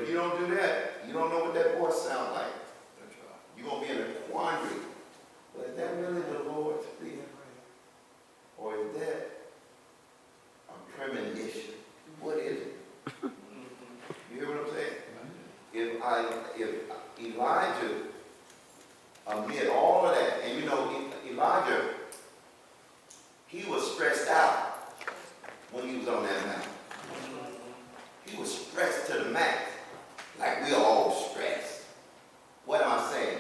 if you don't do that, you don't know what that voice sounds like. That's right. You're going to be in a quandary. But is that really the Lord speaking? Or is that a premonition? What is it? You hear what I'm saying? If Elijah, amid all of that, and you know, Elijah, he was stressed out when he was on that mountain. He was stressed to the max, like we are all stressed. What am I saying?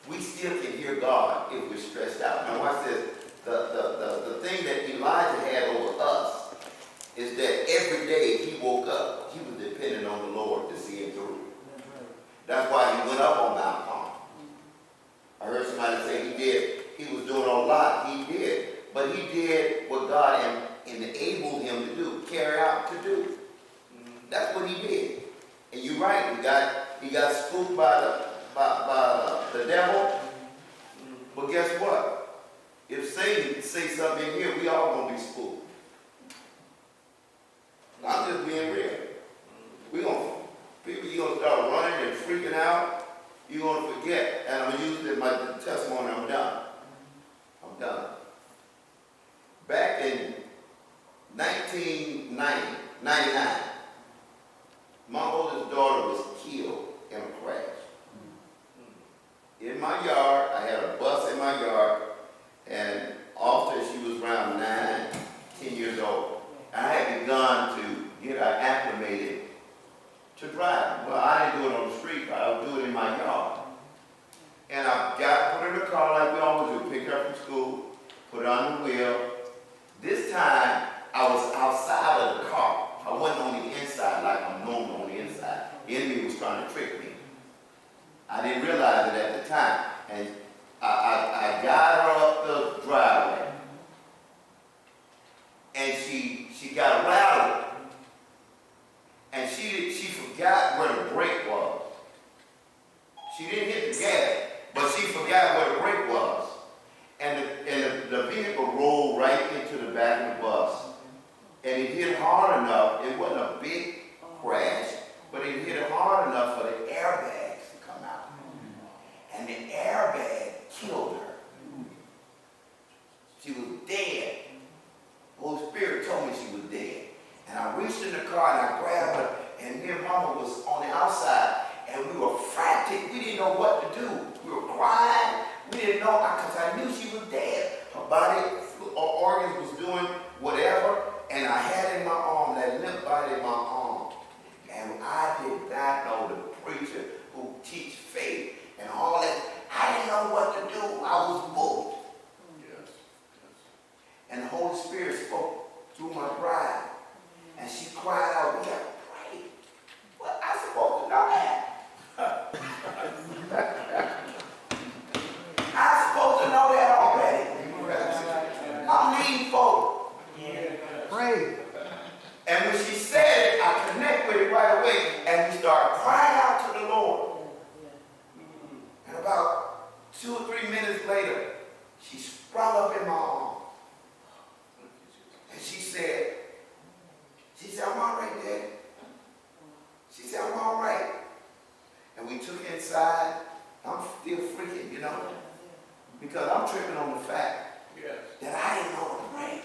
We still can hear God if we're stressed out. Now watch this. The thing that Elijah had over us is that every day he woke up, he was dependent on the Lord to see him through. That's why he went up on Mount Carmel. I heard somebody say he was doing a lot. He did. But he did what God enabled him to do, carry out to do. That's what he did. And you're right, he got spooked by the devil. But guess what? If Satan say something in here, we all gonna be spooked. I'm just being real. You're gonna start running and freaking out. You're gonna forget. And I'm gonna use it in my testimony. I'm done. Back in 1999, my oldest daughter was killed in a crash. In my yard, I had a bus in my yard, and after she was around 9, 10 years old, I had begun to get her acclimated to drive. Well, I didn't do it on the street, but I would do it in my yard. And I put her in the car like we always do, pick her up from school, put her on the wheel. This time, I was outside of the car. I wasn't on the inside like I'm normal on the inside. The enemy was trying to trick me. I didn't realize it at the time. And I got her up the driveway. And she got rattled. And she forgot where the brake was. She didn't hit the gas, but she forgot where the brake was. And the vehicle rolled right into the back of the bus. And it hit hard enough. It wasn't a big crash, but it hit it hard enough for the airbags to come out. And the airbag killed her. She was dead. The Holy Spirit told me she was dead. And I reached in the car and I grabbed her, and me and Mama was on the outside, and we were frantic. We didn't know what to do. We were crying. We didn't know, because I knew she was dead. Her body, her organs was doing whatever, and I had in my arm, that limp body in my arm. And I did not know the preacher who teach faith and all that. I didn't know what to do. I was moved. Yes. And the Holy Spirit spoke through my bride. And she cried out, "We have to pray." Well, I'm supposed to know that. I'm supposed to know that already. I'm leading forward. Pray. And when she said it, I connect with it right away, and we start crying out to the Lord. And about 2 or 3 minutes later, she sprung up in my arms. And she said, "I'm all right, Daddy." She said, "I'm all right." And we took her inside. I'm still freaking, you know, because I'm tripping on the fact that I didn't know what to pray.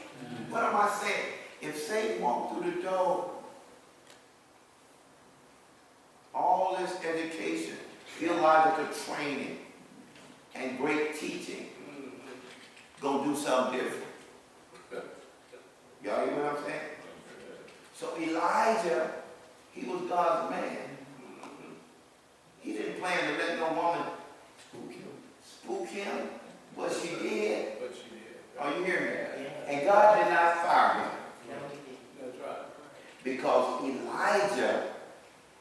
What am I saying? If Satan walked through the door, all this education, theological training, and great teaching, gonna do something different. Y'all hear what I'm saying? So Elijah, he was God's man. He didn't plan to let no woman spook him, but she did. Are you hearing me? And God did not fire him. That's right. Because Elijah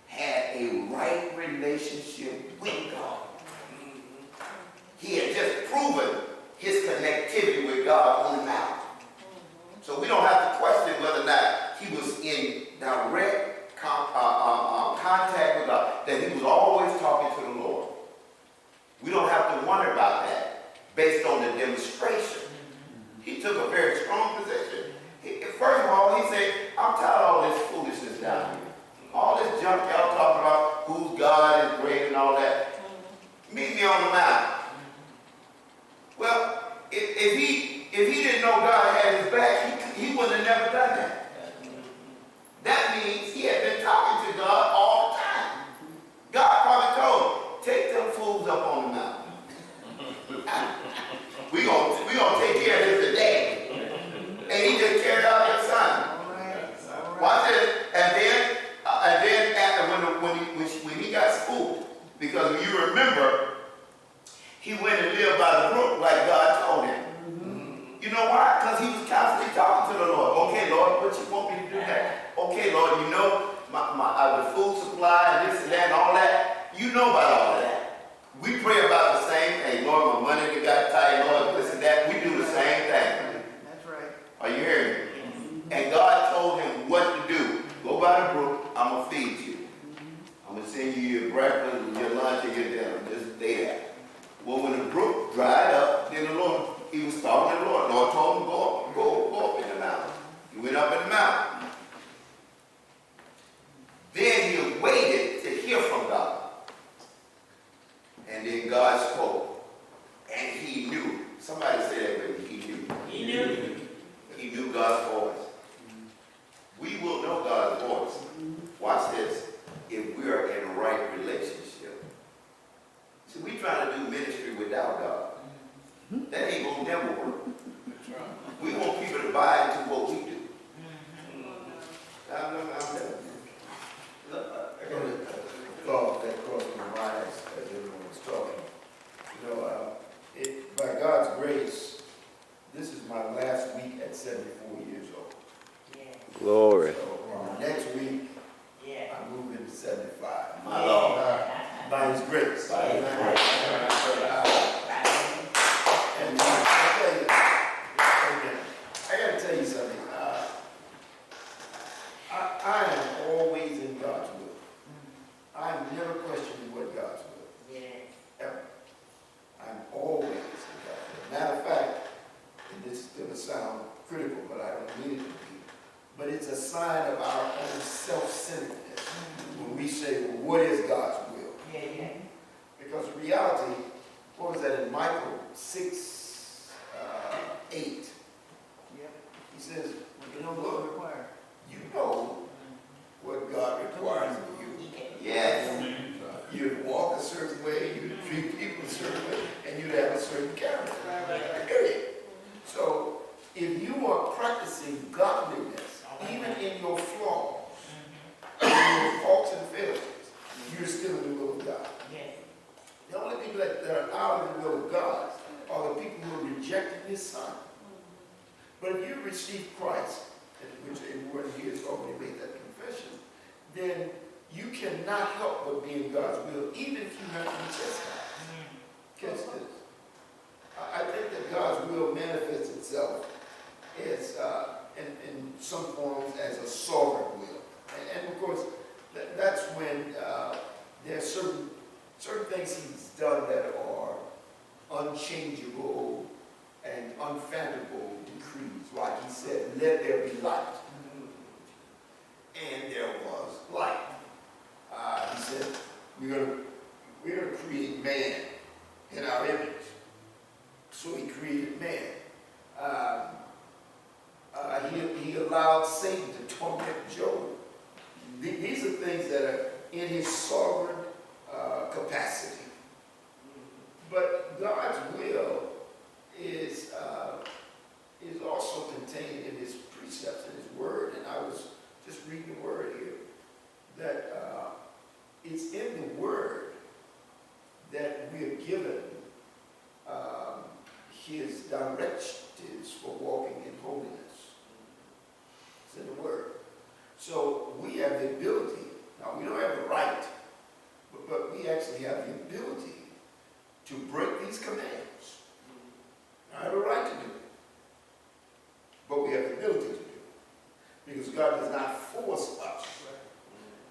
had a right relationship with God. He had just proven his connectivity with God on the mountain. So we don't have to question whether or not he was in direct contact with God, that he was always talking to the Lord. We don't have to wonder about that based on the demonstration. He took a very strong position. First of all, he said, "I'm tired of all this foolishness down here. All this junk y'all talking about, what you want me to do now? Okay, Lord, you know the food supply and this and that and all that. You know about all that. We pray about the same thing. Lord, my money that got tight, Lord, this and that. We do the same thing. That's right. Are you hearing me? And God told him what to do. Go by the brook, I'm going to feed you. I'm going to send you your breakfast, your lunch, and your dinner. Just stay there. Well, when the brook dried up, then the Lord, he was talking to the Lord. The Lord told him, go up in the mountain. He went up in the mountain. Then he waited to hear from God. And then God spoke. And he knew. Somebody say that with me. He knew. He knew. He knew God's voice. We will know God's voice. Watch this. If we are in a right relationship. See, we try to do ministry without God. That ain't going to never work. That's right. We want people to buy into what we do. I'm telling you. I got a thought that crossed my mind as everyone was talking. You know, by God's grace, this is my last week at 74 years old. Glory. So next week, Yeah. I'm moving to 75. My Lord. By His grace. By His grace. And I tell you, again, I got to tell you something. I am always in God's will. I'm never questioning what God's will. Ever. I'm always in God's will. Matter of fact, and this is going to sound critical, but I don't mean it to be, but it's a sign of our own self-centeredness when we say, well, what is God's will? Because in reality, what was that in Michael 6, 8? Yep. He says, you know, What look, required? you know what God requires of you. Yes. You'd walk a certain way, you'd treat people a certain way, and you'd have a certain character. Period. So, if you are practicing godliness, even in your flaws, in your faults and failures, you're still in the will of God. The only people that are out of the will of God are the people who are rejecting His Son. But if you receive Christ, which everyone here has already made that confession, then you cannot help but be in God's will, even if you have to be chastised. Catch this. I think that God's will manifests itself as, in some forms as a sovereign will. And of course, that's when there are certain things He's done that are unchangeable and unfathomable decrees. Like He said, let there be light. And there was light. He said, we're going to create man in our image. So He created man. He allowed Satan to torment Job. These are things that are in His sovereign capacity. But God's will is also contained in His precepts, in His word. And I was just reading the word here, that it's in the word that we are given His directives for walking in holiness. It's in the word. So we have the ability, now we don't have the right, but we actually have the ability to break these commands. I have a right to do it, but we have the ability to do it, because God does not force us.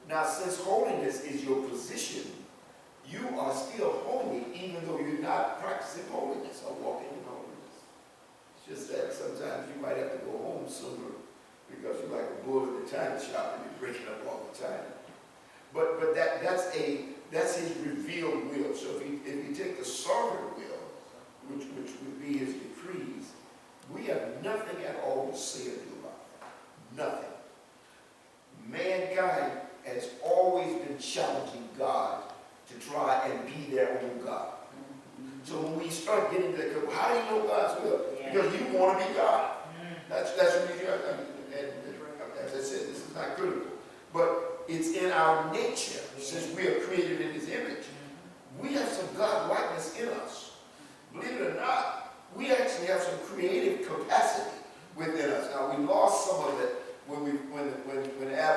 Now, since holiness is your position, you are still holy even though you're not practicing holiness or walking in holiness. It's just that sometimes you might have to go home sooner because you're like a bull at the china shop and you're breaking up all the time. But that's His revealed will. So if you take the sovereign will, which would be His decrees, we have nothing at all to say or do about that. Nothing. Mankind has always been challenging God to try and be their own God. So when we start getting to that, how do you know God's will? Because you want to be God. That's what you have. And as I said, this is not critical. But it's in our nature, since we are created in His image. We have some God likeness in us. Believe it or not, we actually have some creative capacity within us. Now, we lost some of it when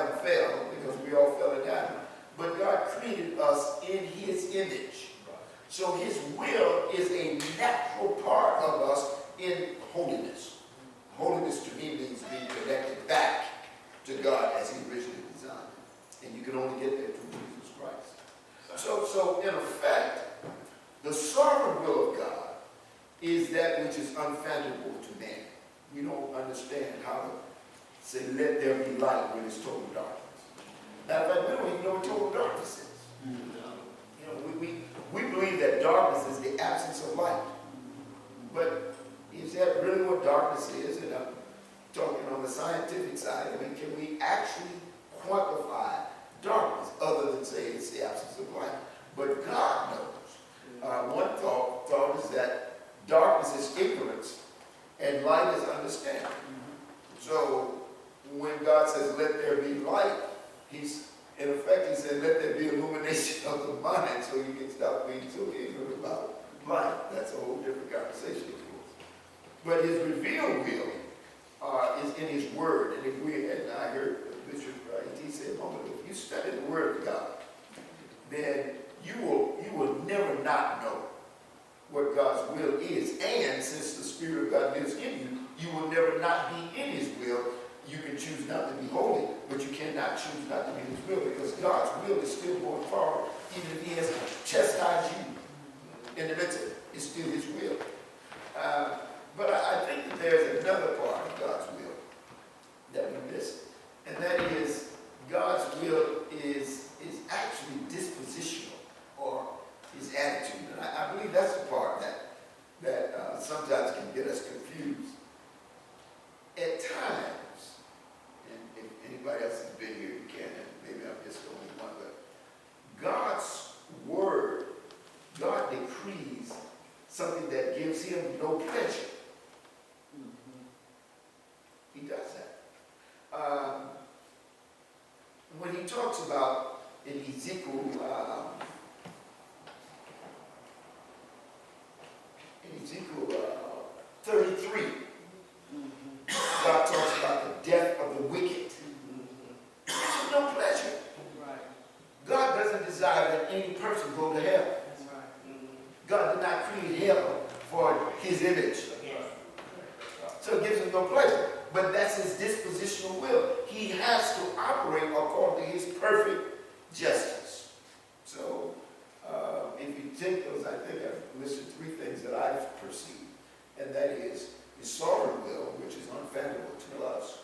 Adam fell, because we all fell in Adam. But God created us in his image. So his will is a natural part of us in holiness. Holiness to me means being connected back to God as he originally designed. And you can only get there through Jesus Christ. So in effect, the sovereign will of God is that which is unfathomable to man. We don't understand how to say, let there be light when it's total darkness. Matter of fact, we don't even know what total darkness is. You know, we believe that darkness is the absence of light. But is that really what darkness is? And I'm talking on the scientific side. I mean, can we actually quantify darkness other than say it's the absence of light? But God knows. One thought is that darkness is ignorance and light is understanding. So when God says, let there be light, he's, in effect, he said, let there be illumination of the mind so you can stop being so ignorant about light. That's a whole different conversation, of course. But his revealed will is in his word. And if we, and I heard Bishop E.T. say a moment ago, if you study the word of God, then you will never not know what God's will is. And since the Spirit of God lives in you, you will never not be in his will. You can choose not to be holy, but you cannot choose not to be in his will, because God's will is still going forward, even if he has chastised you in the midst of it. It's still his will. But I think that there's another part of God's will that we miss, and that is God's will is actually dispositional, or his attitude. And I believe that's the part that sometimes can get us confused. At times, and if anybody else has been here, you can, and maybe I'm just the only one, but God's word, God decrees something that gives him no pleasure. He does that. When he talks about in Ezekiel 33, God talks about the death of the wicked. This is no pleasure. God doesn't desire that any person go to hell. God did not create hell for his image. So it gives him no pleasure. But that's his dispositional will. He has to operate according to his perfect justice. So if you take those, I think I've listed three things that I've perceived. And that is his sovereign will, which is unfathomable to us.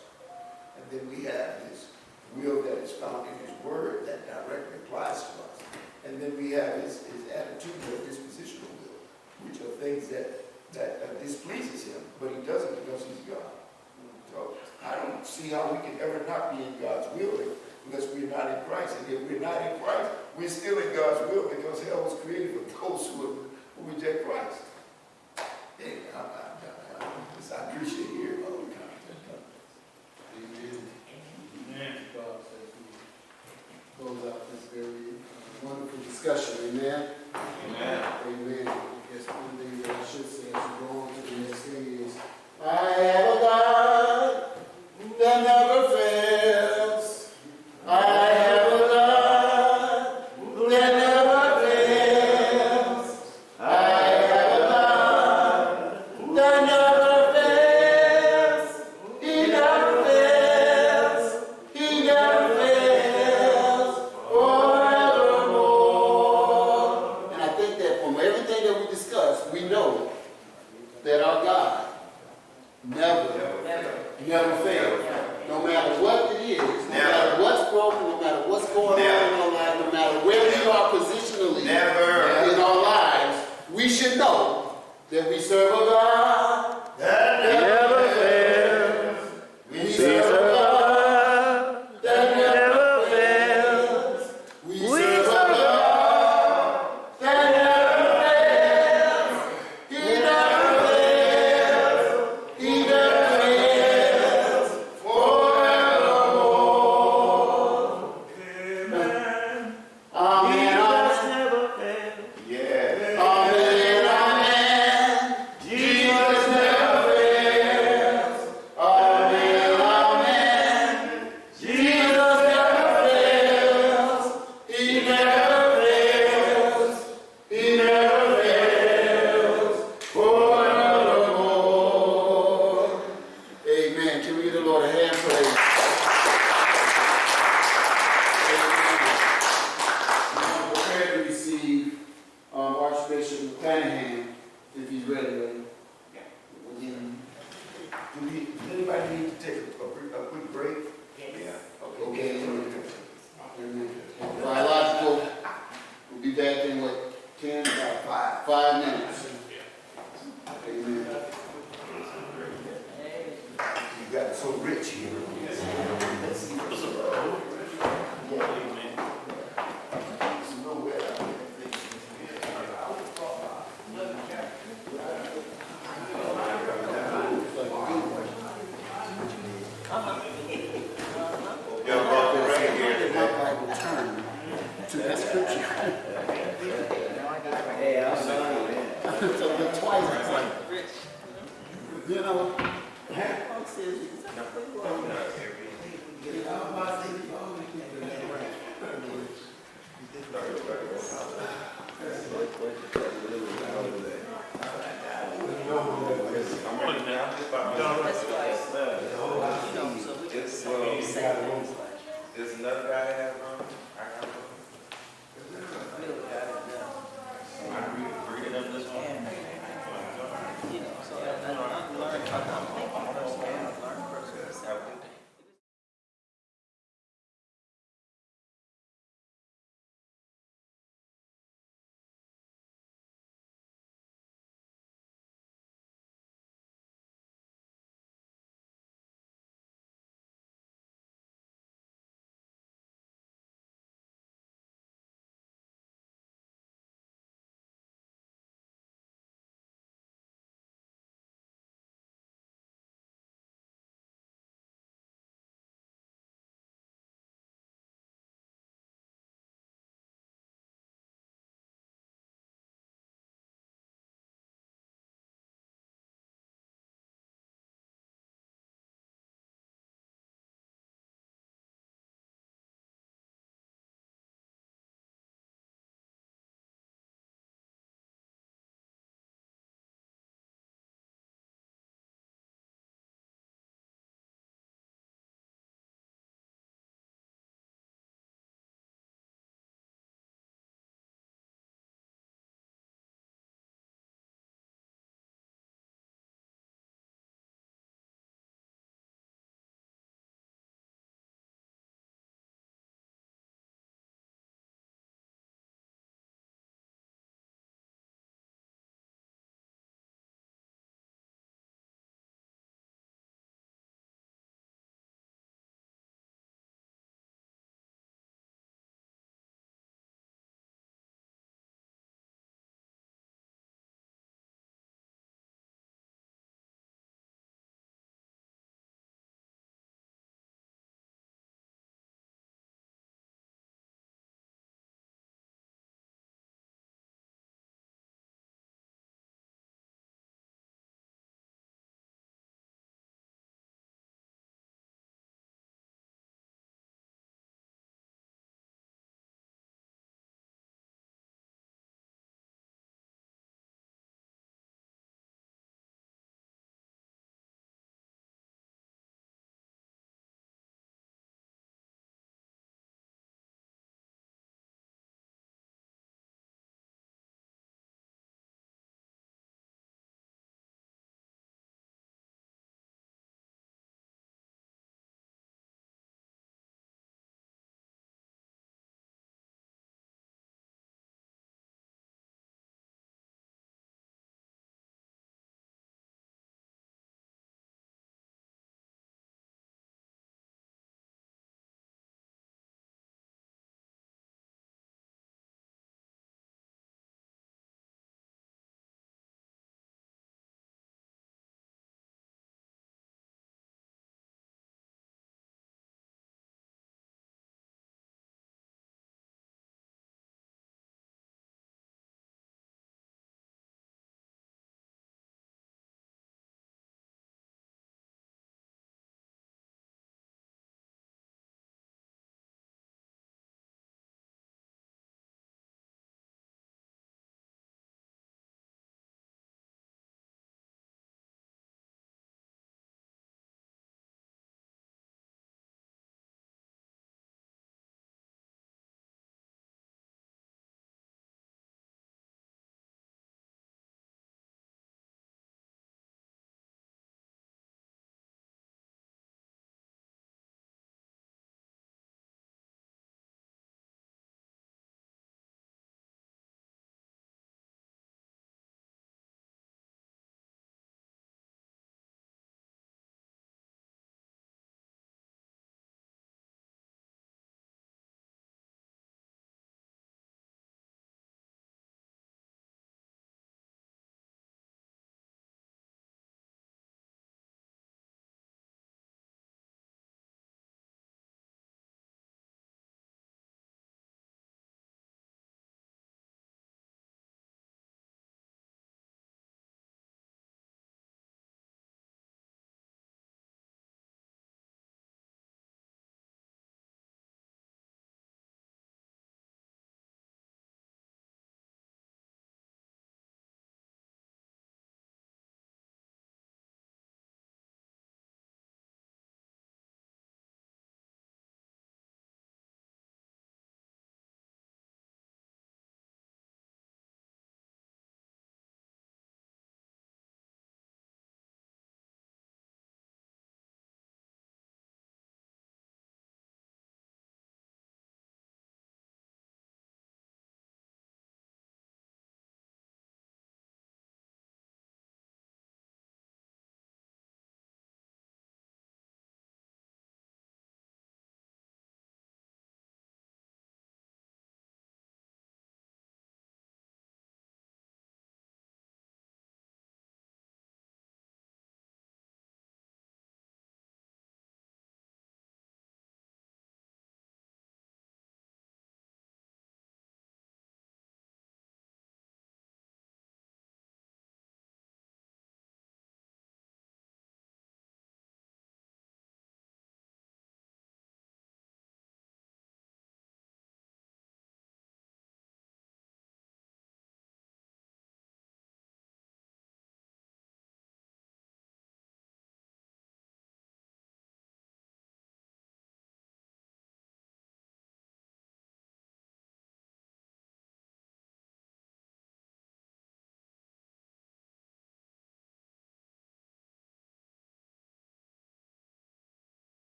And then we have his will that is found in his word that directly applies to us. And then we have his attitude or dispositional will, which are things that displeases him, but he doesn't because he's God. So I don't see how we can ever not be in God's will unless we're not in Christ. And if we're not in Christ, we're still in God's will, because hell was created for those who reject Christ. Anyway, I appreciate hearing all the content. Amen. God says we close out this very wonderful discussion. Amen. Amen. Amen. I guess one thing that I should say as we go on to the next thing is, I have a God that never fails. I have a God that never fails. I have a God that never fails. He never fails. He never fails forevermore. And I think that from everything that we discussed, we know that our God never fails. No matter what it is, no matter what's broken, no matter what's going on in our life, no matter where we are positionally in our lives, we should know that we serve a God that never fails. We serve a God that never fails. We serve a God that never fails. He never fails. He never fails forevermore. Amen. Amen. Yeah. Amen. Amen. Jesus to that scripture. Hey, I'm sorry, man. So the twice, you know. There's another guy that has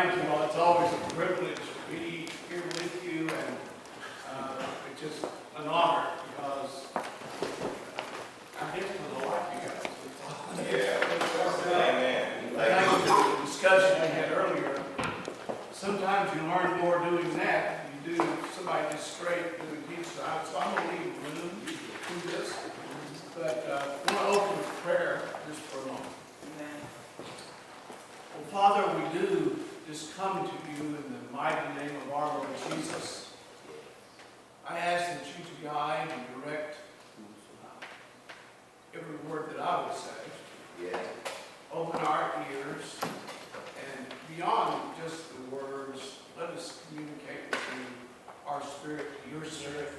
thank you all. It's always a privilege to be here with you, and it's just an honor because I get to like you guys. Yeah. Amen. Thank you for the discussion we had earlier. Sometimes you learn more doing that than you do somebody just straight doing pizza. So I'm going to leave the room to this, but I want to open with prayer just for a moment. Well, Father, we do just come to you in the mighty name of our Lord Jesus. I ask that you to guide and direct every word that I would say. Yeah. Open our ears, and beyond just the words, let us communicate with you, our spirit, to your spirit,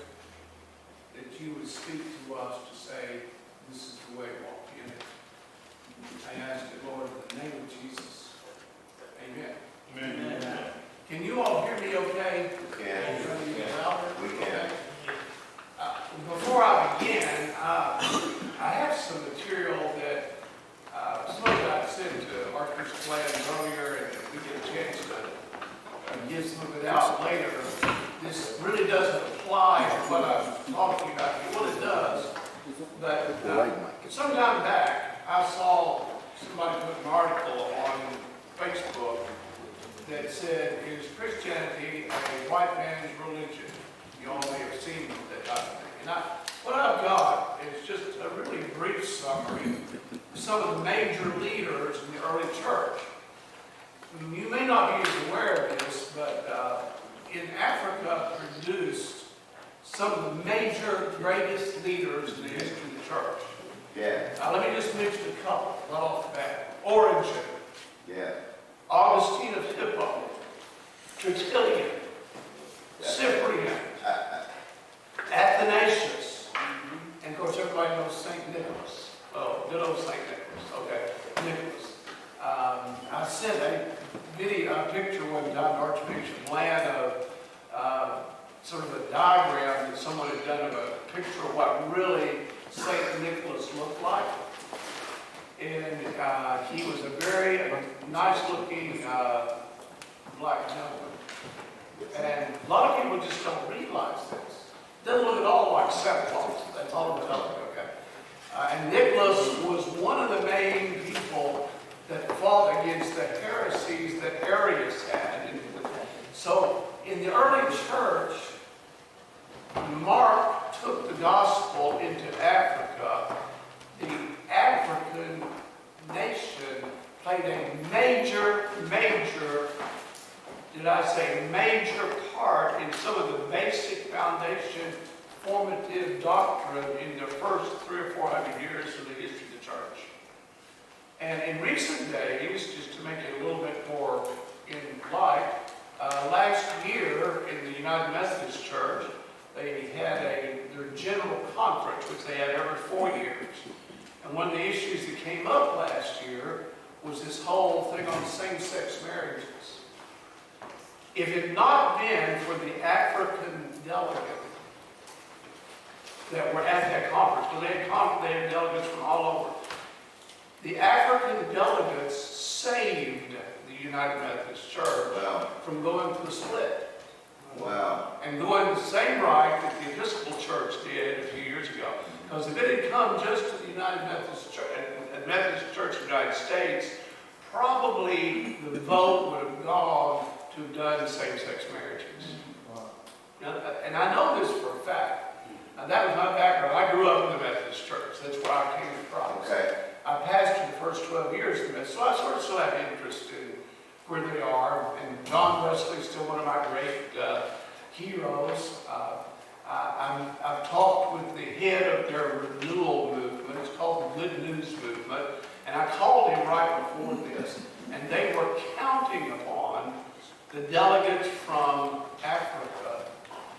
that you would speak to us to say, this is the way, walk in it. I ask it, Lord, in the name of Jesus. Amen. Amen. Can you all hear me okay? We can. We can. Okay. Before I begin, I have some material that somebody I sent to Archbishop McClanahan earlier, and if we get a chance to give some of it out later. This really doesn't apply to what I'm talking about here. Well, it does, but some time back, I saw somebody put an article on Facebook that said, is Christianity a white man's religion? You all may have seen that type of thing. And what I've got is just a really brief summary of some of the major leaders in the early church. You may not be as aware of this, but in Africa produced some of the major, greatest leaders in the history of the church. Yeah. Let me just mention a couple right off the bat. Origin. Yeah. Augustine of Hippo, Tertullian, Cyprian, Athanasius, and of course everybody knows St. Nicholas. Oh, good old St. Nicholas. Okay, Nicholas. I sent a picture one time to Archbishop McClanahan of sort of a diagram that someone had done of a picture of what really St. Nicholas looked like. And he was a very nice-looking black gentleman. And a lot of people just don't realize this. Doesn't look at all like Santa Claus. That's all I'm telling you, okay? And Nicholas was one of the main people that fought against the heresies that Arius had. So in the early church, Mark took the gospel into Africa. The African nation played a major part in some of the basic foundation, formative doctrine in the first 300 or 400 years of the history of the church. And in recent days, just to make it a little bit more in light, last year in the United Methodist Church, they had their general conference, which they had every 4 years. And one of the issues that came up last year was this whole thing on same-sex marriages. If it had not been for the African delegates that were at that conference, because they had delegates from all over, the African delegates saved the United Methodist Church from going to the split. Wow. And going the same right that the Episcopal Church did a few years ago. Because if it had come just to the United Methodist Church, Methodist Church of the United States, probably the vote would have gone to have done same-sex marriages. Now, and I know this for a fact. Now, that was my background. I grew up in the Methodist Church. That's where I came to Christ. Okay. I pastored the first 12 years in the Methodist, so I sort of still have interest in where they are. And John Wesley is still one of my great heroes. I've talked with the head of their renewal movement. It's called the Good News Movement. And I called him right before this. And they were counting upon the delegates from Africa.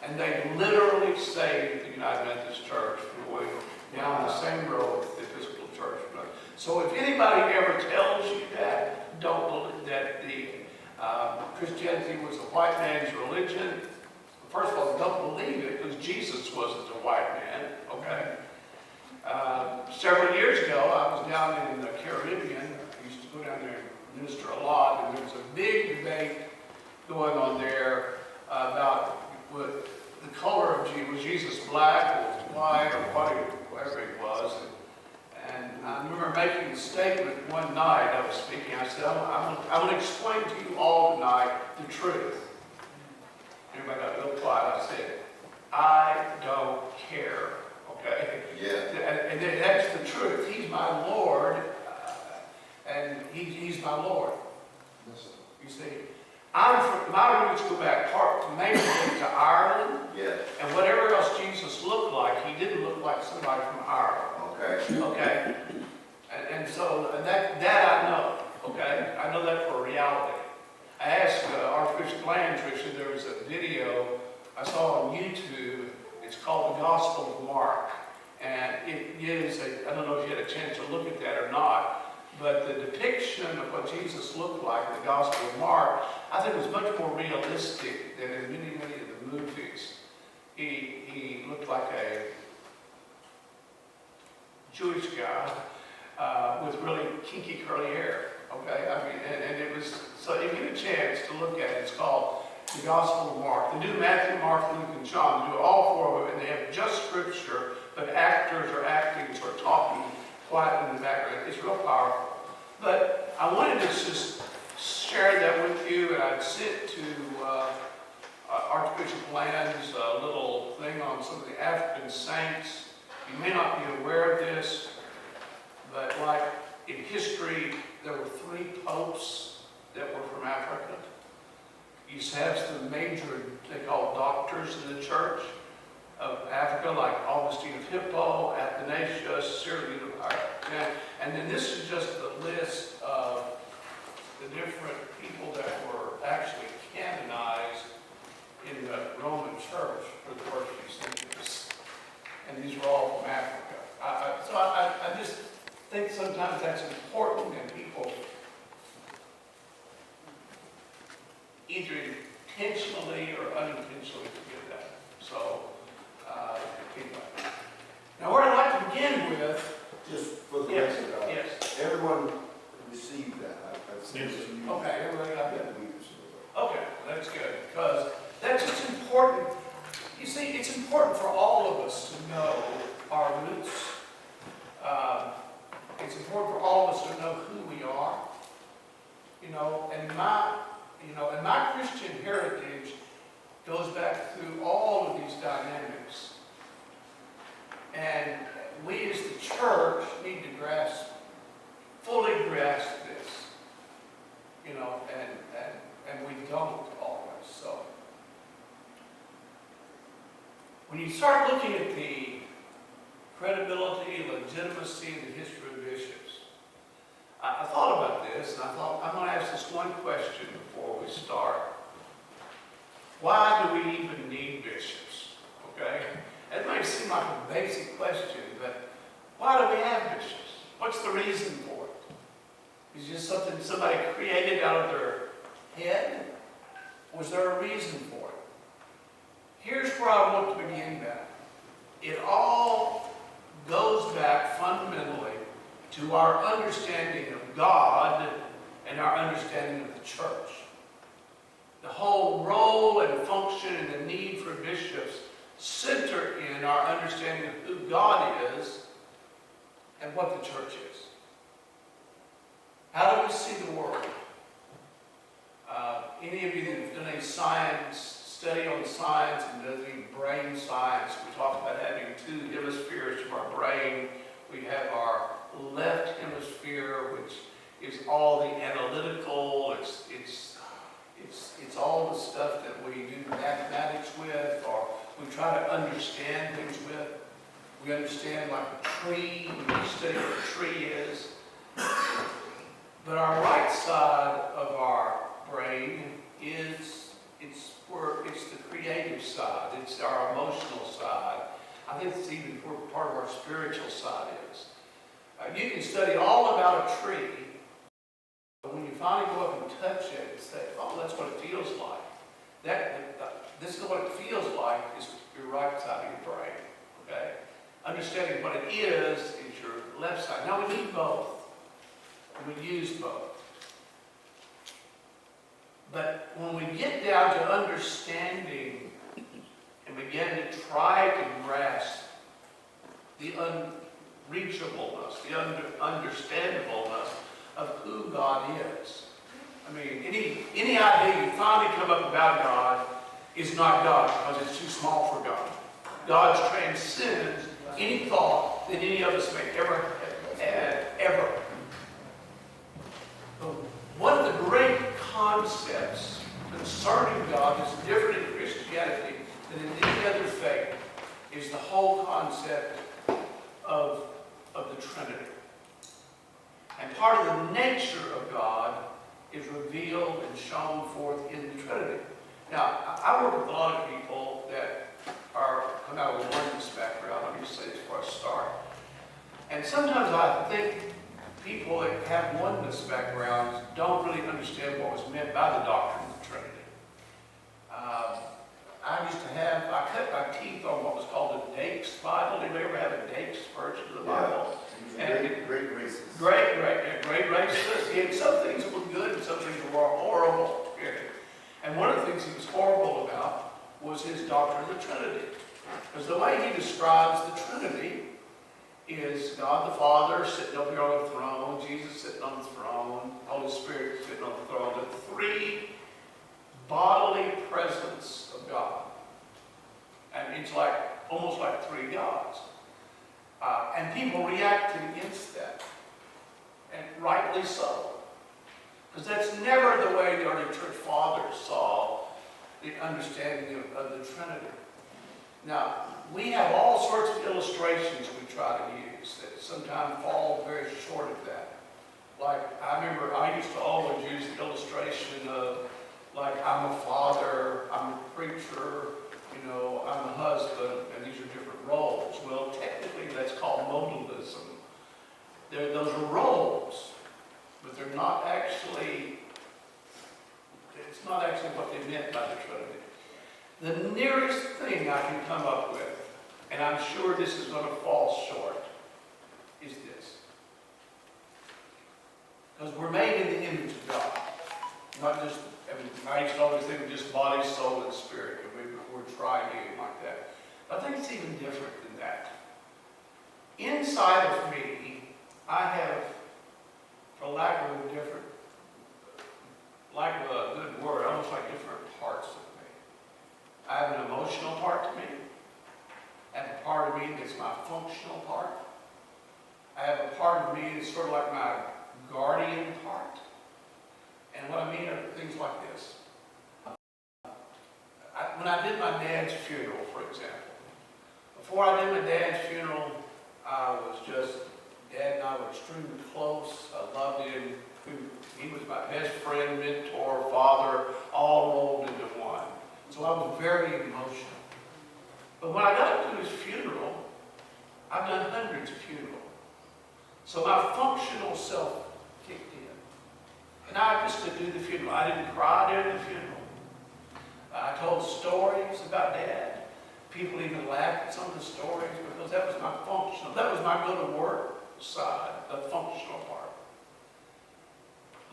And they literally saved the United Methodist Church from going down the same road that the Episcopal Church went. So if anybody ever tells you that, don't believe that the Christianity was a white man's religion. First of all, don't believe it because Jesus wasn't a white man, okay? Several years ago, I was down in the Caribbean. I used to go down there and minister a lot, and there was a big debate going on there about what the color of Jesus. Was Jesus black, or was he white, or whatever it was. And I remember making a statement one night. I was speaking. I said, I'm going to explain to you all tonight the truth. Everybody got real quiet. I said, I don't care. Okay? Yeah. And that's the truth. He's my Lord, and he's my Lord. You see, my roots go back mainly to Ireland, Yeah. and whatever else Jesus looked like, he didn't look like somebody from Ireland. Okay. Okay? And so that I know, okay? I know that for reality. I asked Archbishop Landry, there was a video I saw on YouTube. It's called The Gospel of Mark. And it gives I don't know if you had a chance to look at that or not, but the depiction of what Jesus looked like in the Gospel of Mark, I think was much more realistic than in many of the movies. He looked like a Jewish guy with really kinky curly hair. Okay, I mean, and it was, so if you get a chance to look at it, it's called The Gospel of Mark. They do Matthew, Mark, Luke, and John. They do all four of them, and they have just scripture, but actors are acting, sort of talking quietly in the background. It's real powerful. But I wanted to just share that with you, and I'd sent to Archbishop Land's little thing on some of the African saints. You may not be aware of this, but like in history, there were 3 popes that were from Africa. You have some major, they call doctors in the church of Africa, like Augustine of Hippo, Athanasius, Cyril of and then this is just the list of the different people that were actually canonized in the Roman church for the first few centuries. And these were all from Africa. So I just think sometimes that's important, and people either intentionally or unintentionally forget that. So, anyway. Now, where I'd like to begin with, Just for the yes, record, yes. everyone received that. I've sent it to you. Okay, everybody got that? Yeah, we received Okay, that's good, because that's just important. You see, it's important for all of us to know our roots. It's important for all of us to know who we are. And my Christian heritage goes back through all of these dynamics. And we as the church need to fully grasp this. And we don't always. So when you start looking at the credibility, legitimacy, and the history of bishops, I thought about this, and I thought, I'm going to ask this one question before we start. Why do we even need bishops? Okay? It may seem like a basic question, but why do we have bishops? What's the reason for it? Is it just something somebody created out of their head? Was there a reason for it? Here's where I want to begin that. It all goes back fundamentally to our understanding of God and our understanding of the church. The whole role and function and the need for bishops center in our understanding of who God is and what the church is. How do we see the world? Any of you that have done any science, study on science and does any brain science, we talk about having 2 hemispheres of our brain. We have our left hemisphere, which is all the analytical, it's all the stuff that we do mathematics with, or we try to understand things with. We understand like a tree, we study what a tree is. But our right side of our brain is the creative side, it's our emotional side. I think it's even where part of our spiritual side is. You can study all about a tree, but when you finally go up and touch it and say, oh, that's what it feels like. This is what it feels like is your right side of your brain, okay? Understanding what it is your left side. Now we need both, and we use both. But when we get down to understanding and begin to try to grasp the unreachableness, the understandableness of who God is. I mean, any idea you finally come up about God is not God because it's too small for God. God transcends any thought that any of us may ever have, ever. But one of the great concepts concerning God that's different in Christianity than in any other faith is the whole concept of the Trinity. And part of the nature of God is revealed and shown forth in the Trinity. Now, I work with a lot of people that come out of a oneness background. Let me just say this before I start. And sometimes I think people that have oneness backgrounds don't really understand what was meant by the doctrine of the Trinity. I cut my teeth on what was called a Dakes Bible. Did you ever have a Dakes version of the Bible? Great racist. Great racist. He had some things that were good and some things that were horrible. And one of the things he was horrible about was his doctrine of the Trinity. Because the way he describes the Trinity is God the Father sitting up here on the throne, Jesus sitting on the throne, Holy Spirit sitting on the throne, the three bodily presence of God. And it's like almost like three gods. And people reacted against that. And rightly so. Because that's never the way the early church fathers saw the understanding of the Trinity. Now, we have all sorts of illustrations we try to use that sometimes fall very short of that. Like, I remember I used to always use the illustration of, like, I'm a father, I'm a preacher, you know, I'm a husband, and these are different roles. Well, technically, that's called modalism. Those are roles, but they're not actually, it's not actually what they meant by the Trinity. The nearest thing I can come up with, and I'm sure this is going to fall short, is this. Because we're made in the image of God. Not just, I used to always think of just body, soul, and spirit. We're triune like that. I think it's even different than that. Inside of me, I have, for lack of a good word, almost like different parts of me. I have an emotional part to me. I have a part of me that's my functional part. I have a part of me that's sort of like my guardian part. And what I mean are things like this. When I did my dad's funeral, for example, before I did my dad's funeral, Dad and I were extremely close. I loved him. He was my best friend, mentor, father, all rolled into one. So I was very emotional. But when I got to his funeral, I've done hundreds of funerals. So my functional self kicked in. And I just could do the funeral. I didn't cry during the funeral. I told stories about Dad. People even laughed at some of the stories because that was my functional. That was my go to work side, the functional part.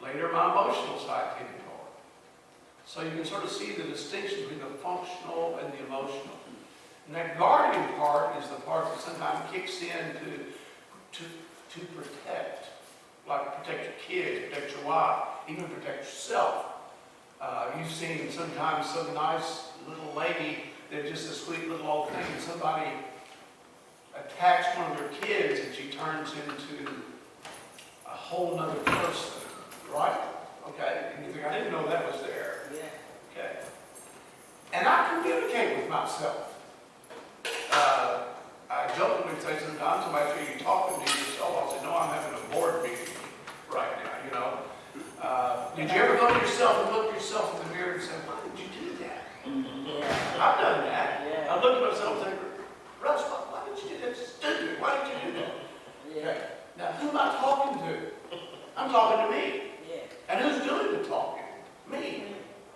Later, my emotional side came forward. So you can sort of see the distinction between the functional and the emotional. And that guardian part is the part that sometimes kicks in to protect. Like protect your kids, protect your wife, even protect yourself. You've seen sometimes some nice little lady, they're just a sweet little old thing, and somebody attacks one of their kids and she turns into a whole nother person, right? Okay, and you think, I didn't know that was there. Yeah. Okay. And I communicate with myself. I jokingly say sometimes, somebody say, you're talking to yourself. I say, no, I'm having a board meeting right now, you know. Did you ever go to yourself and look yourself in the mirror and say, why did you do that? Yeah. I've done that. Yeah. I look at myself and think, Russ, why did you do that? Stupid. Why did you do that? Yeah. Okay. Now, who am I talking to? I'm talking to me. Yeah. And who's doing the talking? Me.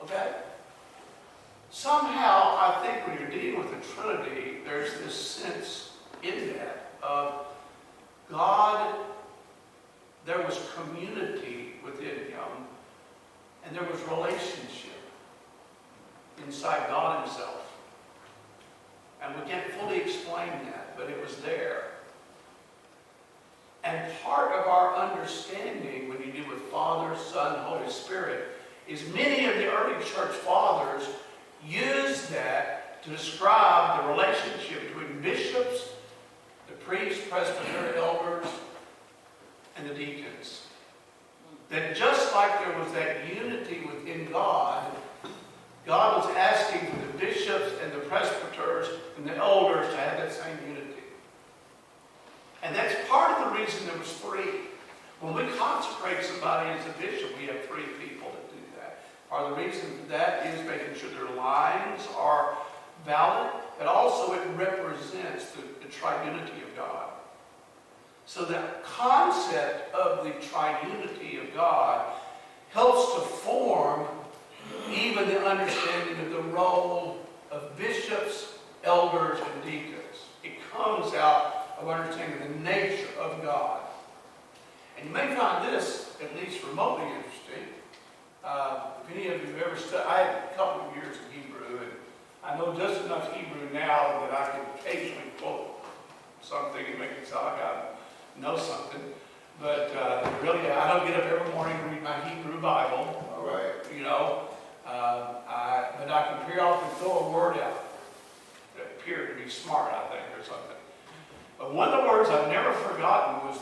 Okay? Somehow, I think when you're dealing with the Trinity, there's this sense in that of God, there was community within him, And there was relationship inside God himself. And we can't fully explain that, but it was there. And part of our understanding when you deal with Father, Son, Holy Spirit is many of the early church fathers used that to describe the relationship between bishops, the priests, presbytery, elders, and the deacons. That just like there was that unity within God, God was asking for the bishops and the presbyters and the elders to have that same unity. And that's part of the reason there was three. When we consecrate somebody as a bishop, we have three people that do that. Part of the reason for that is making sure their lines are valid, but also it represents the triunity of God. So that concept of the triunity of God helps to form even the understanding of the role of bishops, elders, and deacons. It comes out of understanding the nature of God. And you may find this at least remotely interesting. If any of you have ever studied, I had a couple of years in Hebrew, and I know just enough Hebrew now that I can occasionally quote something and make it sound like I know something. But really, I don't get up every morning and read my Hebrew Bible. All right. You know, but I can periodically throw a word out that appeared to be smart, I think, or something. But one of the words I've never forgotten was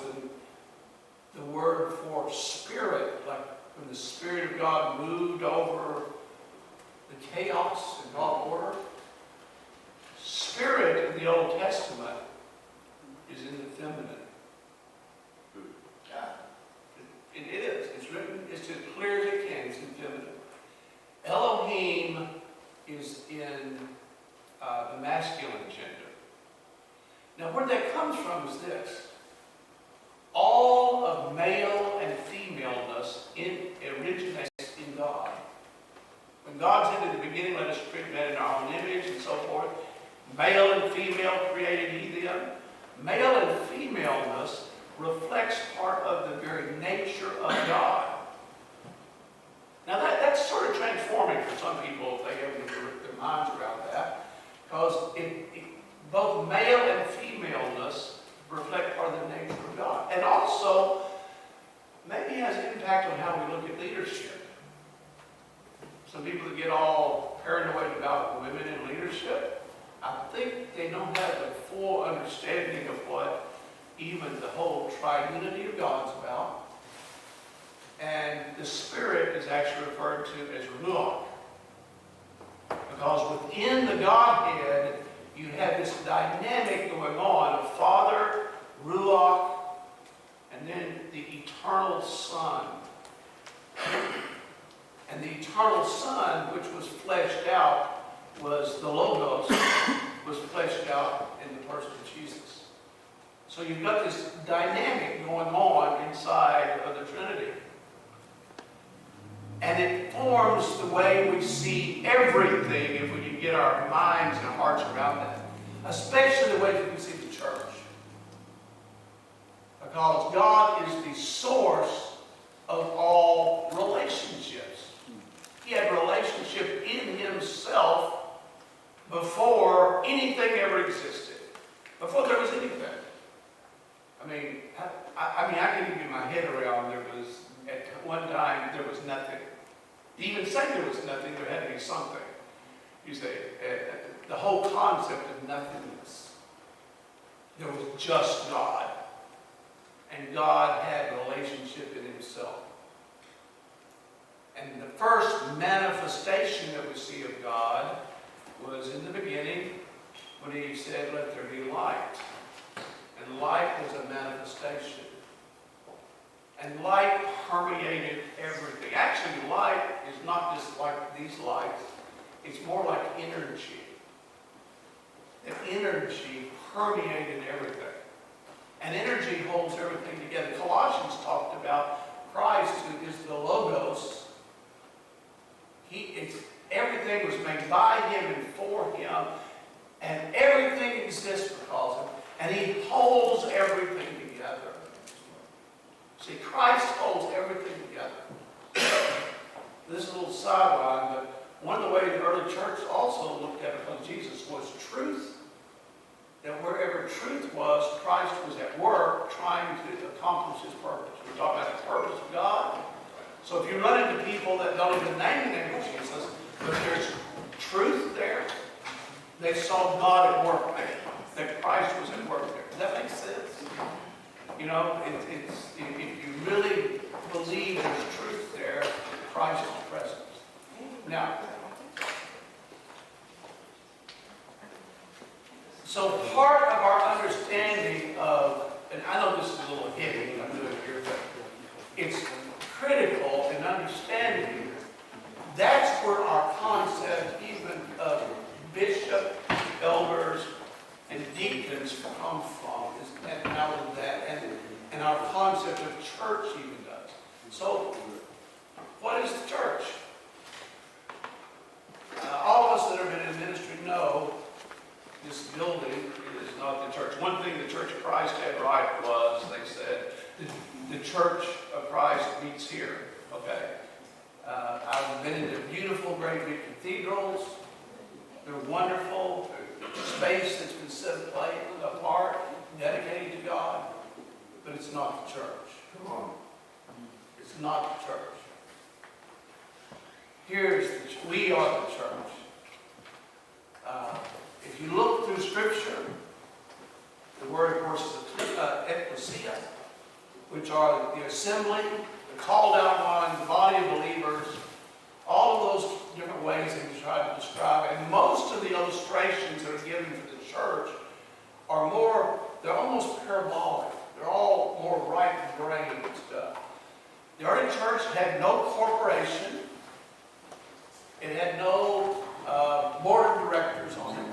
the word for spirit, like when the Spirit of God moved over the chaos and brought order. Spirit in the Old Testament is in the feminine. It is. It's written, it's as clear as it can. It's in feminine. Elohim is in the masculine gender. Now, where that comes from is this. All of male and femaleness originates in God. When God said in the beginning, let us create man in our own image and so forth, male and female created he them. Male and femaleness reflects part of the very nature of God. Now that's sort of transforming for some people if they have their minds around that, because both male and femaleness reflect part of the nature of God. And also, maybe has an impact on how we look at leadership. Some people that get all paranoid about women in leadership, I think they don't have the full understanding of what even the whole triunity of God's about. And the Spirit is actually referred to as Ruach. Because within the Godhead, you have this dynamic going on of Father, Ruach, and then the eternal Son. And the eternal Son, which was fleshed out, was the Logos, was fleshed out in the person of Jesus. So you've got this dynamic going on inside of the Trinity. And it forms the way we see everything if we can get our minds and hearts around that. Especially the way that we see the church. Because God is the source of all relationships. He had a relationship in himself before anything ever existed. Before there was anything. I mean, I can even get my head around there was, at one time, there was nothing. To even say there was nothing, there had to be something. You say, the whole concept of nothingness. There was just God. And God had a relationship in himself. And the first manifestation that we see of God was in the beginning when he said, let there be light. And light was a manifestation. And light permeated everything. Actually, light is not just like these lights. It's more like energy. And energy permeated everything. And energy holds everything together. Colossians talked about Christ, who is the Logos. Everything was made by him and for him. And everything exists because of him. And he holds everything together. See, Christ holds everything together. This is a little sideline, but one of the ways the early church also looked at it from Jesus was truth. That wherever truth was, Christ was at work trying to accomplish his purpose. We're talking about the purpose of God. So if you run into people that don't even name the name of Jesus, but there's truth there, they saw God at work there, that Christ was at work there. Does that make sense? You know, if you really believe there's truth there, Christ is present. Now, so part of our understanding of, and I know this is a little heavy what I'm doing here, but it's critical in understanding that's where our concept even of bishop, elders, and deacons come from, and out of that, and our concept of church even does. So, what is the church? All of us that have been in ministry know this building is not the church. One thing the Church of Christ had right was, they said, the Church of Christ meets here. Okay. I've been into beautiful, great big cathedrals. They're wonderful. Space that's been set apart, dedicated to God. But it's not the church. Come on. It's not the church. We are the church. If you look through Scripture, the word, of course, is ecclesia, which are the assembly, the called out one, the body of believers, all of those different ways that we try to describe. And most of the illustrations that are given for the church are more, they're almost parabolic. They're all more right-brained stuff. The early church had no corporation. It had no board of directors on it.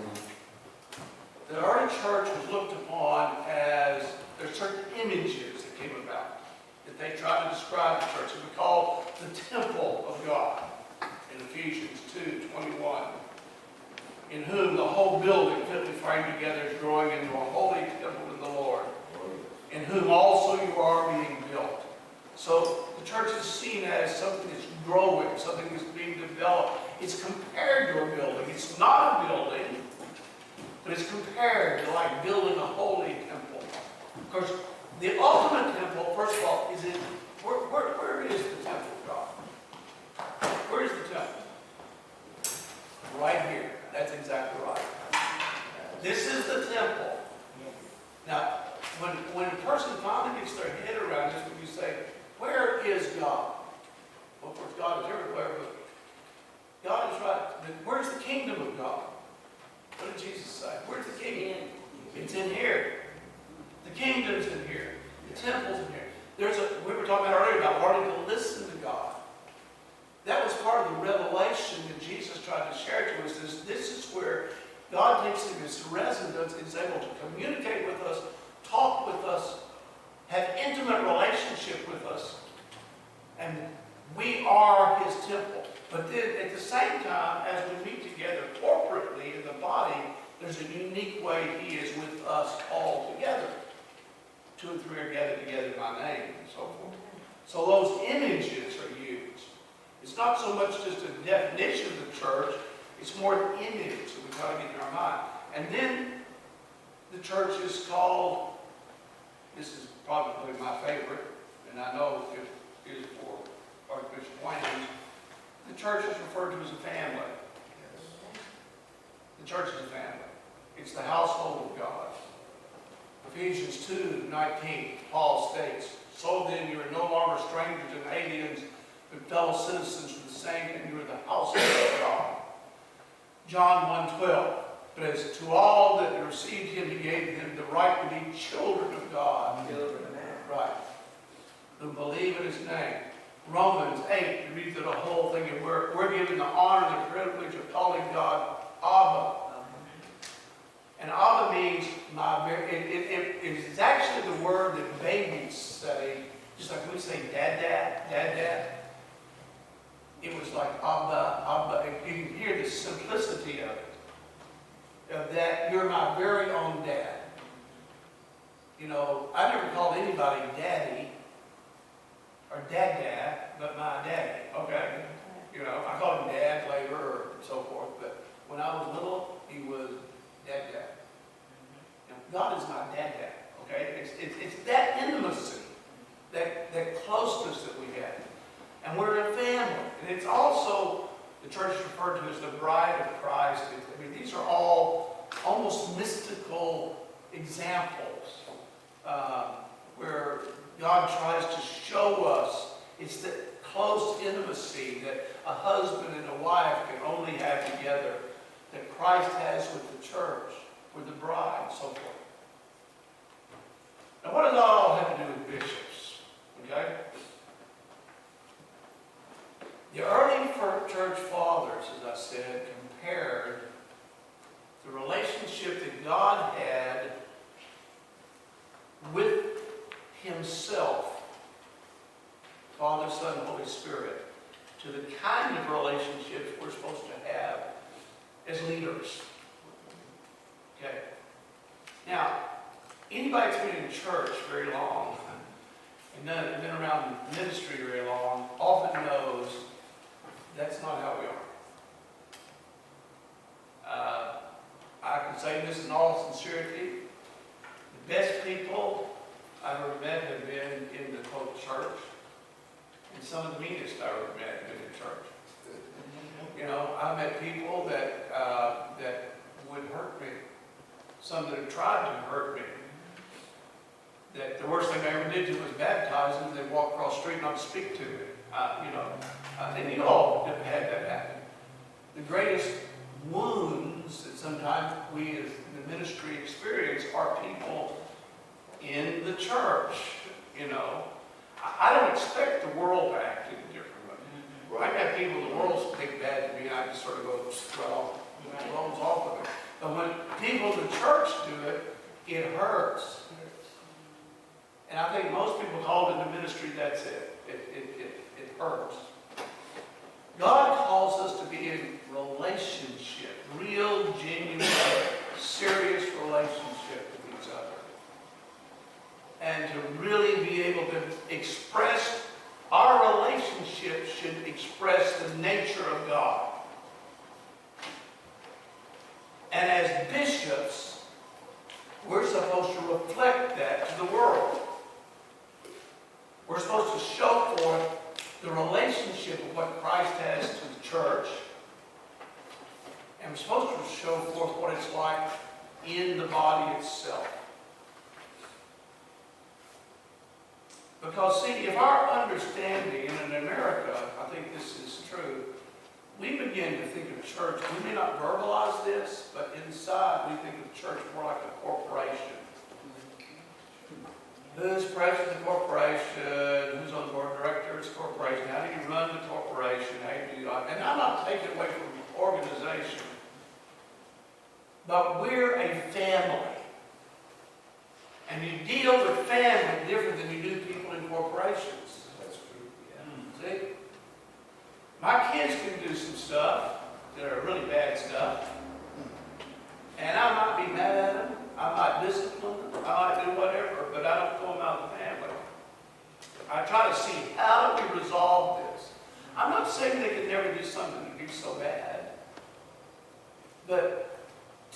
The early church was looked upon as, there are certain images that came about that they tried to describe the church. It was called the temple of God in Ephesians 2:21, in whom the whole building fitly framed together is growing into a holy temple in the Lord, in whom also you are being built. So the church is seen as something that's growing, something that's being developed. It's compared to a building. It's not a building, but it's compared to like building a holy temple. Of course, the ultimate temple, first of all, is in, where is the temple of God? Where is the temple? Right here. That's exactly right. This is the temple. Now, when a person finally gets their head around this, when you say, where is God? Well, of course, God is everywhere, but God is right. But where's the kingdom of God? What did Jesus say? Where's the kingdom? It's in here. The kingdom's in here. The temple's in here. We were talking about earlier about learning to listen to God. That was part of the revelation that Jesus tried to share to us. This is where God takes him as residence and is able to communicate with us, talk with us, have intimate relationship with us. And we are his temple. But then at the same time, as we meet together corporately in the body, there's a unique way he is with us all together. 2 and 3 are gathered together in my name, and so forth. So those images are used. It's not so much just a definition of the church, it's more an image that we try to get in our mind. And then the church is called, this is probably my favorite, and I know it is for Archbishop McClanahan, the church is referred to as a family. The church is a family. It's the household of God. Ephesians 2:19, Paul states, so then you are no longer strangers and aliens, but fellow citizens of the same, and you are the household of God. John 1:12, but as to all that received him, he gave them the right to be children of God. Right. Who believe in his name. Romans 8, you read through the whole thing, and we're given the honor and the privilege of calling God Abba. And Abba means it is actually the word that babies say, just like we say dad. It was like Abba. You can hear the simplicity of it. Of that, you're my very own dad. You know, I never called anybody daddy or dad, but my daddy. Okay? You know, I called him Dad later or so forth, but when I was little, he was Dad. You know, God is my Dad, okay? It's that intimacy, that closeness that we have. And we're a family. And it's also, the church is referred to as the bride of Christ. I mean, these are all almost mystical examples where God tries to show us it's the close intimacy that a husband and a wife can only have together, that Christ has with the church, with the bride, and so forth. Now, what does that all have to do with bishops? Okay? The early church fathers, as I said, compared the relationship that God had with Himself, Father, Son, and Holy Spirit, to the kind of relationships we're supposed to have as leaders. Okay? Now, anybody that's been in church very long and been around ministry very long often knows that's not how we are. I can say this in all sincerity. The best people I've ever met have been in the quote church, and some of the meanest I've ever met have been in church. You know, I've met people that that would hurt me. Some that have tried to hurt me. That the worst thing I ever did to was baptize them. They'd walk across the street and not speak to me. And you all have had that happen. The greatest wounds that sometimes we as the ministry experience are people in the church. You know, I don't expect the world to act any differently. I got people, the world's big bad to me, and I just sort of go, well, it rolls off of it. But when people in the church do it, it hurts. And I think most people called into ministry, that's it. It hurts. God calls us to be in relationship, real, genuine, serious relationship with each other. And to really be able to express, our relationship should express the nature of God. And as bishops, we're supposed to reflect that to the world. We're supposed to show forth the relationship of what Christ has to the church. And we're supposed to show forth what it's like in the body itself. Because, see, if our understanding, and in America, I think this is true, we begin to think of church, we may not verbalize this, but inside we think of church more like a corporation. Who's president of the corporation? Who's on the board of directors of the corporation? How do you run the corporation? How do you do that? And I'm not taking away from organization, but we're a family. And you deal with family different than you do people in corporations. That's true. See? My kids can do some stuff that are really bad stuff. And I might be mad at them. I might discipline them. I might do whatever, but I don't throw them out of the family. I try to see how do we resolve this. I'm not saying they can never do something to be so bad, but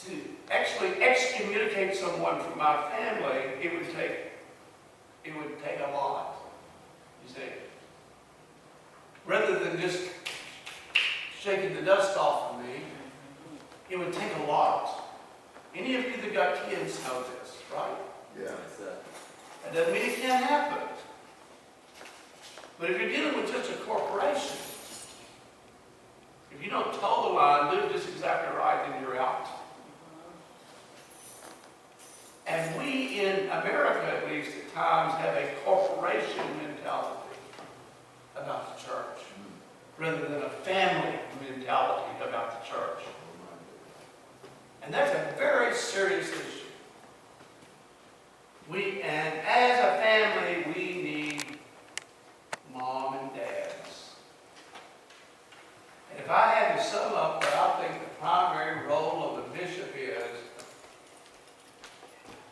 to actually excommunicate someone from my family, it would take a lot, you see. Rather than just shaking the dust off of me, it would take a lot. Any of you that got kids know this, right? Yeah. That doesn't mean it can't happen. But if you're dealing with just a corporation, if you don't toe the line, do just exactly right, then you're out. And we in America, at least at times, have a corporation mentality about the church, rather than a family mentality about the church. And that's a very serious issue. And as a family, we need mom and dads. And if I had to sum up what I think the primary role of a bishop is,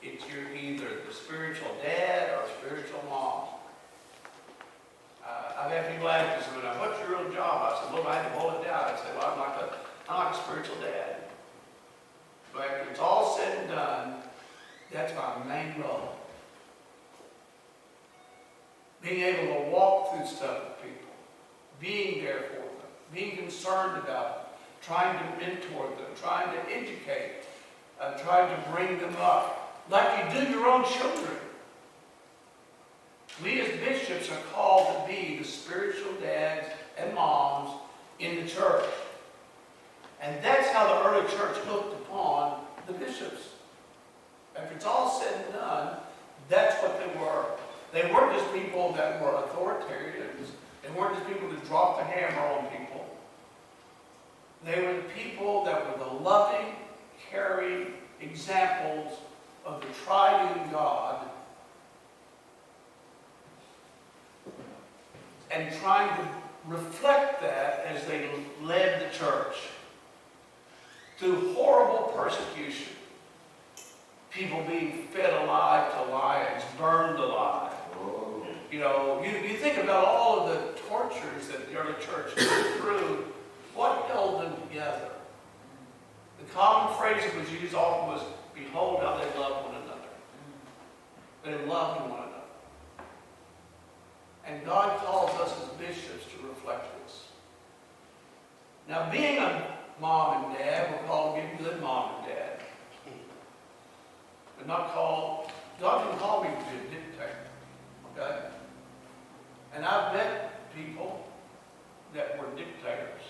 it's you're either the spiritual dad or spiritual mom. I've had people ask me, what's your real job? I said, look, I had spiritual dad. But after it's all said and done, that's my main role. Being able to walk through stuff with people, being there for them, being concerned about them, trying to mentor them, trying to educate, trying to bring them up, like you do your own children. We as bishops are called to be the spiritual dads and moms in the church. And that's how the early church looked upon the bishops. After it's all said and done, that's what they were. They weren't just people that were authoritarians. They weren't just people that dropped the hammer on people. They were the people that were the loving, caring examples of the triune God, and trying to reflect that as they led the church through horrible persecution. People being fed alive to lions, burned alive. You know, you think about all of the tortures that the early church went through. What held them together? The common phrase that was used often was, behold how they love one another. They loved one another. And God calls us as bishops to reflect this. Now, being a mom and dad, we're called to be a good mom and dad. But not called, God didn't call me to be a dictator. Okay? And I've met people that were dictators.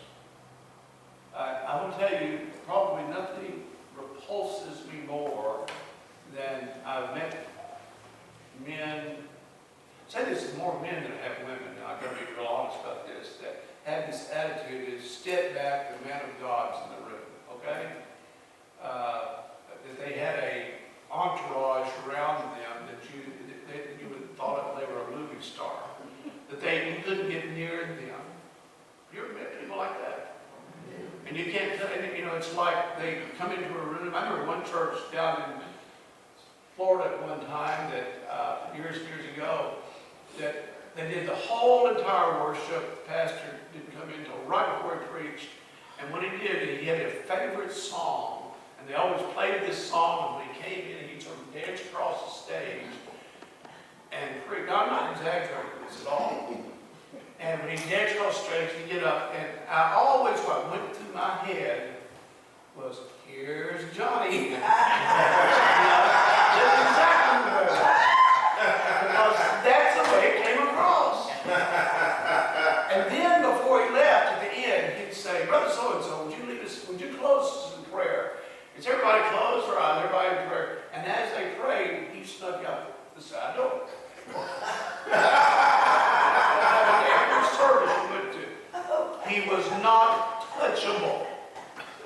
I will tell you, probably nothing repulses me more than I've met men, say this is more men than I have women, now I've got to be real honest about this, that have this attitude is step back, the man of God's in the room, okay? That they had a entourage around them that you would have thought they were a movie star, that you couldn't get near them. You ever met people like that? And you can't tell, you know, it's like they come into a room. I remember one church down in Florida at one time that years ago, that they did the whole entire worship. The pastor didn't come in until right before he preached. And when he did, he had a favorite song. And they always played this song, and when he came in, he'd sort of dance across the stage and preach. Now, I'm not exaggerating this at all. And when he danced across the stage, he'd get up, and I always, what went through my head was, here's Johnny. You know, that's exactly what it was. Because that's the way it came across. And then before he left, at the end, he'd say, Brother so-and-so, would you close us in prayer? Is everybody closed or is everybody in prayer? And as they prayed, he snuck out the side door. Every service he went to, he was not touchable.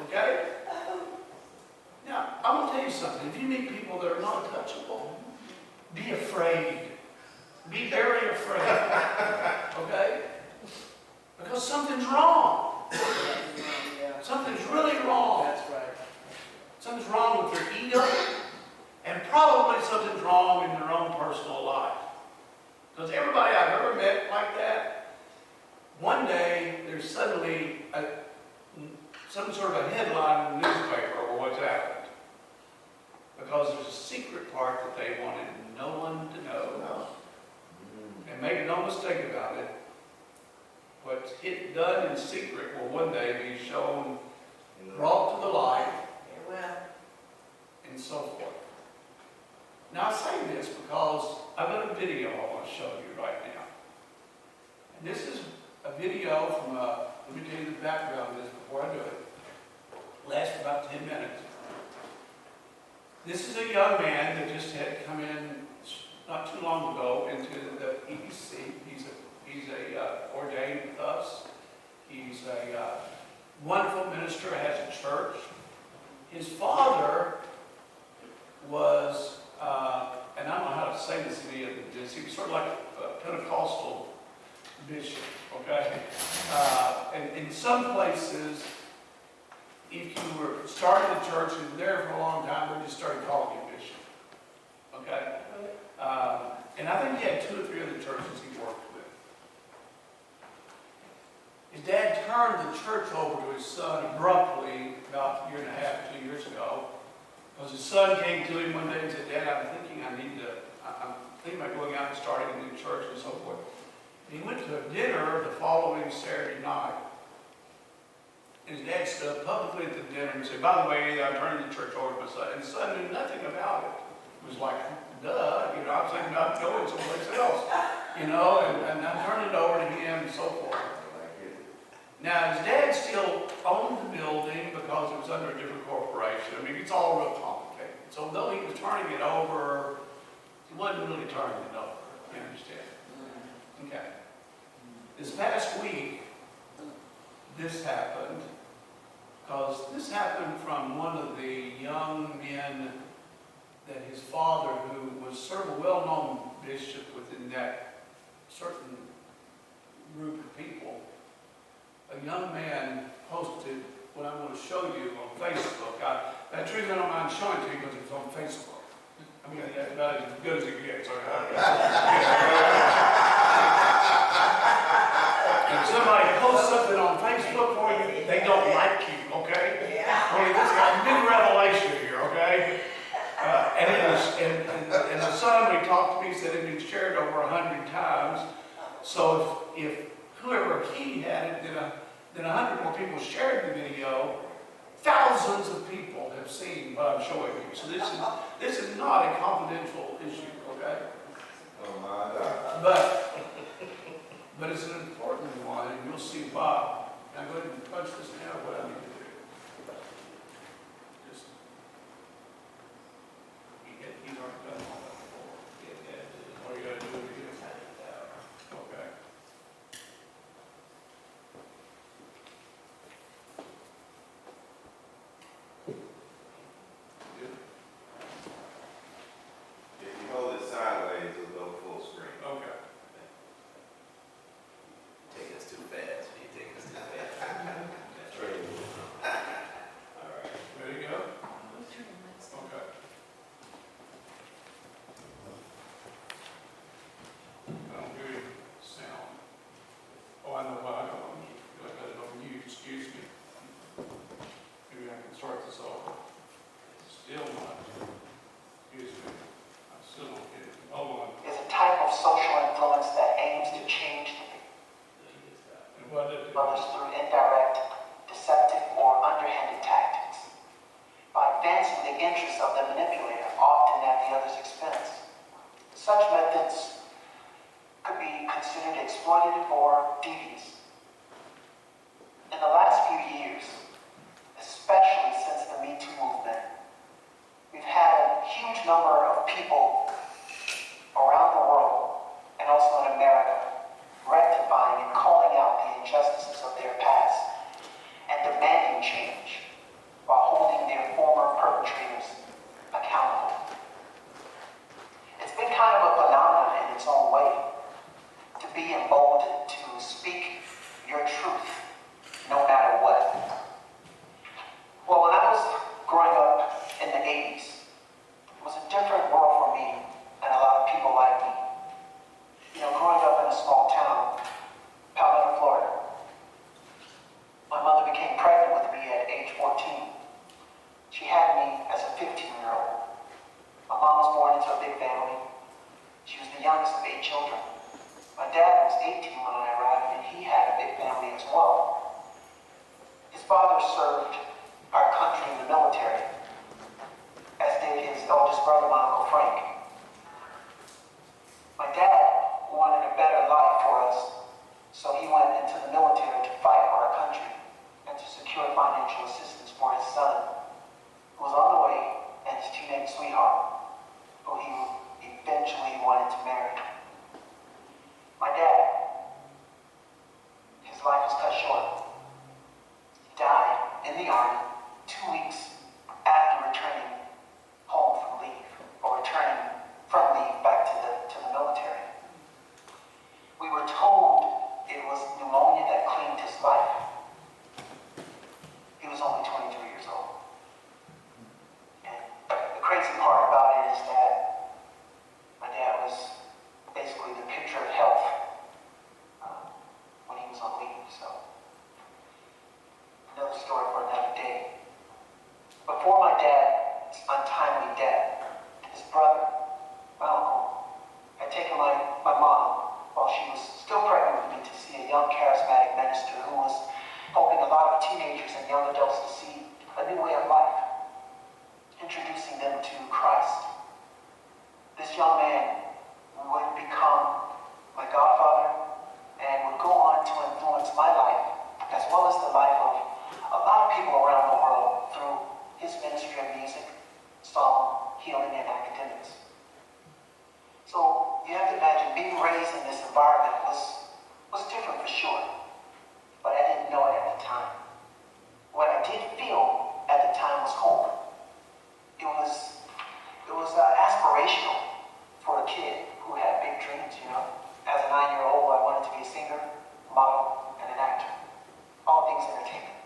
Okay? Now, I'm going to tell you something. If you meet people that are not touchable, be afraid. Be very afraid. Okay? Because something's wrong. Something's really wrong. That's right. Something's wrong with their ego, and probably something's wrong in their own personal life. Because everybody I've ever met like that, one day there's suddenly some sort of a headline in the newspaper over what's happened. Because there's a secret part that they wanted no one to know. And make no mistake about it, what's done in secret will one day be shown, brought to the light, and so forth. Now I say this because I've got a video I want to show you right now. And this is a video from let me tell you the background of this before I do it. Lasts about 10 minutes. This is a young man that just had come in not too long ago into the EBC. He's a ordained with us. He's a wonderful minister, has a church. His father was, and I don't know how to say this any other than this, he was sort of like a Pentecostal bishop, okay? And in some places, if you were starting the church and were there for a long time, they just started calling you bishop, okay? And I think he had 2 or 3 other churches he worked with. His dad turned turned the church over to his son abruptly about a year and a half, 2 years ago. Because his son came to him one day and said, Dad, I'm thinking about going out and starting a new church and so forth. And he went to a dinner the following Saturday night. And his dad stood up publicly at the dinner and said, by the way, I'm turning the church over to my son. And the son knew nothing about it. It was like, duh, you know, I was thinking about going someplace else, you know, and I'm turning it over to him and so forth. Now, his dad still owned the building because it was under a different corporation. I mean, it's all real complicated. So though he was turning it over, he wasn't really turning it over. You understand? Okay. This past week, this happened because this happened from one of the young men that his father, who was sort of a well-known bishop within that certain group of people, a young man posted what I'm going to show you on Facebook. That's the reason I don't mind showing it to you because it's on Facebook. I mean, that's about as good as it gets. If somebody posts something on Facebook for you, they don't like you, okay? Well, this is a big revelation here, okay? And the son, we talked to me, said it had been shared over 100 times. So if whoever he had it, then 100 more people shared the video. Thousands of people have seen what I'm showing you. So this is not a confidential issue, okay? Oh my God. But it's an important one, and you'll see why. Now go ahead and punch this down. What I need to do. Just he's already done all that before. All you got to do is type it out. Okay. If you hold it sideways, it'll go full screen. Okay. Take us too fast. You take us too fast. That's right. All right. Ready to go? Okay. I don't hear any sound. Oh, I know why I don't. I got it on mute. Excuse me. Maybe I can start this over. Still not. Excuse me. I still don't get it. Hold on. Is a type of social influence that aims to change And what did it? others through indirect, deceptive, or underhanded tactics. By advancing the interests of the manipulator, often at the other's expense. Such methods could be considered exploitative or devious. In the last few years, especially since the Me Too movement, we've had a huge number of people around the world, and also in America, rectifying and calling out the injustices of their past and demanding change while holding their former perpetrators accountable. It's been kind of a phenomenon in its own way to be emboldened to speak your truth no matter what. Well, when I was growing up in the 80s, it was a different world for me and a lot of people like me. You know, growing up in a small town, Palmetto, Florida, my mother became pregnant with me at age 14. She had me as a 15-year-old. My mom was born into a big family. She was the youngest of 8 children. My dad was 18 when I arrived, and he had a big family as well. His father served our country in the military, as did his eldest brother, my Uncle Frank. My dad wanted a better life for us, so he went into the military to fight for our country and to secure financial assistance for his son, who was on the way, and his teenage sweetheart, who he eventually wanted to marry. My dad, his life was cut short. He died in the Army 2 weeks after returning home from leave, or returning from leave back to the military. We were told it was pneumonia that claimed his life. He was only 23 years old. And the crazy part about it is that my dad was allowed teenagers and young adults to see a new way of life, introducing them to Christ. This young man would become my godfather and would go on to influence my life as well as the life of a lot of people around the world through his ministry of music, song, healing, and academics. So you have to imagine being raised in this environment was different for sure, but I didn't know it at the time. What I did feel at the time was hope. It was aspirational for a kid who had big dreams, you know. As a 9-year-old, I wanted to be a singer, model, and an actor. All things entertainment.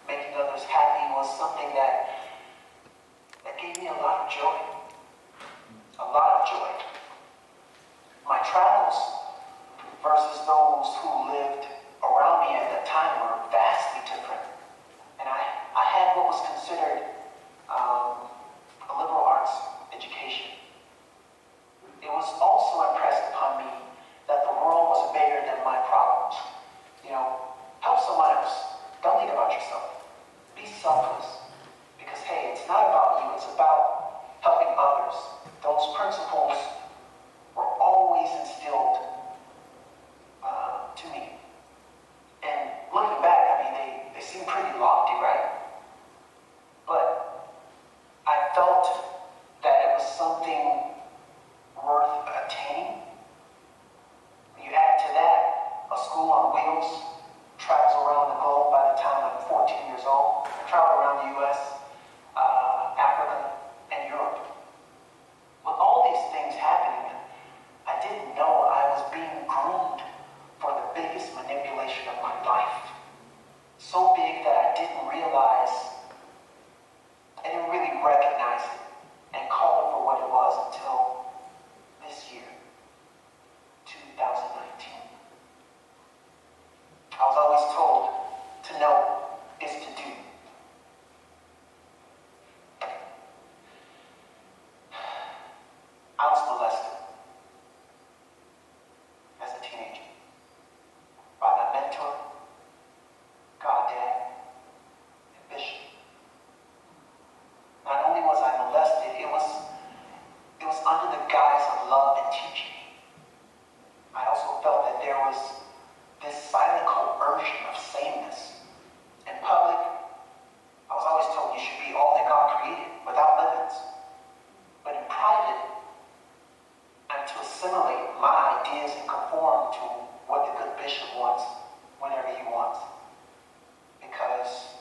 Making others happy was something that gave me a lot of joy. A lot of joy. My travels versus those who lived around me at that time were vastly different. And I had what was considered a liberal arts education. It was also impressed upon me that the world was bigger than my problems. You know, help someone else. Don't think about yourself. Be selfless. Because, hey, it's not about you, it's about helping others. Those principles were always instilled to me. And looking back, I mean, they seem pretty lofty, right? But I felt that it was something worth attaining. You add to that a school on wheels, travels around the globe by the time I'm 14 years old. I traveled around the U.S., Africa, and Europe. With all these things happening, I didn't know I was being groomed for the biggest manipulation of my life. So big that I didn't realize, I didn't really recognize it and call it for what it was until this year, 2019. I was always told to know is to do. I was molested as a teenager by my mentor, goddad, and bishop. Not only was I molested, it was under the guise of love and teaching. I also felt that there was this silent coercion of sameness. In public, I was always told you should be all that God created, without limits. But in private, I'm to assimilate my ideas and conform to what the good bishop wants, whenever he wants. Because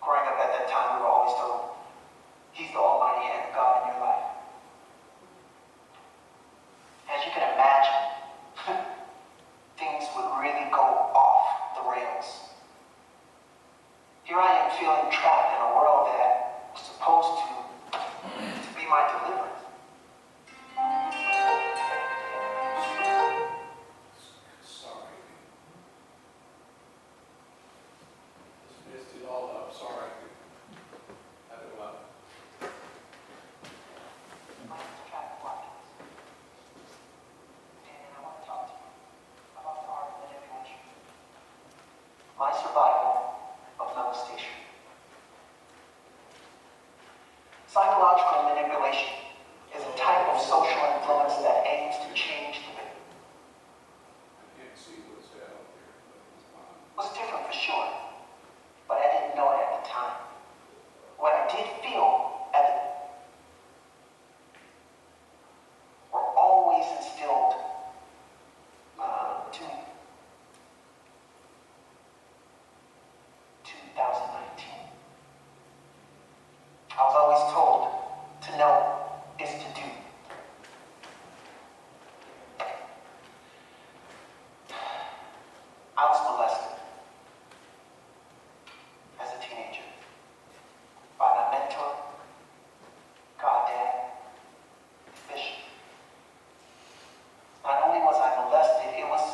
growing up at that time, we were always told, he's the almighty hand of God in your life. As you can imagine, things would really go off the rails. Here I am feeling trapped in a world that was supposed to be my deliverance. Sorry. Just messed it all up, sorry. I don't know. My name's Travis Watkins, and I want to talk to you about the art of manipulation. My survival of molestation. Psychological manipulation is a type of social influence that aims to change the victim. I can't see what's down there, but it's fine. It was different for sure, but I didn't know it at the time. What I did feel at the were always instilled to me. 2019. I was always told to know is to do. I was molested as a teenager by my mentor, goddad, bishop. Not only was I molested, it was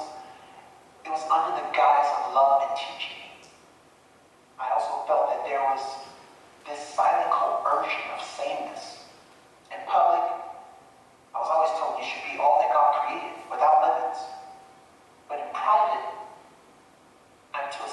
under the guise of love and teaching. I also felt that there was this silent coercion of sameness. In public, I was always told you should be all that God created, without limits. But in private, I'm to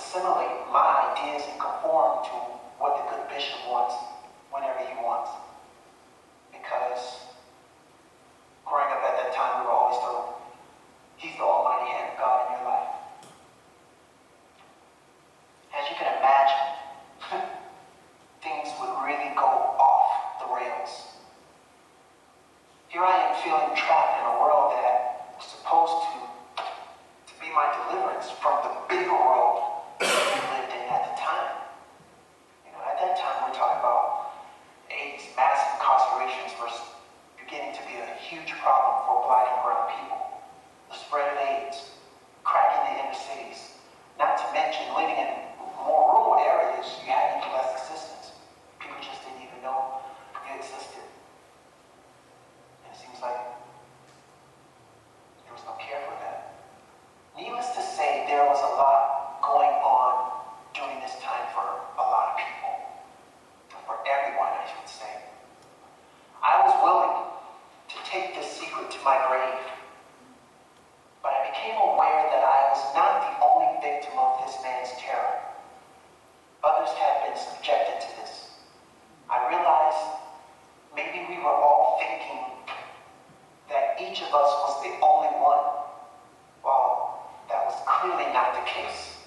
the case.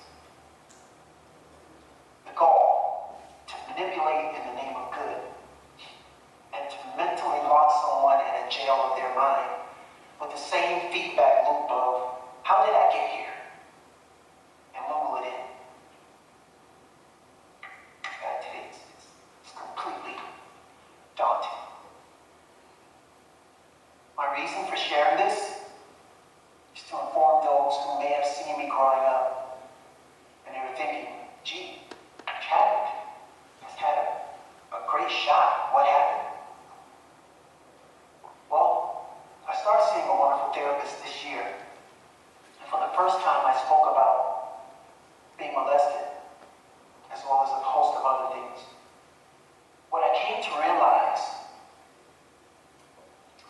The goal, to manipulate in the name of good, and to mentally lock someone in a jail of their mind with the same feedback loop of, how did I get here? And when will it end? God, today it's completely daunting. My reason for sharing this is to inform those who may have seen me growing up and they were thinking, gee, Chadwick has had a great shot. What happened? Well, I started seeing a wonderful therapist this year. And for the first time, I spoke about being molested, as well as a host of other things. What I came to realize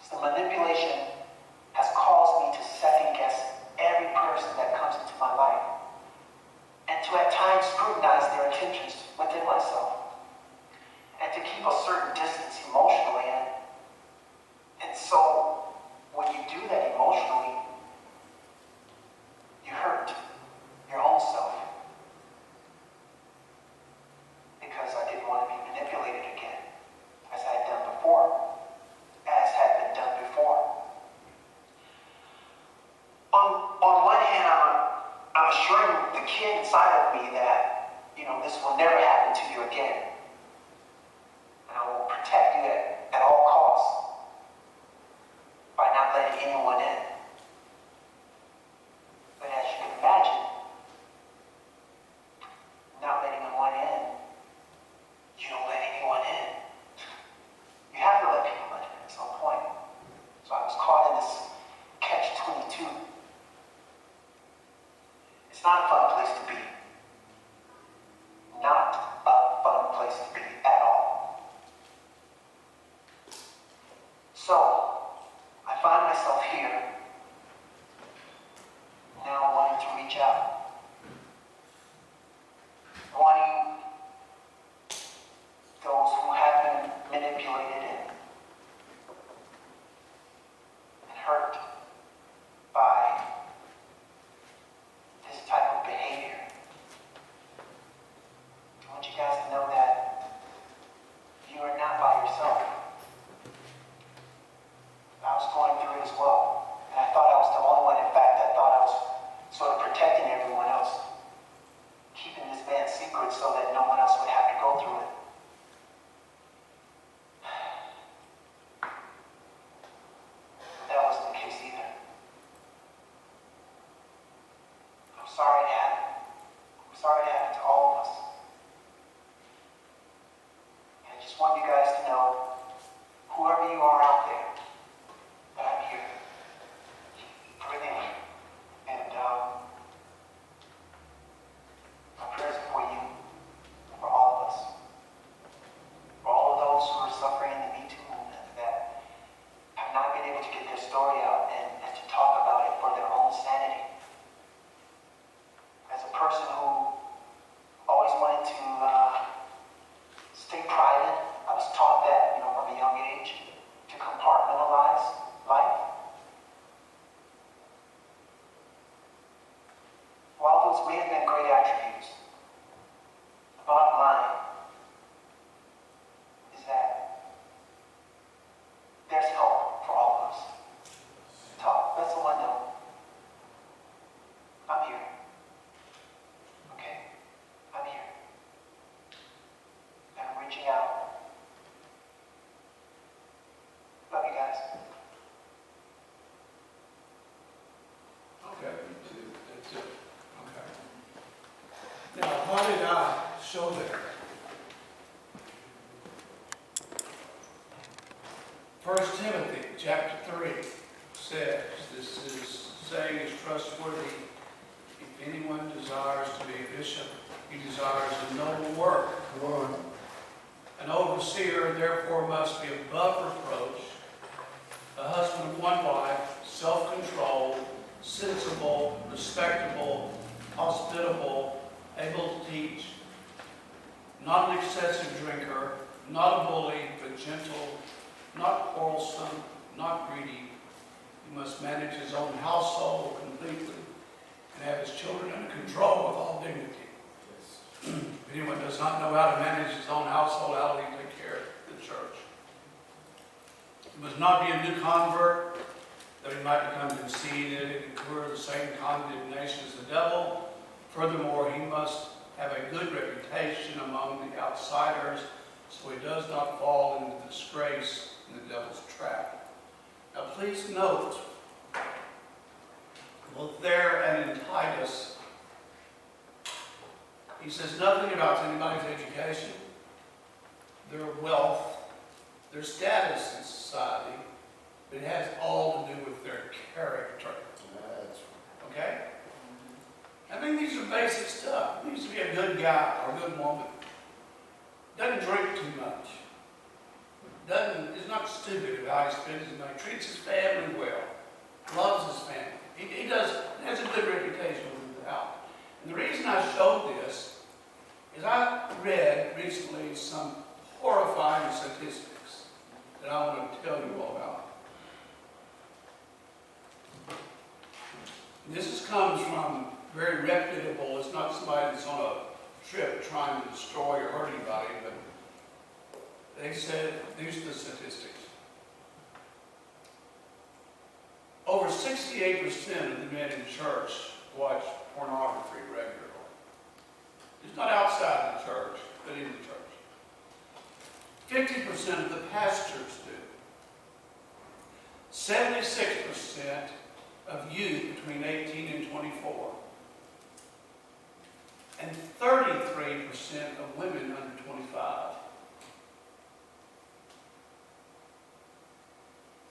is the manipulation has caused me to second guess every person that comes into my life, and to at times scrutinize their intentions within myself, and to keep a certain distance emotionally. And so, when you do that emotionally, you hurt your own self. Because I didn't want to be manipulated again, as I had done before, as had been done before. On one hand, I'm assuring the kid inside of me that, this will never happen to you again. And I will protect you at all costs by not letting anyone in. But as you can imagine, not letting anyone in, you don't let anyone in. You have to let people in at some point. So I was caught in this catch-22. It's not a fun place to be. Not a fun place to be at all. So, I find myself here, now wanting to reach out. Wanting those who have been manipulated and hurt by this type of behavior. I want you guys to know that you are not by yourself. I was going through it as well, and I thought I was the only one. In fact, I thought I was sort of protecting everyone else, keeping this man's secret so that no one else would have to go through it. That wasn't the case either. I'm sorry it happened. I'm sorry it happened to all of us. And I just want you guys to know, whoever you are out there, that I'm here. Everything. And my prayers are for you, for all of us. For all of those who are suffering in the Me Too movement that have not been able to get their story out and to talk about it for their own sanity. As a person who always wanted to stay private, I was taught that, from a young age, to compartmentalize life. While those may have been great attributes, the bottom line is that there's hope for all of us. Talk, let someone know. I'm here. Okay? I'm here. And I'm reaching out. Love you guys. Okay, that's it. Okay. Now, why did I show that? First Timothy chapter 3 says, this is saying is trustworthy. If anyone desires to be a bishop, he desires a noble work. One. An overseer, therefore, must be above reproach, a husband of one wife, self-controlled, sensible, respectable, hospitable, able to teach, not an excessive drinker, not a bully, but gentle, not quarrelsome, not greedy. He must manage his own household completely and have his children under control. dignity. If anyone does not know how to manage his own household, how will he take care of the church? He must not be a new convert, that he might become conceited and incur the same condemnation as the devil. Furthermore, he must have a good reputation among the outsiders, so he does not fall into disgrace in the devil's trap. Now please note, both there and in Titus, he says nothing about anybody's education, their wealth, their status in society, but it has all to do with their character. Okay? I mean, these are basic stuff. He needs to be a good guy or a good woman. Doesn't drink too much. Is not stupid about how he spends his money. Treats his family well. Loves his family. He has a good reputation without. And the reason I showed this is I read recently some horrifying statistics that I want to tell you all about. This comes from very reputable, it's not somebody that's on a trip trying to destroy or hurt anybody, but they said, these are the statistics. Over 68% of the men in church watch pornography regularly. It's not outside the church, but in the church. 50% of the pastors do. 76% of youth between 18 and 24. And 33% of women under 25.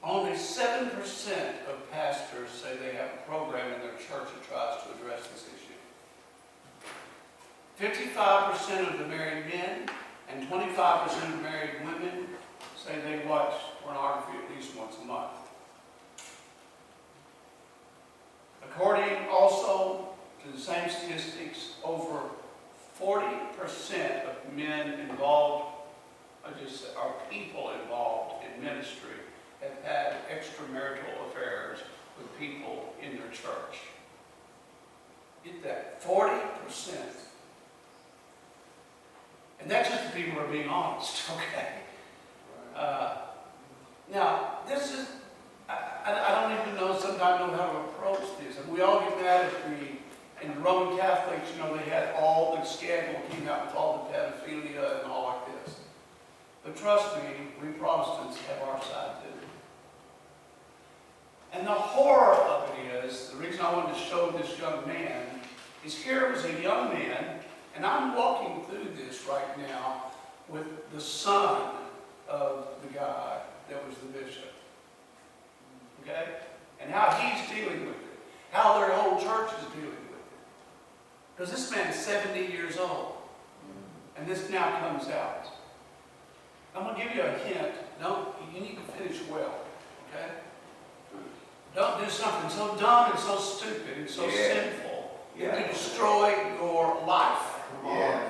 Only 7% of pastors say they have a program in their church that tries to address this issue. 55% of the married men and 25% of married women say they watch pornography at least once a month. According also to the same statistics, over 40% of men involved, or people involved in ministry, have had extramarital affairs with people in their church. Get that, 40%. And that's just the people who are being honest, okay? Now, this is, I don't even know, sometimes know how to approach this. And we all get mad at in the Roman Catholics, you know, they had all the scandal came out with all the pedophilia and all like this. But trust me, we Protestants have our side too. And the horror of it is, the reason I wanted to show this young man, is here was a young man, and I'm walking through this right now with the son of the guy that was the bishop. Okay? And how he's dealing with it. How their whole church is dealing with it. Because this man is 70 years old. And this now comes out. I'm going to give you a hint. You need to finish well. Okay? Don't do something so dumb and so stupid and so sinful that you destroy your life. Come on.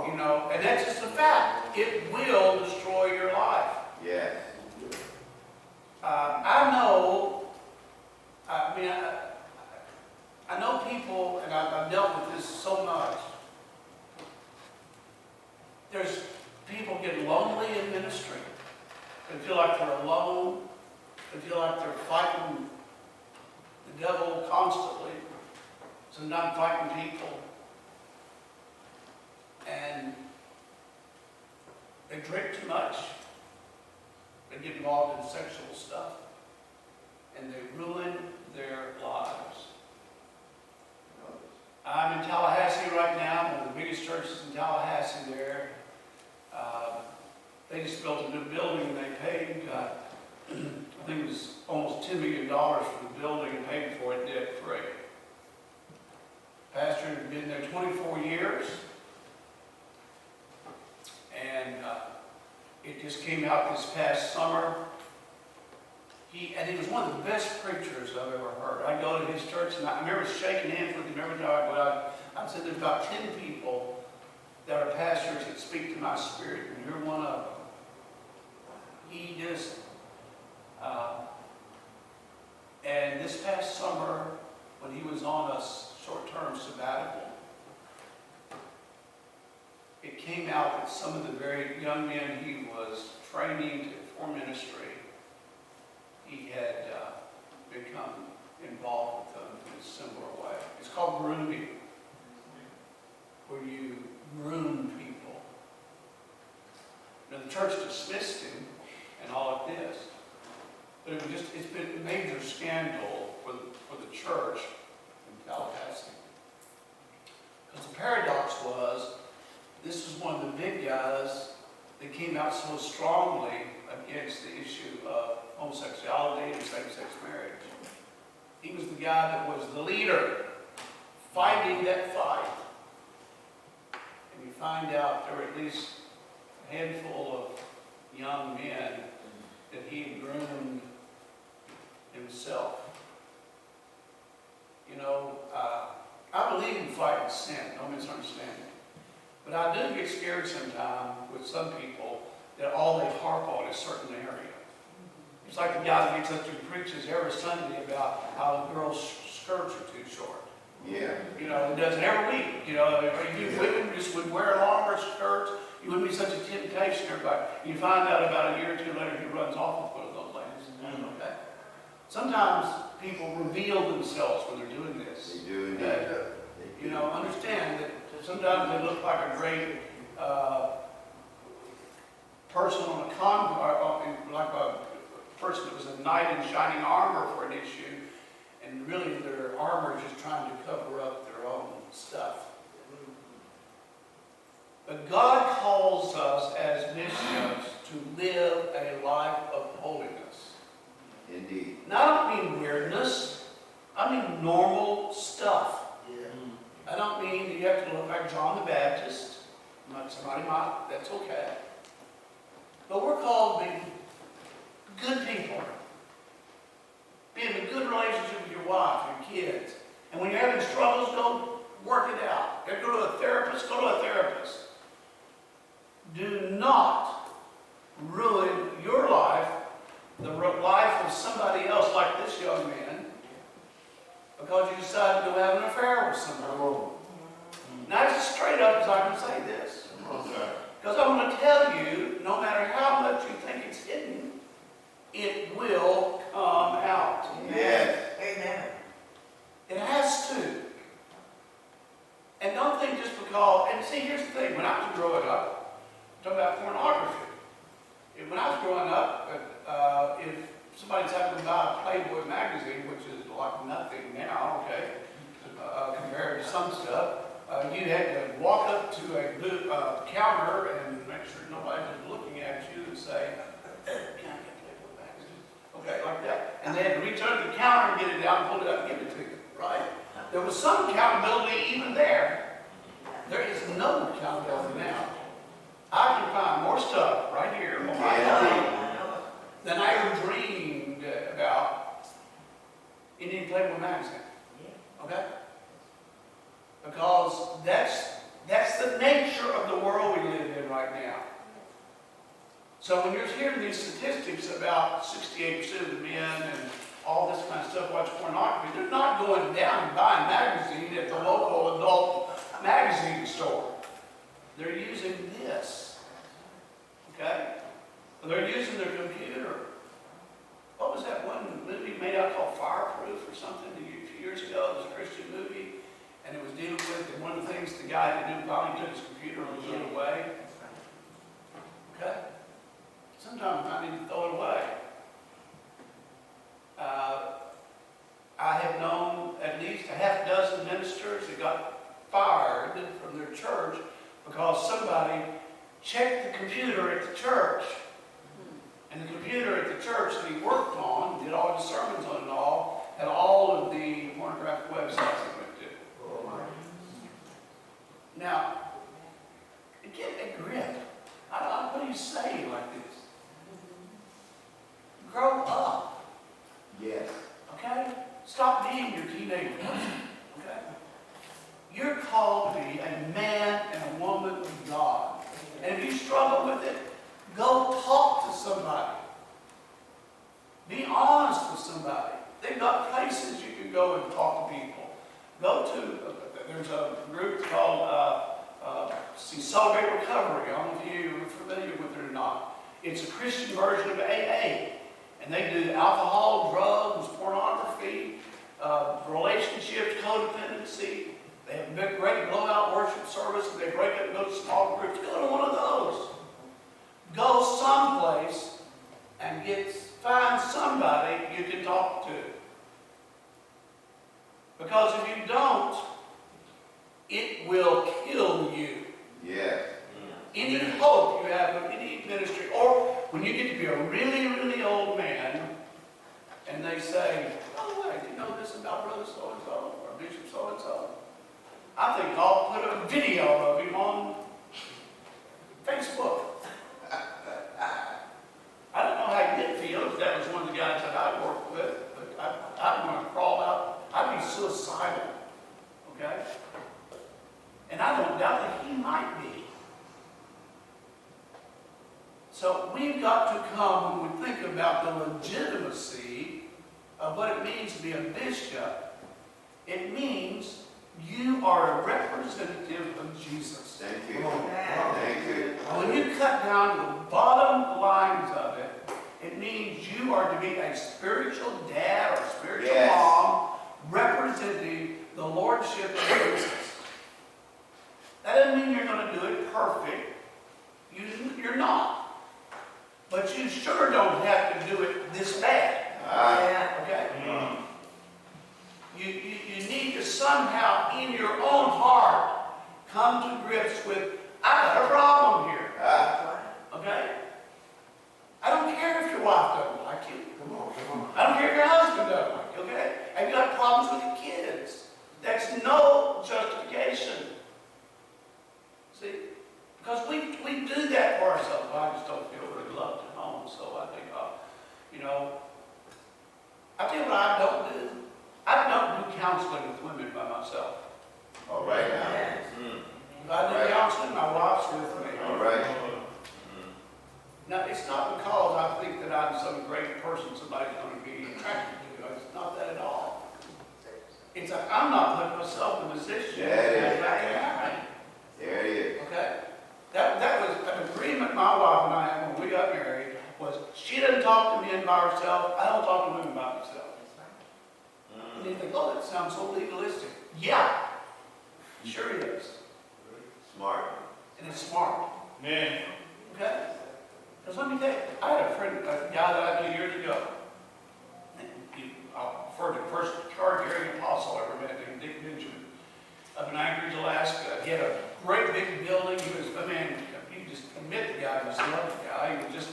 You know, and that's just a fact. It will destroy your life. Yes. I know, I know people, and I've dealt with this so much. There's people get lonely in ministry. They feel like they're alone. They feel like they're fighting the devil constantly. Sometimes fighting people. And they drink too much. They get involved in sexual stuff. And they ruin their lives. I'm in Tallahassee right now, one of the biggest churches in Tallahassee there. They just built a new building and they paid, I think it was almost $10 million for the building and paid for it debt-free. Pastor had been there 24 years. And it just came out this past summer. He was one of the best preachers I've ever heard. I go to his church and I remember shaking hands with him every time I go out. I said, there's about 10 people that are pastors that speak to my spirit, and you're one of them. He just, and this past summer, when he was on a short-term sabbatical, it came out that some of the very young men he was training for ministry, he had become involved with them in a similar way. It's called grooming, where you groom people. Now the church dismissed him and all of this, but it's been a major scandal for the church in Tallahassee. Because the paradox was, this was one of the big guys that came out so strongly against the issue of homosexuality and same-sex marriage. He was the guy that was the leader, fighting that fight. And you find out there were at least a handful of young men that he had groomed himself. You know, I believe in fighting sin, don't misunderstand me. But I do get scared sometimes with some people that all they harp on is a certain area. It's like the guy that gets up and preaches every Sunday about how the girls' skirts are too short. Yeah. You know, he does it every week. You know, if you women just would wear longer skirts, you wouldn't be such a temptation to everybody. You find out about a year or two later he runs off with one of those ladies. Okay? Sometimes people reveal themselves when they're doing this. They do indeed. Okay? You know, understand that sometimes they look like a great person on a like a person that was a knight in shining armor for an issue, and really their armor is just trying to cover up their own stuff. But God calls us as missionaries to live a life of holiness. Indeed. And I don't mean weirdness. I mean normal stuff. I don't mean that you have to look like John the Baptist. Somebody might, that's okay. But we're called to be good people. Be in a good relationship with your wife, your kids. And when you're having struggles, go work it out. You have to go to a therapist, go to a therapist. Do not ruin your life, the life of somebody else like this young man, because you decided to go have an affair with somebody. Now, as straight up as I can say this. Because I'm going to tell you, no matter how much you think it's hidden, it will come out. Yes. Amen. It has to. And don't think just because, and see, here's the thing, when I was growing up, I'm talking about pornography. When I was growing up, if somebody's having to buy a Playboy magazine, which is like nothing now, okay, compared to some stuff, you had to walk up to a counter and make sure nobody was looking at you and say, "Can I get Playboy magazine?" Okay, like that. And they had to reach under the counter and get it down, pull it up, and give it to you, right? There was some accountability even there. There is no accountability now. I can find more stuff right here on my phone than I ever dreamed about in any Playboy magazine. Okay? Because that's the nature of the world we live in right now. So when you're hearing these statistics about 68% of the men and all this kind of stuff watch pornography, they're not going down and buying a magazine at the local adult magazine store. They're using this. Okay? They're using their computer. What was that one movie made out called Fireproof or something a few years ago? It was a Christian movie. And it was dealing with, and one of the things the guy had to do finally took his computer and threw it away. Okay? Sometimes I need to throw it away. I have known at least a half dozen ministers that got fired from their church because somebody checked the computer at the church. And the computer at the church that he worked on, did all his sermons on it all, had all of the pornographic websites he went to. Now, get a grip. What do you say like this? Grow up. Yes. Okay? Stop being your teenage person. Okay? You're called to be a man and a woman of God. And if you struggle with it, go talk to somebody. Be honest with somebody. They've got places you can go and talk to people. Go to, there's a group called See, Celebrate Recovery. I don't know if you're familiar with it or not. It's a Christian version of AA. And they do alcohol, drugs, pornography, relationships, codependency. They have a great blowout worship service. They break up and go to small groups. Go to one of those. Go someplace and find somebody you can talk to. Because if you don't, it will kill you. Yes. Any hope you have of any ministry, or when you get to be a really, really old man, and they say, oh, wait, do you know this about Brother so-and-so, or Bishop so-and-so? I think I'll put a video of him on Facebook. I don't know how you feel if that was one of the guys that I worked with, but I'd want to crawl out. I'd be suicidal, okay? And I don't doubt that he might be. So we've got to come, when we think about the legitimacy of what it means to be a bishop, it means you are a representative of Jesus. Thank you. Thank you. When you cut down to the bottom lines of it, it means you are to be a spiritual dad or spiritual Yes. mom representing the lordship of Jesus. That doesn't mean you're going to do it perfect. You're not. But you sure don't have to do it this bad. Okay? You need to somehow, in your own heart, come to grips with, I got a problem here. Okay? I don't care if your wife doesn't like you. Come on. I don't care if your husband doesn't like you. Okay? Have you got problems with your kids? That's no justification. See? Because we do that for ourselves. Well, I just don't feel really loved at home, so I think, I tell you what I don't do. I don't do counseling with women by myself. All right now. If I do counseling, my wife's with me. All right. Now, it's not because I think that I'm some great person somebody's going to be attracted to. It's not that at all. It's like I'm not putting myself in a position Yeah, to happen. There it is. Okay? That was an agreement my wife and I had when we got married, was she doesn't talk to men by herself, I don't talk to women by myself. And you think, oh, that sounds so legalistic. Yeah, sure it is. Smart. And it's smart. Man. Okay? Because let me tell you, I had a friend, a guy that I knew years ago. I'll refer to the first card-carrying apostle I ever met, named Dick Benjamin, up in Anchorage, Alaska. He had a great big building. He was, you just admit the guy, you just love the guy. He was just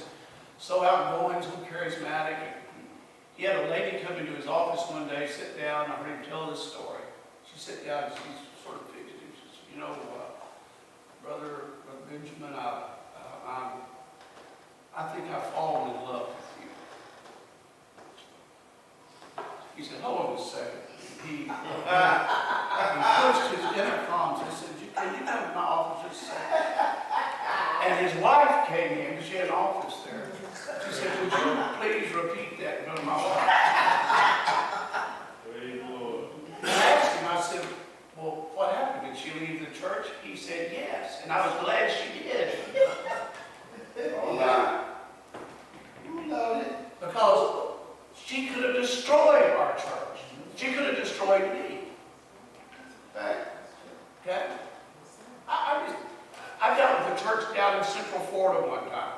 so outgoing, so charismatic. He had a lady come into his office one day, sit down, I heard him tell this story. She sat down and she sort of fixed it. She said, you know, Brother Benjamin, I think I've fallen in love with you. He said, hold on a second. He pushed his intercoms and said, can you come to my office just a second? And his wife came in, because she had an office there. She said, would you please repeat that in front of my wife? Praise the Lord. And I asked him, I said, well, what happened? Did she leave the church? He said, yes. And I was glad she did. All right. Because she could have destroyed our church. She could have destroyed me. Right. Okay? I dealt with a church down in Central Florida one time.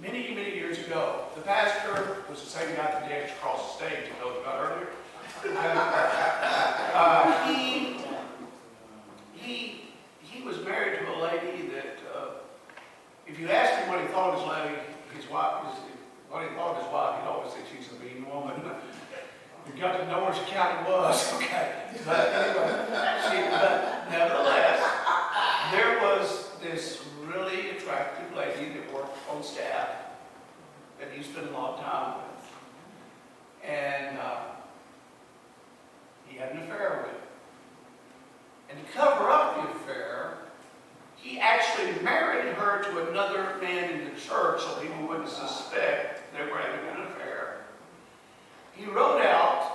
Many, many years ago. The pastor was the same guy that danced across the stage I told you about earlier. He was married to a lady that, if you asked him what he thought of his wife, he'd always say she's a mean woman. We got to know where she kind of was, okay. But anyway, but nevertheless, there was this really attractive lady that worked on staff that he spent a lot of time with. And he had an affair with her. And to cover up the affair, he actually married her to another man in the church so people wouldn't suspect they were having an affair. He wrote out,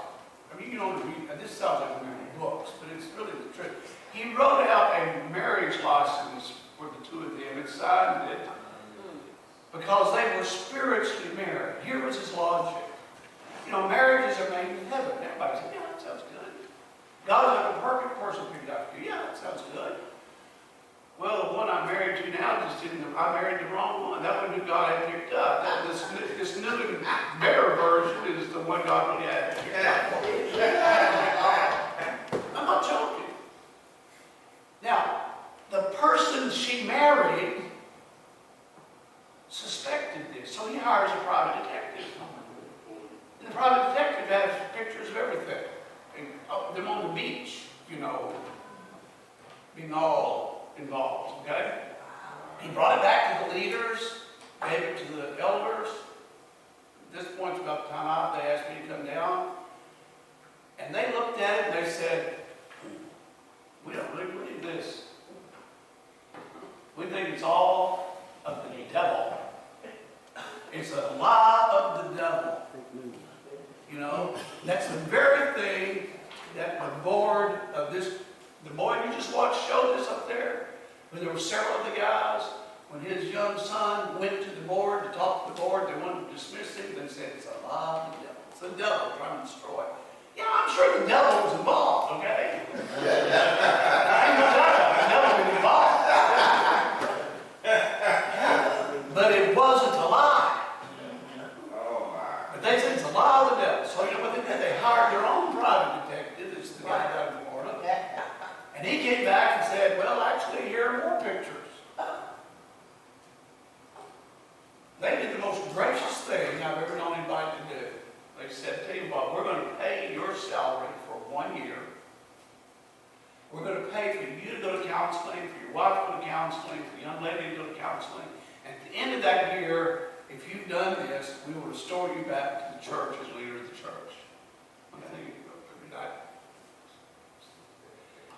you don't read, this sounds like we're reading books, but it's really the truth. He wrote out a marriage marriage license for the two of them and signed it because they were spiritually married. Here was his logic. You know, marriages are made in heaven. Everybody said, yeah, that sounds good. God's like a perfect person for you, Dr. Yeah, that sounds good. Well, the one I'm married to now just didn't, I married the wrong one. That one who God had picked up. This new and better version is the one God really had picked up. I'm not joking. Now, the person she married suspected this, so he hires a private detective. And the private detective has pictures of everything. And them on the beach, you know, being all involved, okay? He brought it back to the leaders, gave it to the elders. At this point, it's about the time out, they asked me to come down. And they looked at it and they said, we don't really believe this. We think it's all of the devil. It's a lie of the devil. You know, that's the very thing that the board of this, the boy you just watched showed this up there, when there were several of the guys, when his young son went to the board to talk to the board, they wanted to dismiss him, they said it's a lie of the devil. It's the devil trying to destroy it. Yeah, I'm sure the devil was involved, okay? I ain't no doubt about it. The devil was involved. But it wasn't a lie. Oh my. But they said it's a lie of the devil. So you know what they did? They hired their own private detective. It's the guy down in Florida. And he came back and said, well, actually, here are more pictures. They did the most gracious thing I've ever known anybody to do. They said, tell you what, we're going to pay your salary for 1 year. We're going to pay for you to go to counseling, for your wife to go to counseling, for the young lady to go to counseling. At the end of that year, if you've done this, we will restore you back to the church as leader of the church. I think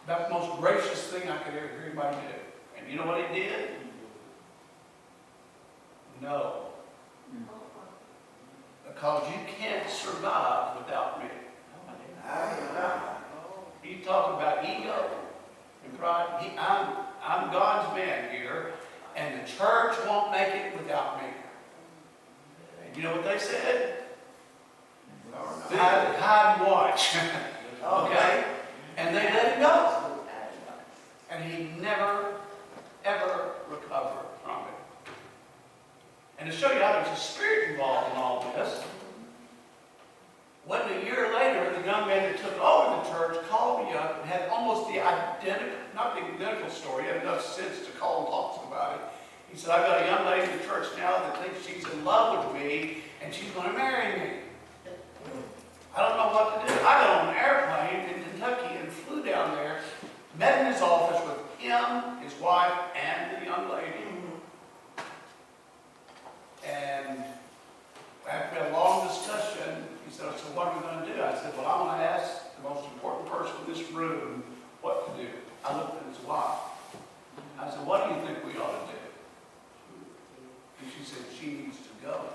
that's the most gracious thing I could ever hear anybody do. And you know what he did? No. Because you can't survive without me. You talk about ego and pride. I'm God's man here, and the church won't make it without me. And you know what they said? Hide and watch. Okay? And they let him go. And he never, ever recovered from it. And to show you how there's a spirit involved in all this, wasn't a year later, the young man that took over the church called me up and had almost the identical, not the identical story, he had enough sense to call and talk to him about it. He said, I've got a young lady in the church now that thinks she's in love with me and she's going to marry me. I don't know what to do. I got on an airplane in Kentucky and flew down there, met in his office with him, his wife, and the young lady. And after a long discussion, he said, so what are we going to do? I said, well, I'm going to ask the most important person in this room what to do. I looked at his wife. I said, what do you think we ought to do? And she said, she needs to go.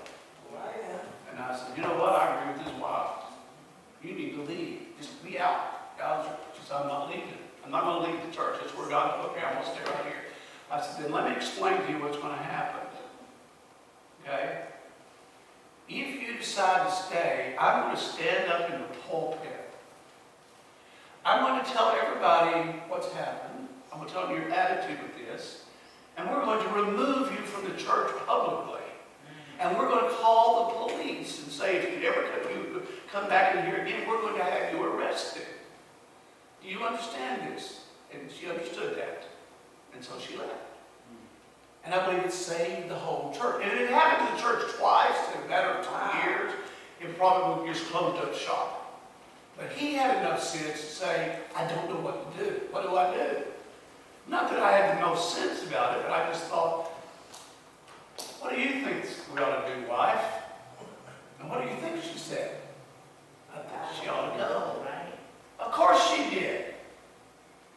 And I said, you know what? I agree with his wife. You need to leave. Just be out. She said, I'm not leaving. I'm not going to leave the church. That's where God put me. I'm going to stay right here. I said, then let me explain to you what's going to happen. Okay? If you decide to stay, I'm going to stand up in the pulpit. I'm going to tell everybody what's happened. I'm going to tell them your attitude with this. And we're going to remove you from the church publicly. And we're going to call the police and say, if you ever come back in here again, we're going to have you arrested. Do you understand this? And she understood that. And so she left. And I believe it saved the whole church. And it happened to the church twice in a matter of 2 years. It probably just closed up shop. But he had enough sense to say, I don't know what to do. What do I do? Not that I had no sense about it, but I just thought, what do you think we ought to do, wife? And what do you think she said? I think she ought to go. Of course she did.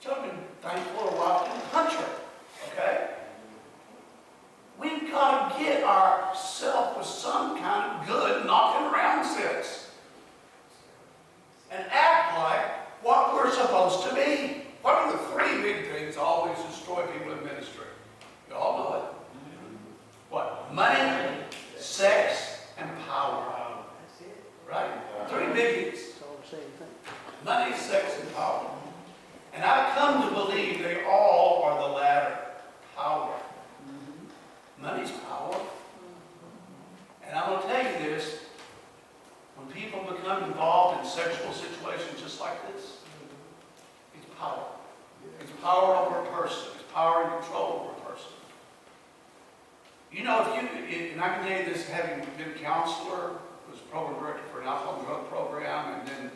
So I've been thankful her wife didn't punch her. Okay? We've got to get ourselves with some kind of good knocking around sense. And act like what we're supposed to be. What are the three big things that always destroy people? Money, sex, and power. And I've come to believe they all are the latter. Power. Money's power. And I'm going to tell you this, when people become involved in sexual situations just like this, it's power. It's power over a person. It's power and control over a person. You know, and I can tell you this, having been a counselor, was program director for an alcohol and drug program, and then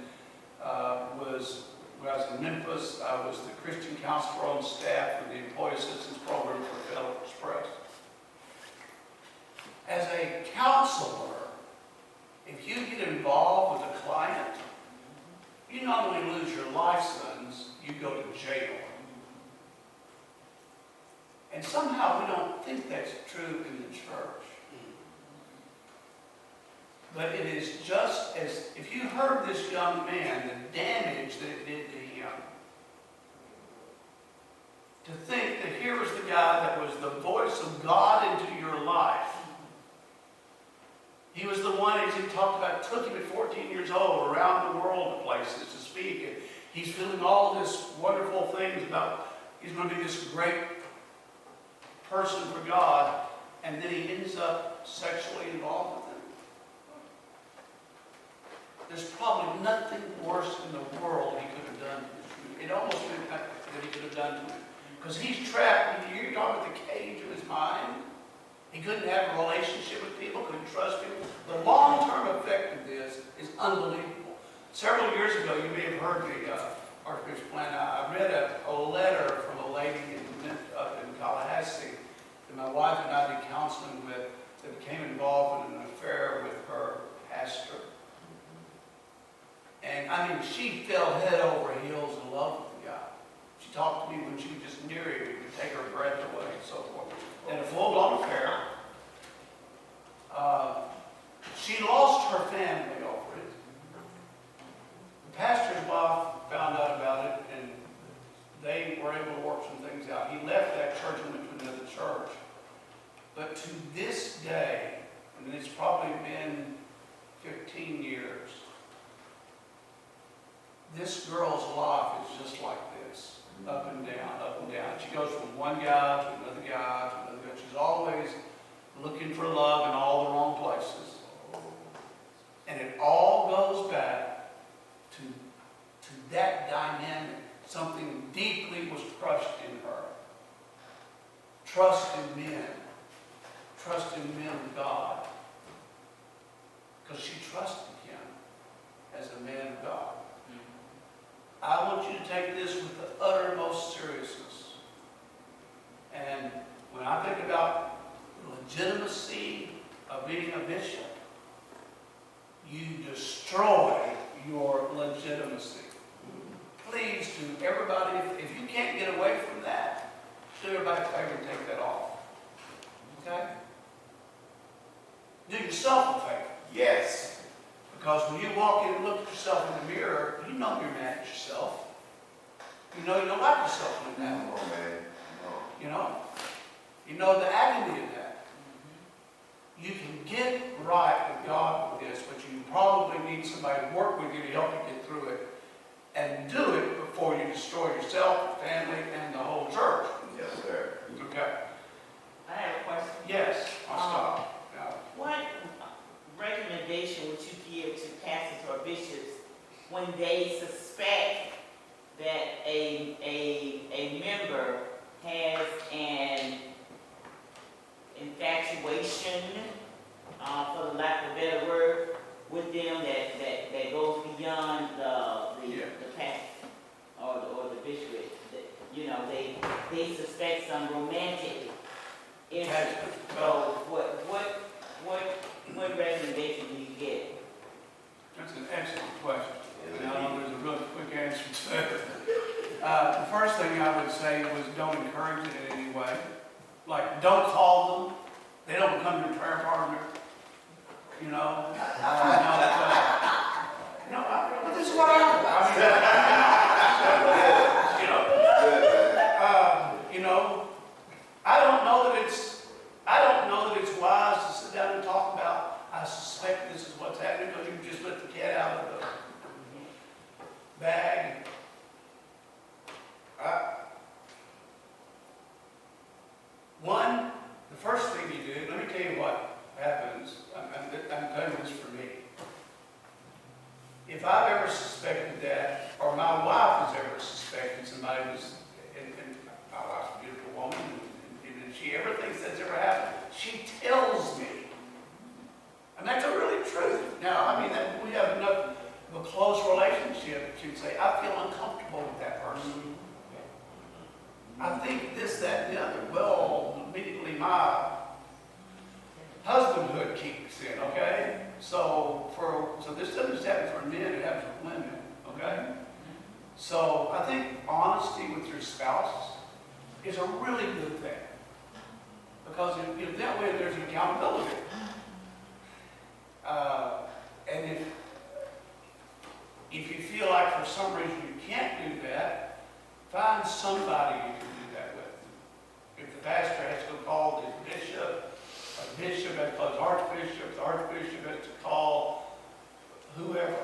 when I was in Memphis, I was the Christian counselor on staff for the Employee Assistance Program for Federal Express. As a counselor, if you get involved with a client, you not only lose your license, you go to jail. And somehow we don't think that's true in the church. But it is just as, if you heard this young man, the damage that it did to him, to think that here was the guy that was the voice of God into your life. He was the one, as he talked about, took him at 14 years old around the world to places to speak. And he's feeling all this wonderful things about he's going to be this great person for God. And then he ends up sexually involved with him. There's probably nothing worse in the world he could have done to him. It almost been that he could have done to him. Because he's trapped. You're talking about the cage of his mind. He couldn't have a relationship with people, couldn't trust people. The long-term effect of this is unbelievable. Several years ago, you may have heard the Archbishop McClanahan. I read a letter from a lady up in Tallahassee that my wife and I did counseling with that became involved in an affair with her pastor. And I mean, she fell head over heels in love with the guy. She talked to me when she was just near him. It would take her breath away and so forth. In a full-blown affair. She lost her family over it. The pastor's wife found out about it, and they were able to work some things out. He left that church and went to another church. But to this day, and it's probably been 15 years, this girl's life is just like this. Up and down, up and down. She goes from one guy to another guy to another guy. She's always looking for love in all the wrong places. And it all goes back to that dynamic. Something deeply was crushed in her. Trust in men. Trust in men of God. Because she trusted him as a man of God. I want you to take this with the uttermost seriousness. And when I think about the legitimacy of being a bishop, you destroy your legitimacy. Please do, everybody, if you can't get away from that, do everybody a favor and take that off. Okay? Do yourself a favor. Yes. Because when you walk in and look at yourself in the mirror, you know you're mad at yourself. You know you don't like yourself in that. Oh, man. No. You know the agony of that. You can get right with God with this, but you probably need somebody to work with you to help you get through it. And do it before you destroy yourself, your family, and the whole church. Yes, sir. Okay. I have a question. Yes, I'll stop. Now, What recommendation would you give to pastors or bishops when they suspect that a member has an infatuation, for the lack of a better word, with them that goes beyond the pastor or the bishop? You know, they suspect some romantic interest. So what recommendation do you get? that's an excellent question. And I know there's a really quick answer to it. The first thing I would say was don't encourage it in any way. Like, don't call them. They don't become your prayer partner. You know? But this is what I I don't know that it's wise to sit down and talk about, I suspect this is what's happening, because you just let the cat out of the bag. were suspecting somebody was, and my wife's a beautiful woman, and she, everything that's ever happened, she tells me. And that's a really truth. Now, I mean, that we have enough of a close relationship, she'd say, I feel uncomfortable with that person. I think this, that, and the other. Well, immediately my husbandhood kicks in, okay? So this doesn't just happen for men, it happens for women, okay? So I think honesty with your spouse is a really good thing. Because if that way there's accountability. And if you feel like for some reason you can't do that, find somebody you can do that with. If the pastor has to go call the bishop, a bishop has to call the archbishop has to call whoever.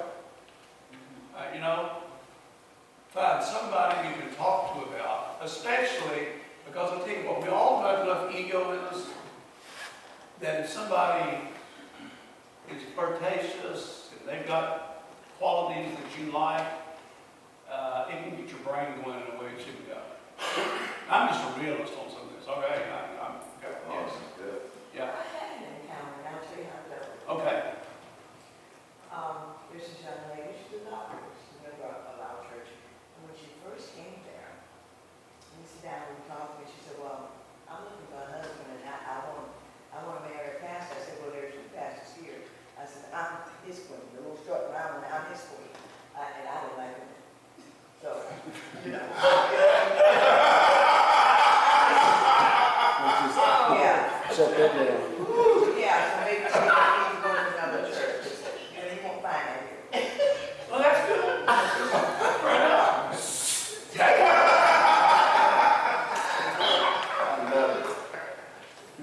Find somebody you can talk to about, especially because I tell you what, we all have enough ego in us that if somebody is flirtatious, if they've got qualities that you like, it can get your brain going in a way it shouldn't go. I'm just a realist on some of this, okay? Yes. Yeah. I had an encounter, and I'll tell you how it goes. Okay. There's this young lady, she's a doctor, she's a member of our church. And when she first came there, we sat down and we talked, and she said, well, I'm looking for a husband, and I want to marry a pastor. I said, well, there's two pastors here. I said, I'm his queen, the little short brown one, I'm his queen. And I didn't like him. So, yeah. Shut that down. Yeah, so maybe she needs to go to another church, and he won't find her here. Well, that's good. Right on.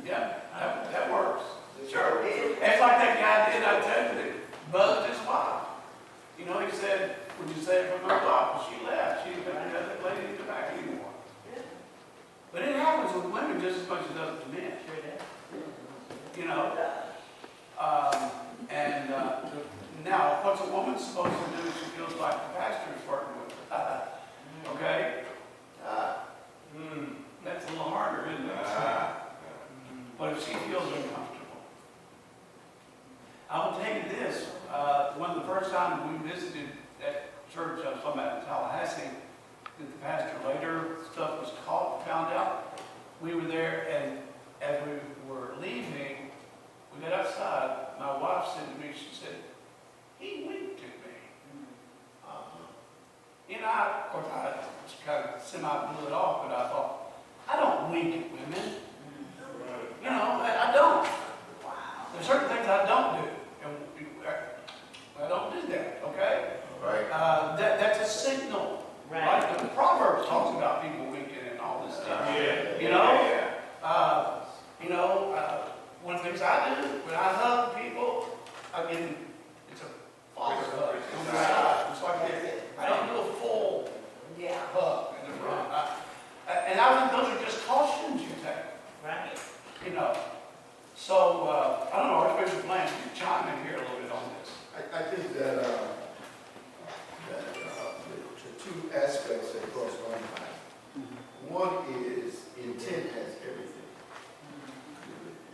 Yeah, that works. Sure. It's like that guy did, I tell you, that buzzed his wife. He said, would you say it from her wife? She left. She didn't have that lady in the back anymore. But it happens with women just as much as it does with men. Now, what's a woman supposed to do if she feels like the pastor is working with her? Okay? That's a little harder, isn't it? But if she feels uncomfortable. I will tell you this, one of the first times we visited that church I was talking about in Tallahassee, that the pastor later stuff was found out, we were there, and as we were leaving, we got outside, my wife said to me, she said, he winked at me. Of course, I just kind of semi-blew it off, but I thought, I don't wink at women. I don't. There's certain things I don't do, and I don't do that, okay? Right. That's a signal. Right? The Proverbs talks about people winking and all this stuff. One of the things I do, when I hug people, it's a father hug. It's like I don't do a full hug in the front. And I think those are just cautions you take. Right. So, I don't know, Archbishop Lance, you chime in here a little bit on this. I think that the two aspects that cross my mind. One is intent has everything.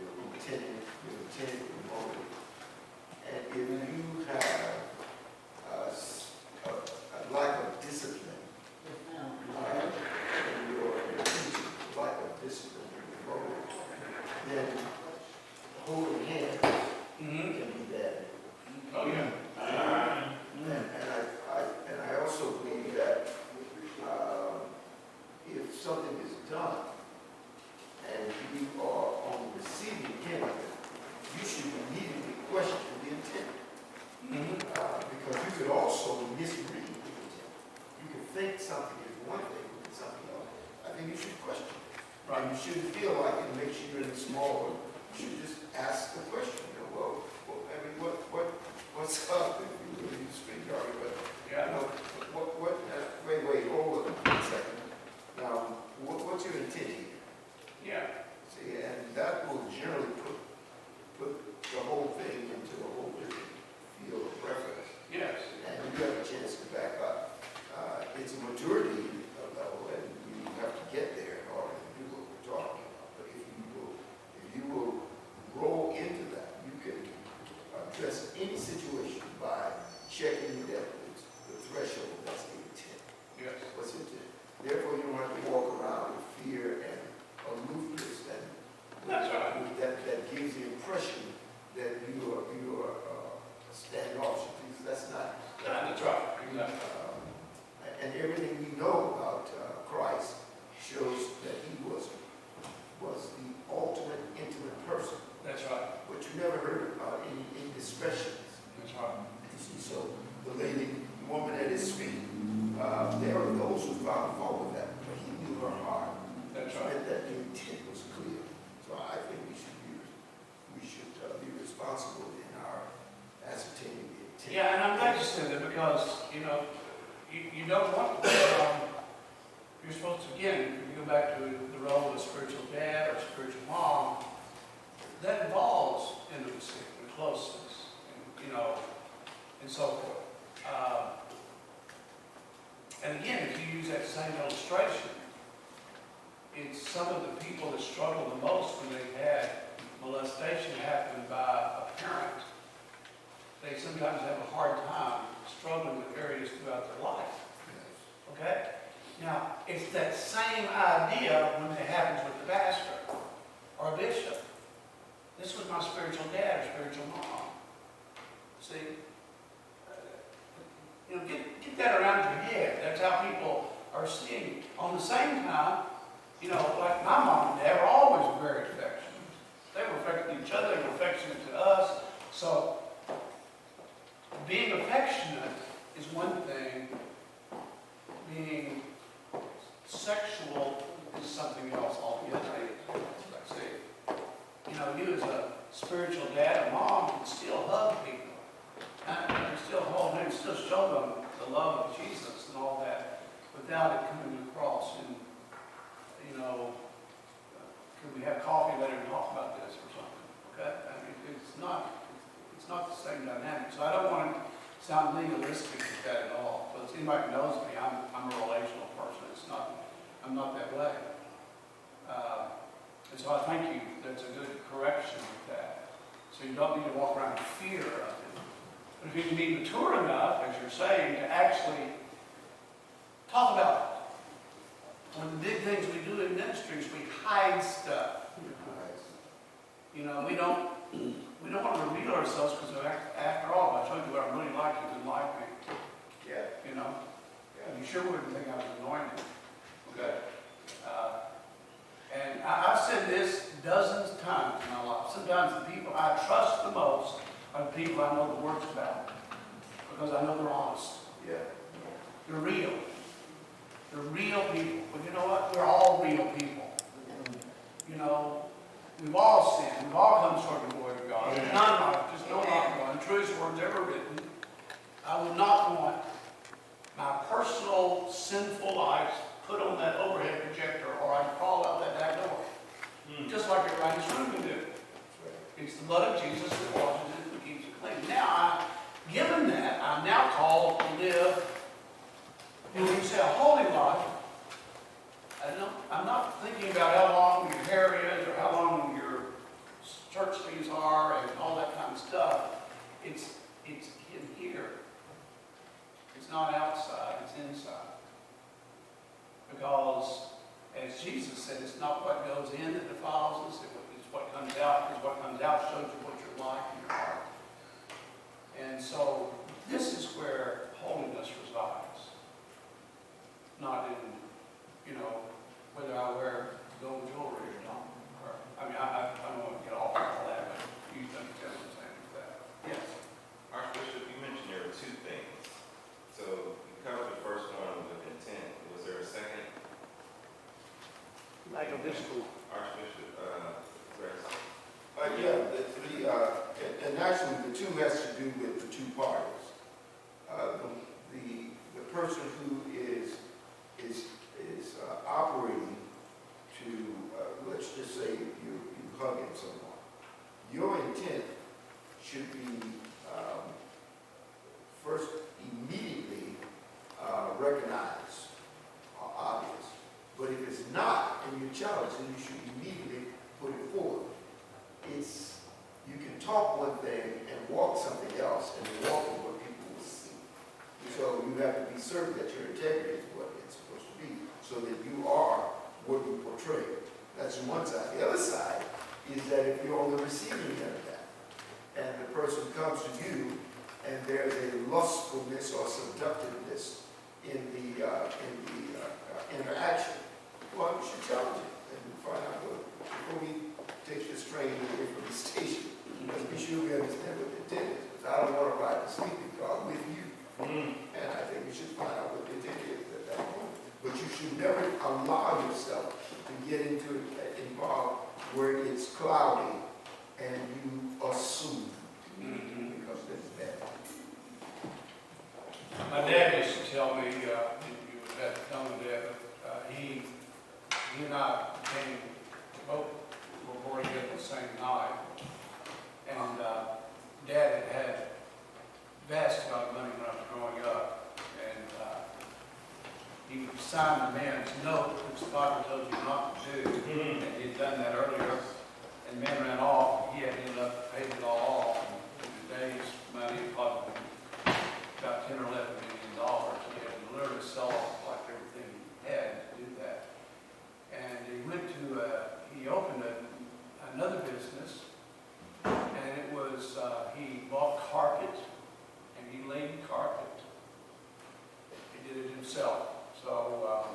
Your intent, your motive. And if you have a lack of discipline, your teaching, lack of discipline in your motive, then holding hands can be bad. Oh, yeah. And I also believe that if something is done and you are on the receiving end of it, you should immediately question the intent. Because you could also misread the intent. You could think something is one thing and something else. I think you should question it. Right. And you shouldn't feel like it makes you any smaller. You should just ask the question. What's up? If you really speak argument, wait, hold on a second. Now, what's your intent here? Yeah. See, and that will generally put the whole thing into a whole different field of reference. Yes. And you have a chance to back up. it's a maturity level, and you have to get there in order to do what we're talking about. But if you will grow into that, you can address any situation by checking the threshold. That's the intent. Yes. What's intent? Therefore, you don't have to walk around with fear and aloofness That's right. that gives the impression that you are standoffish. That's not. That's right. Exactly. And everything we know about Christ shows that he was the ultimate intimate person. That's right. But you never heard about any indiscretions. That's right. You see, so the woman at his feet, there are those who found fault with that, but he knew her heart. That's right. That the intent was clear. So I think we should be responsible in our ascertaining the intent. Yeah, and I'm glad you said that because, you don't want to, you're supposed to, again, if you go back to the role of a spiritual dad or a spiritual mom, that involves intimacy and closeness, and so forth. And again, if you use that same illustration, it's some of the people that struggle the most when they've had molestation happen by a parent. They sometimes have a hard time struggling with areas throughout their life. Okay? Now, it's that same idea when it happens with the pastor or a bishop. This was my spiritual dad or spiritual mom. See? Get that around your head. That's how people are seeing. On the same time, like my mom and dad were always very affectionate. They were affectionate to each other, they were affectionate to us. So, being affectionate is one thing. Being sexual is something else altogether. See, you as a spiritual dad or mom can still hug people. And you can still hold them, still show them the love of Jesus and all that without it coming across. And, can we have coffee later and talk about this or something? Okay? I mean, it's not the same dynamic. So I don't want to sound legalistic with that at all. But anybody who knows me, I'm a relational person. I'm not that way. And so I think that's a good correction with that. So you don't need to walk around in fear of it. But if you can be mature enough, as you're saying, to actually talk about it. One of the big things we do in ministry is we hide stuff. We don't want to reveal ourselves because after all, I showed you what I really like, you didn't like me. Yeah. You sure wouldn't think I was anointed. Okay. And I've said this dozens of times in my life. Sometimes the people I trust the most are the people I know the worst about because I know they're honest. Yeah. They're real. They're real people. But you know what? We're all real people. We've all sinned. We've all come short of the glory of God. There's none righteous, no not one. Truest words ever written. I would not want my personal sinful life put on that overhead projector or I'd crawl out that back door. Just like everybody in this room can do. It's the blood of Jesus that washes it and keeps it clean. Now, given that, I'm now called to live, when you say a holy life, I'm not thinking about how long your hair is or how long your church fees are and all that kind of stuff. It's in here. It's not outside, it's inside. Because, as Jesus said, it's not what goes in that defiles us, it's what comes out, because what comes out shows you what you're like in your heart. And so, this is where holiness resides. Not in, whether I wear gold jewelry or not. I don't want to get off on all that, but you understand what I'm saying with that. Yes. Archbishop, you mentioned there were two things. So you covered the first one with intent. Was there a second? Like a disco. Archbishop, Rex. And actually, the two has to do with the two parties. The person who is operating to, let's just say you hugging someone. Your intent should be first immediately recognized challenge, then you should immediately put it forward. You can talk one thing and walk something else, and walk is what people will see. So you have to be certain that your integrity is what it's supposed to be, so that you are what you portray. That's one side. The other side is that if you're on the receiving end of that, and the person comes to you, and there's a lustfulness or seductiveness in the interaction, well, you should challenge it and find out before we take this train away from the station. Because be sure we understand what the intent is. Because I don't want to ride the sleeping car with you. And I think we should find out what the intent is at that point. But you should never allow yourself to get involved where it's cloudy and you assume. Because that's bad. My dad used to tell me, you would have to tell my dad, but he and I both were born again the same night. And Dad had vast amount of money when I was growing up. And he signed the man's note, which the Bible tells you not to do. And he'd done that earlier. And the man ran off, and he had ended up paying it all off. And in today's money, probably about $10 or $11 million. He had to literally sell off like everything he had to do that. And he went to, he opened another business, and it was, he bought carpet, and he laid carpet. He did it himself. So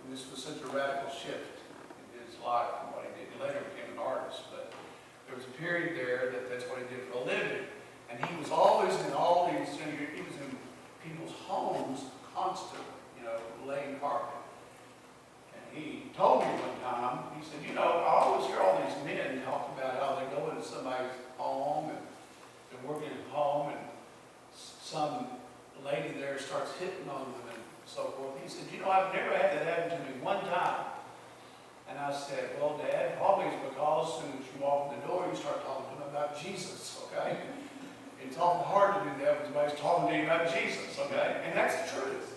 this was such a radical shift in his life and what he did. He later became an artist, but there was a period there that's what he did for a living. And he was always in all these, he was in people's homes constantly, laying carpet. And he told me one time, he said, I always hear all these men talk about how they go into somebody's home and they're working at home and some lady there starts hitting on them and so forth. He said, I've never had that happen to me one time. And I said, well, Dad, probably it's because as soon as you walk in the door, you start talking to them about Jesus, okay? It's awful hard to do that when somebody's talking to you about Jesus, okay? And that's the truth.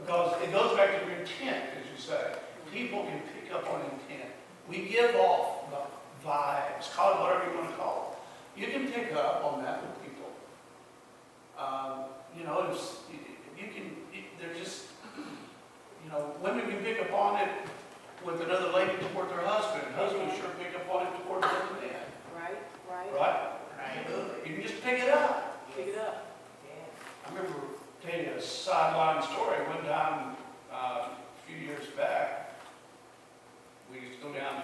Because it goes back to your intent, as you say. People can pick up on intent. We give off the vibes, call it whatever you want to call it. You can pick up on that with people. They're just, women can pick up on it with another lady toward their husband. Husbands sure pick up on it toward another man. Right. Right? You can just pick it up. Pick it up. I remember telling a sideline story one time a few years back. We used to go down to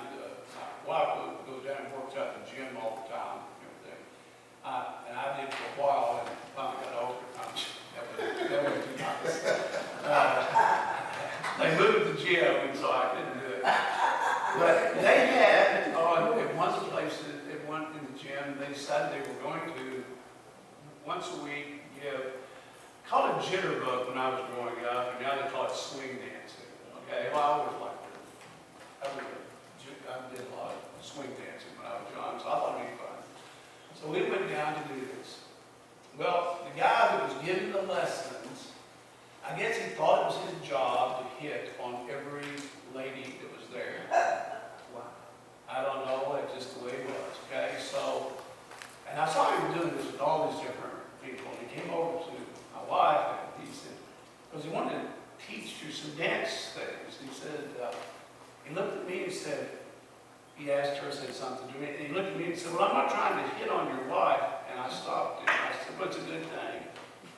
my wife would go down and work out in the gym all the time and everything. And I did for a while and finally got over it. That was too nice. They moved the gym and so I couldn't do it. But they had, at one place, at one in the gym, they decided they were going to, once a week, called it jitterbug when I was growing up, and now they call it swing dancing. Okay, well, I always liked it. I did a lot of swing dancing when I was young, so I thought it'd be fun. So we went down to do this. Well, the guy that was giving the lessons, I guess he thought it was his job to hit on every lady that was there. Wow. I don't know, it's just the way it was, okay? So, and I saw him doing this with all these different people, and he came over to my wife, and he said, because he wanted to teach you some dance things. He said, he looked at me and said, he asked her, said something to me, and he looked at me and said, well, I'm not trying to hit on your wife. And I stopped him. I said, well, it's a good thing.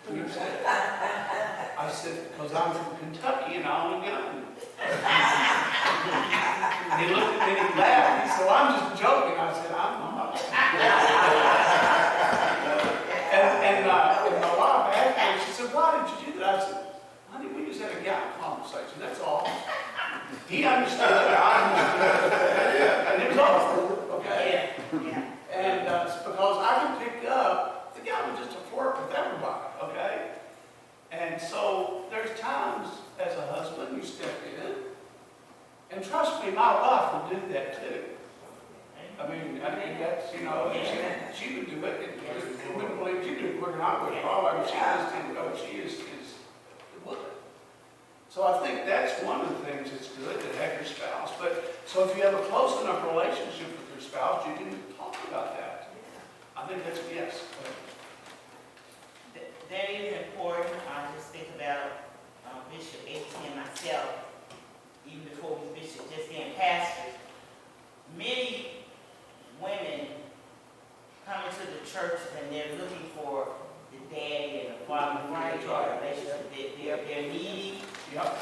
And he said, I said, because I'm from Kentucky and I own a gun. And he looked at me and he laughed. He said, well, I'm just joking. I said, I'm not. and my wife asked me, she said, why did you do that? I said, honey, we just had a guy conversation, that's all. He understood, I understood. And it was awful, okay? Yeah. And it's because I can pick up, the guy was just a flirt with everybody, okay? And so there's times as a husband you step in, and trust me, my wife would do that too. I mean that's, she would do it. You wouldn't believe she did it quicker than I would. I mean, she is would. So I think that's one of the things that's good to have your spouse. But So if you have a close enough relationship with your spouse, you can talk about that. I think that's a yes. That is important. I just think about Bishop A.T. and myself, even before we was bishop, just being pastors. Many women come into the churches and they're looking for the daddy and the father relationship. They're needy, Yep.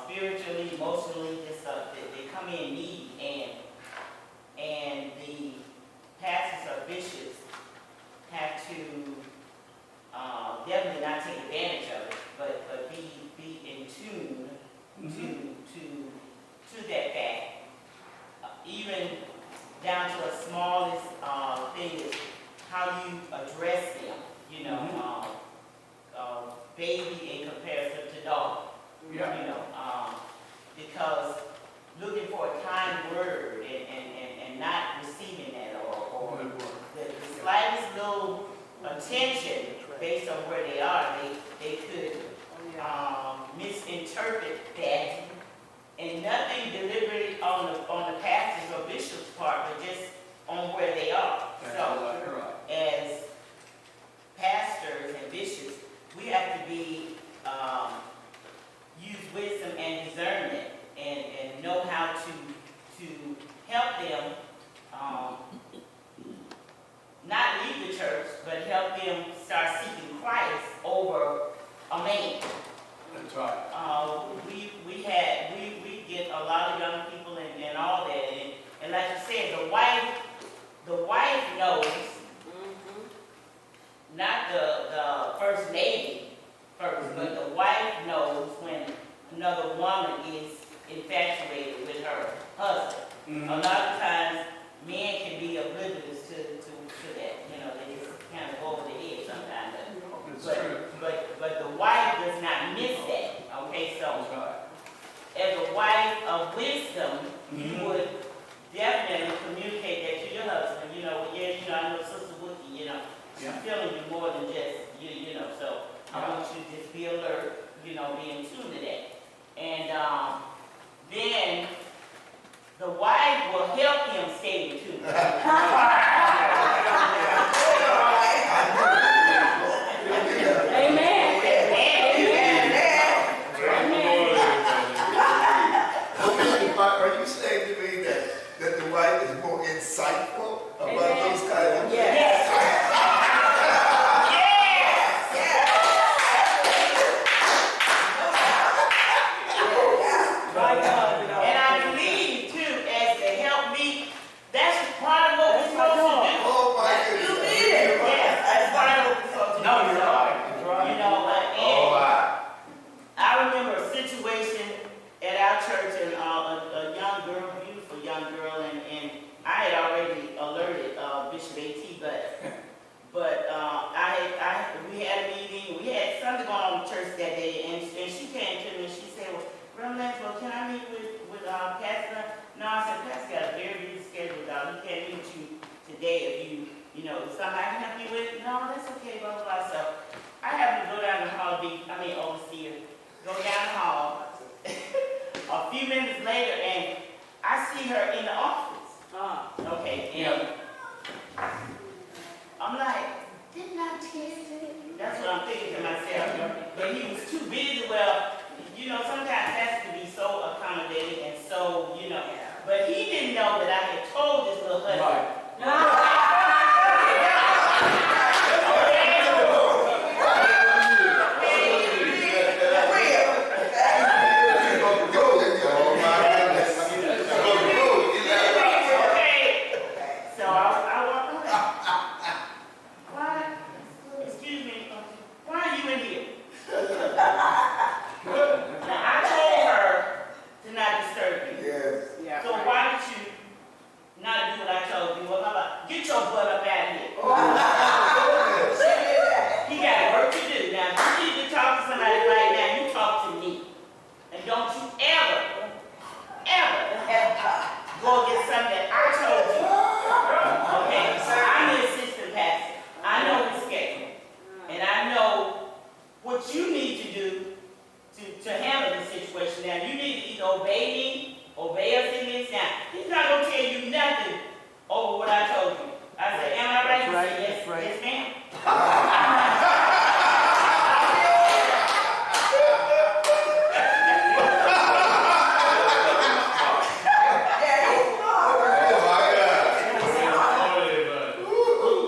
spiritually, emotionally, just they come in needy, and the pastors or bishops have to definitely not take advantage of it, but be in tune to that fact. Even down to the smallest thing is how you address them. You know, baby in comparison to dog. Yeah. You know, because looking for a kind word and not receiving that or the slightest little attention based on where they are, they could misinterpret that, and nothing deliberately on the pastor's or bishop's part, but just on where they are. So, as pastors and bishops, we have to be use wisdom and discernment and know how to help them not leave the church, but help them start seeking Christ over a man. That's right. We get a lot of young people and all that, and like you said, the wife knows, not the first lady first, but the wife knows when another woman is infatuated with her husband. A lot of times, men can be oblivious to that. You know, they just kind of go over the head sometimes. But the wife does not miss that. Okay, so as a wife of wisdom, you would definitely communicate that to your husband. You know, I know Sister Wookie, she's feeling you more than just you know. So I want you to just be alert, be in tune to that. And then the wife will help him stay in tune. Are you saying to me that the wife is more insightful about those kinds of things? Yes. And I believe too, as they help me, that's part of what we're supposed to do. Oh my goodness. Yes, that's part of what we're supposed to do. No, you're right. You're right. And I remember a situation at our church, and a young girl, beautiful young girl, and I had already alerted Bishop A.T., but we had a meeting, we had something going on in church that day, and she came to me and she said, well, Reverend Lansville, can I meet with Pastor? No, I said, Pastor got a very busy schedule, dog. He can't meet with you today if something I can help you with. No, that's okay, blah, blah, blah. So I happened to go down the hall, overseer, go down the hall. A few minutes later, and I see her in the office. Okay, and I'm like, didn't I tell you? That's what I'm thinking to myself. But he was too busy. Well, sometimes that's to be so accommodating and so, But he didn't know that I had told this little husband. What you need to do to handle this situation. Now, you need to either obey me obey us in this now. He's not gonna tell you nothing over what I told you. I said, am I right? He said, yes, yes, ma'am.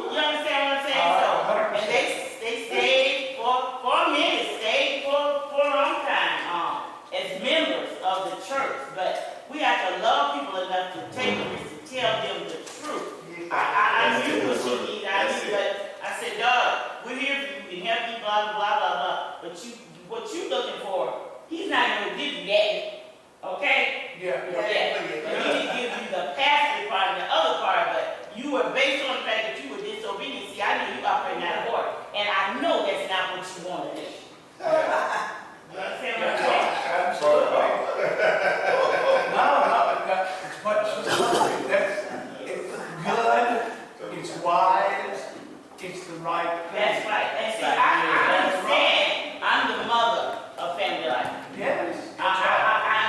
You understand what I'm saying? So, and they stayed for a minute, stayed for a long time, as members of the church. But we have to love people enough to take the risk to tell them the truth. I knew what she needed, but I said, dog, we're here for you, we can help you, blah, blah, blah, blah. But what you looking for, he's not gonna give you that, okay? Yeah. Yeah, but he didn't give you the passive part and the other part, but you were based on the fact that you were disobedient. See, I knew you operating out of order, and I know that's not what you want to do. You understand what I'm saying? Absolutely. No, it's what she's saying. It's good, it's wise, it's the right thing. That's right. And see, I understand. I'm the mother of family life. Yes. I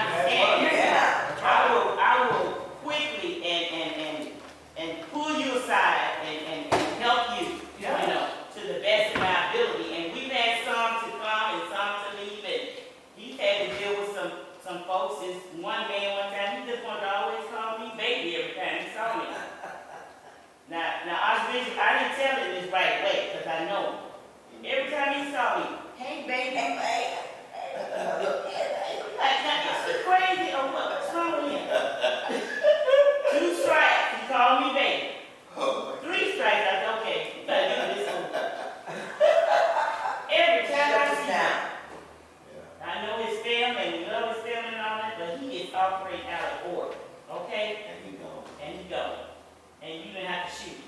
understand. That's right. I will quickly and pull you aside and help you, Yeah. you know, to the best of my ability. And we've had some to come and some to leave, and he's had to deal with some folks. This one man one time, he just wanted to always call me baby every time he saw me. Now, Archbishop, I didn't tell him this right away, because I know him. Every time he saw me, hey baby, hey baby. Like, now, is he crazy or what? What's wrong with him? 2 strikes, he called me baby. 3 strikes, I said, okay, you gotta give me this one. Every time I see him, I know his family, and we love his family and all that, but he is operating out of order, okay? And he go. And you didn't have to shoot him.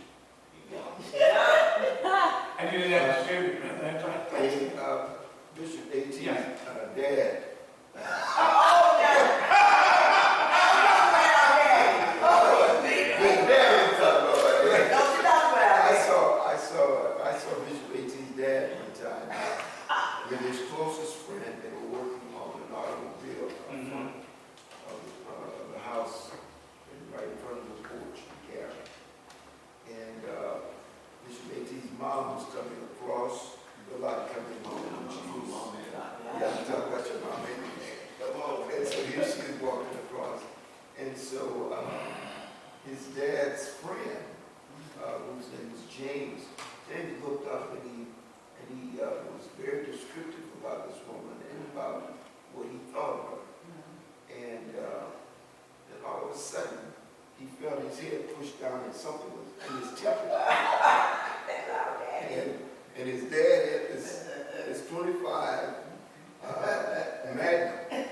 And you didn't have to shoot him, that's right. Hey, Bishop A.T.'s dad. I saw Bishop A.T.'s dad one time with his closest friend. They were working on an automobile in front of the house, right in front of the porch area. And Bishop A.T.'s mom was coming across the lot coming home. And she was, yeah, I'm talking about your mom. And so here she is walking across. And so his dad's friend, whose name was James looked up and he was very descriptive about this woman and about what he thought of her. And then all of a sudden, he felt his head pushed down and something was in his temple. And his dad had this 25 Magnum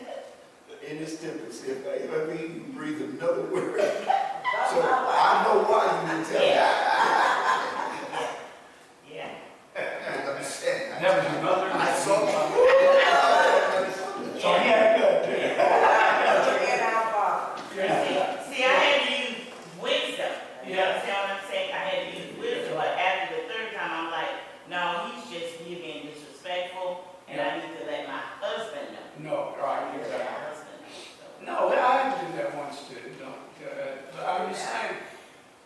in his temple. Said, if I mean you breathe another word. So I know why you didn't tell me. Yeah. That was your mother? I saw So he had good, too. See, I had to use wisdom. You Yeah. understand what I'm saying? I had to use wisdom, but after the 3rd time, I'm like, no, he's just being disrespectful, and I need to let my husband know. No, right, Let my exactly. husband know. No, I had to do that once too, but I'm just saying,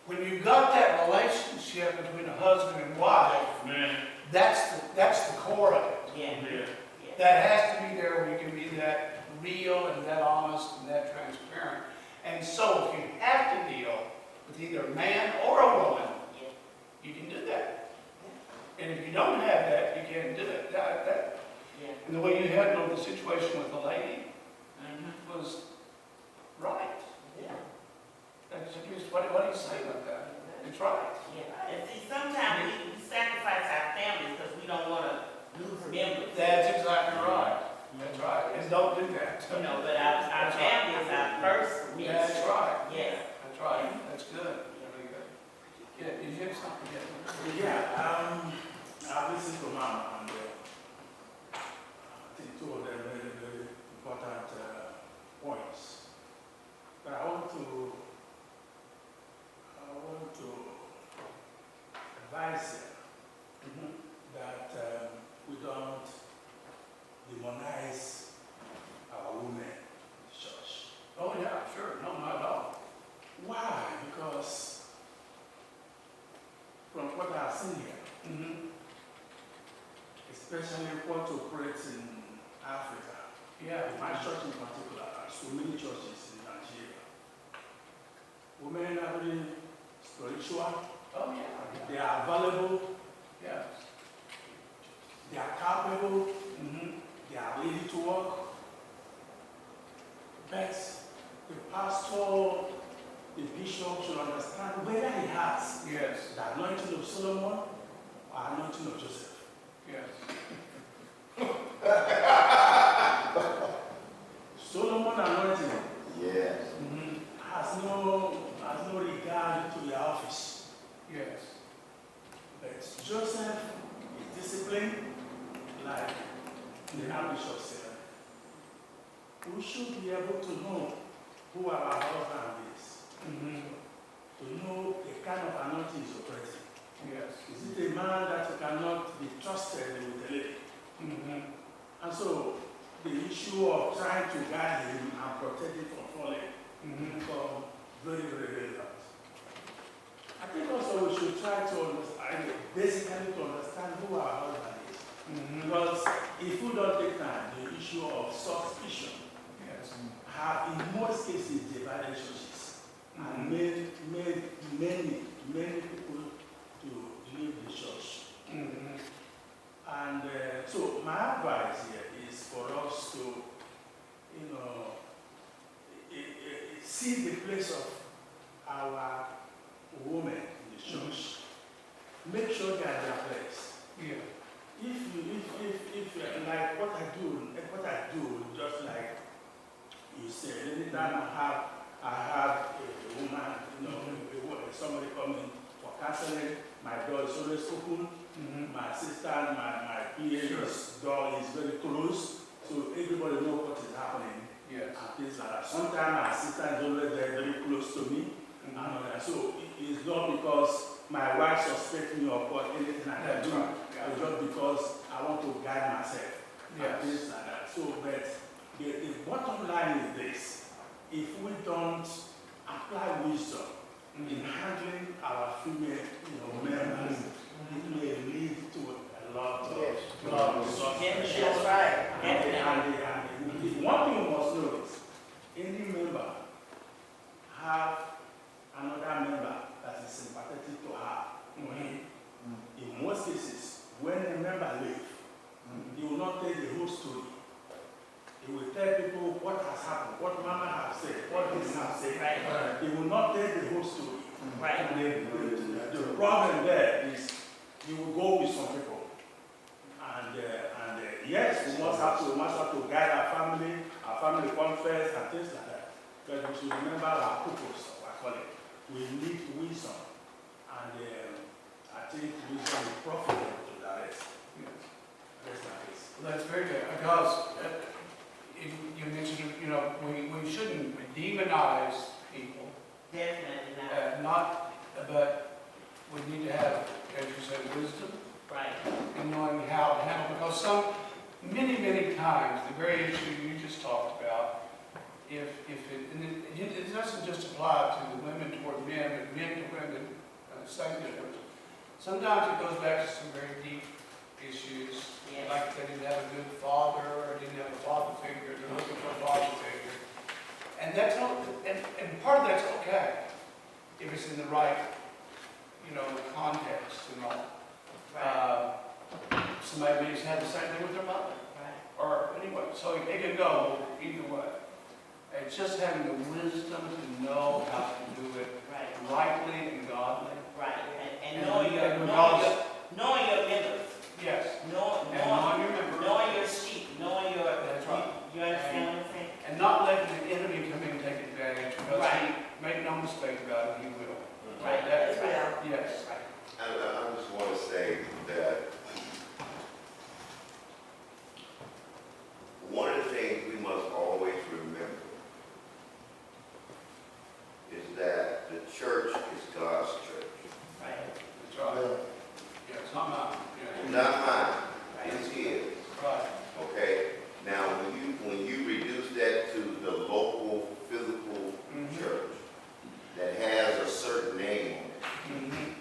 when you've got that relationship between a husband and wife, that's the core of it. Yeah. That has to be there where you can be that real and that honest and that transparent. And so if you have to deal with either a man or a woman, Yeah. you can do that. And if you don't have that, you can't do it. Yeah. And the way you handled the situation with the lady Mm-hmm. was right. Yeah. That's just, what do you say about that? It's right. Yeah. And see, sometimes we sacrifice our families because we don't want to lose members. That's exactly right. That's right. And don't do that. You know, but our family is our first ministry. That's right. Yes. That's right. That's good. Very good. Yeah, did you have something? This is for Mama, and I think 2 of them very, very important points. But I want to advise you that we don't demonize our women in the church. Oh, yeah. especially what operates in Africa. Yeah. My church in particular, so many churches in Nigeria. Women are very spiritual, Oh, yeah. they are available, Yeah. they are capable, Mm-hmm. they are ready to work. But the pastor, the bishop should understand whether he has Yes. the anointing of Solomon or anointing of Joseph. Yes. Solomon anointing Yes. Mm-hmm. has no regard to the office. Yes. But Joseph is disciplined, like the Archbishop said. We should be able to know who our husband is, Mm-hmm. to know the kind of anointing is operating. Yes. Is it a man that cannot be trusted with a lady? Mm-hmm. And so the issue of trying to guide him and protect him from falling Mm-hmm. become very, very relevant. I think also we should try to understand, basically to understand who our husband is. Mm-hmm. Because if we don't take time, the issue of suspicion Yes. have in most cases divided churches and Mm-hmm. made many people to leave the church. Mm-hmm. And so my advice here is for us to, see the place of our women in the church. Make sure they are their place. Yeah. If like what I do, just like you said, anytime I have a woman, somebody coming for counseling, my door is always open. Mm-hmm. My assistant, my PA's door is very close, so everybody knows what is happening. Yes. And things like that. Sometimes my assistant is always there, very close to me. Mm-hmm. And so it's not because my wife suspects me of what anything I can That's do. right. It's just because I want to guide myself. Yes. And things like that. So, but the bottom line is this: if we don't apply wisdom in handling our female, members, it may lead to a lot of suspicion. That's right. And one thing you must notice: any member have another member that is sympathetic to her or him. In most cases, when a member leaves, he will not tell the whole story. He will tell people what has happened, what mama has said, what this has said. Right. He will not tell the whole story. Right. And the problem there is you will go with some people. And yes, we must have to guide our family conference and things like that. But we should remember our purpose of our calling. We need wisdom. And I think wisdom is profitable to the rest. Yes. Rest my case. Well, that's very good, because you mentioned, we shouldn't demonize people. Definitely not. But we need to have, as you said, wisdom Right. in knowing how to handle, because many times, the very issue you just talked about, it doesn't just apply to the women toward men, but men to women, same difference. Sometimes it goes back to some very deep issues, Yes. like they didn't have a good father, or didn't have a father figure, they're looking for a father figure. And that's not, and part of that's okay, if it's in the right, context and all. Somebody may just have the same thing with their mother. Right. Or anyway, so it can go either way. It's just having the wisdom to know how to do it Right. rightly and godly. Right. And And knowing because- knowing your members, Yes. knowing Knowing your sheep, knowing your. That's right. You understand what I'm saying? And not letting the enemy come in and take advantage, because Right. make no mistake about it, he will. Right. That- That's right. Yes. That's right. I just want to say that one of the things we must always remember is that the church is God's church. Right. That's right. Yeah, it's not mine. It's Yeah. not mine, it's his. Right. Okay? Now, when you reduce that to the local physical Mhm. church that has a certain name on it, Mhm.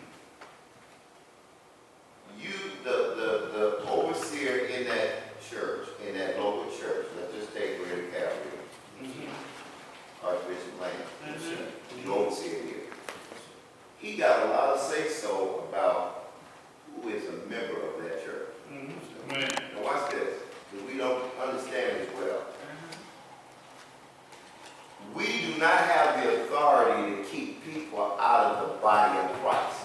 not have the authority to keep people out of the body of Christ.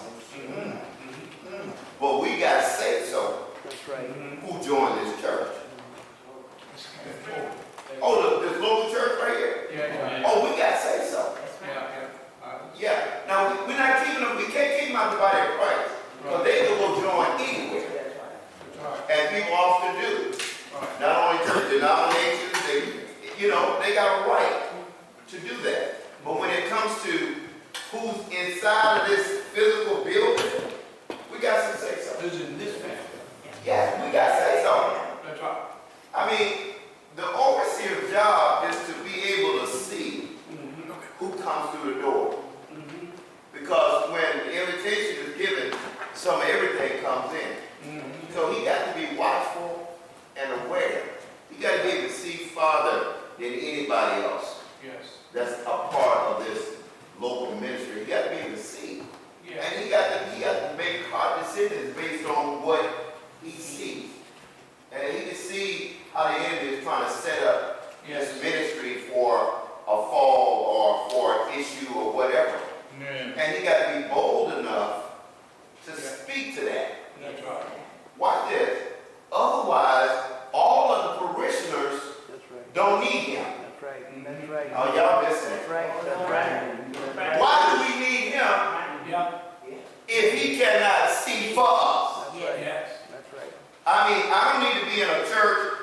But we got say so. That's right. Who joined this church? Oh, this local church right here? Yeah. Oh, we got say so. Yeah. Now, we're not keeping them, we can't keep them out of the body of Christ. Because they can go join anywhere. And people often do. Not only church denominations, they got a right to do that. But when it comes to who's inside of this physical building, we got some say so. Who's in this family? Yeah, we got say so. That's right. I mean, the overseer's job is to be able to see who comes through the door. Because when the invitation is given, some of everything comes in. So he got to be watchful and aware. He got to be able to see farther than anybody else. Yes. That's a part of this local ministry. He got to be able to see. Yeah. And he got to make hard decisions based on what he sees. And he can see how the enemy is trying to set up this ministry for a fall or for an issue or whatever. And he got to be bold enough to speak to that. That's right. Watch this. Otherwise, all of the parishioners don't need him. That's right. That's right. Oh, y'all missing it. That's right. That's right. Why do we need him Yeah. if he cannot see for us? Yes. That's right. I mean, I don't need to be in a church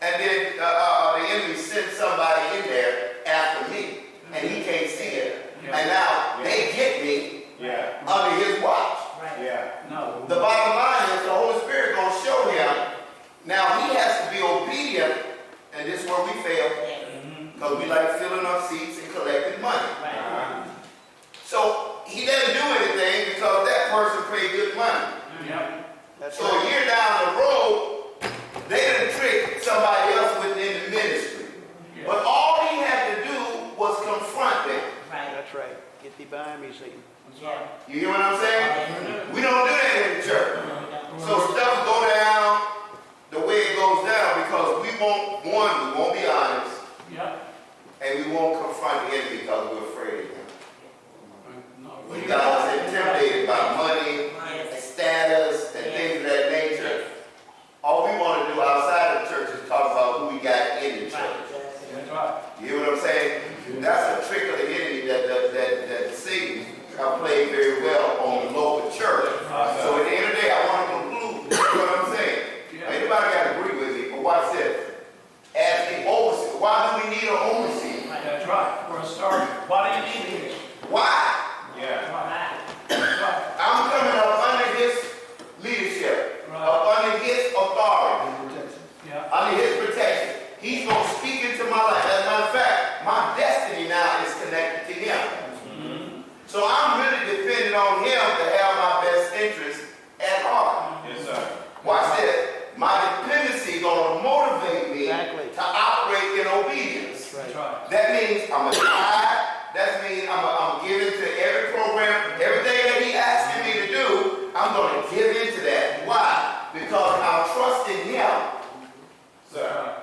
and then the enemy sends somebody in there after me and he can't see it. And now they get me under his watch. No. The bottom line is the Holy Spirit going to show him. Now he has to be obedient, and this is where we fail. Because we like filling up seats and collecting money. So he doesn't do anything because that person paid good money. That's So right. a year down the road, they done tricked somebody else within the ministry. But all he had to do was confront them. That's right. Get thee behind me, Satan. You hear what I'm saying? We don't do that in the church. So stuff go down the way it goes down because we won't be honest, and we won't confront the enemy because we're afraid of him. We got us intimidated by money, status, and things of that nature. All we want to do outside of the church is talk about who we got in the church. You hear what I'm saying? That's a trick of the enemy that Satan played very well on the local church. So at the end of the day, I want to conclude what I'm saying. Anybody got to agree with me, but watch this. As the overseer, why do we need an overseer? That's right. For a start, why do you need this? Why? That's right. I'm coming up under his leadership, up under his authority, under his protection. He's going to speak into my life. As a matter of fact, my destiny now is connected to him. So I'm really dependent on him to have my best interest at heart. Yes, sir. Watch this. My dependency is going to motivate me to operate in obedience. That's right. That means I'm a tithe. That means I'm giving to every program. Everything that he asking me to do, I'm going to give into that. Why? Because I'm trusting him. Sir.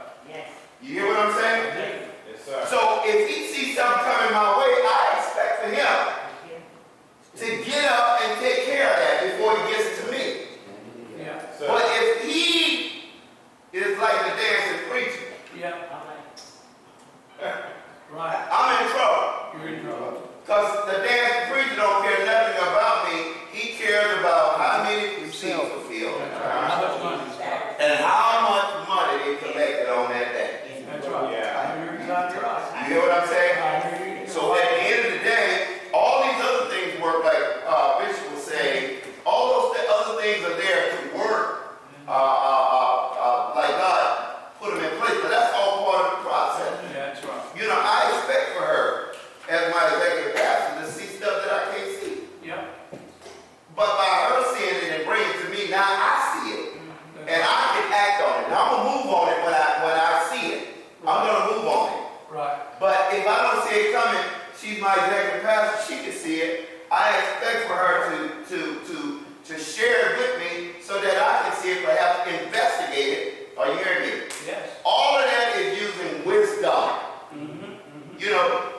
You hear what I'm saying? Yes, sir. So if he sees something coming my way, I expect for him to get up and take care of that before he gets to me. Sir. But if he is like the dancing preacher, Right. I'm in trouble. You're in trouble. Because the dancing preacher don't care nothing about me. He cares about how many seats are filled How much money is that? and how much money they collected on that day. That's right. Yeah. You're exactly right. You hear what I'm saying? I hear you. So at the end of the day, all these other things work like Bishop was saying. All those other things are there to work like God put them in place. But that's all part of the process. Yeah, that's right. You know, I expect for her, as my executive pastor, to see stuff that I can't see. But by her seeing it and bringing it to me, now I see it. And I can act on it. Now I'm going to move on it when I see it. I'm going to move on it. Right. But if I don't see it coming, she's my executive pastor, she can see it. I expect for her to share it with me so that I can see it, perhaps investigate it. Are you hearing me? Yes. All of that is using wisdom. You know,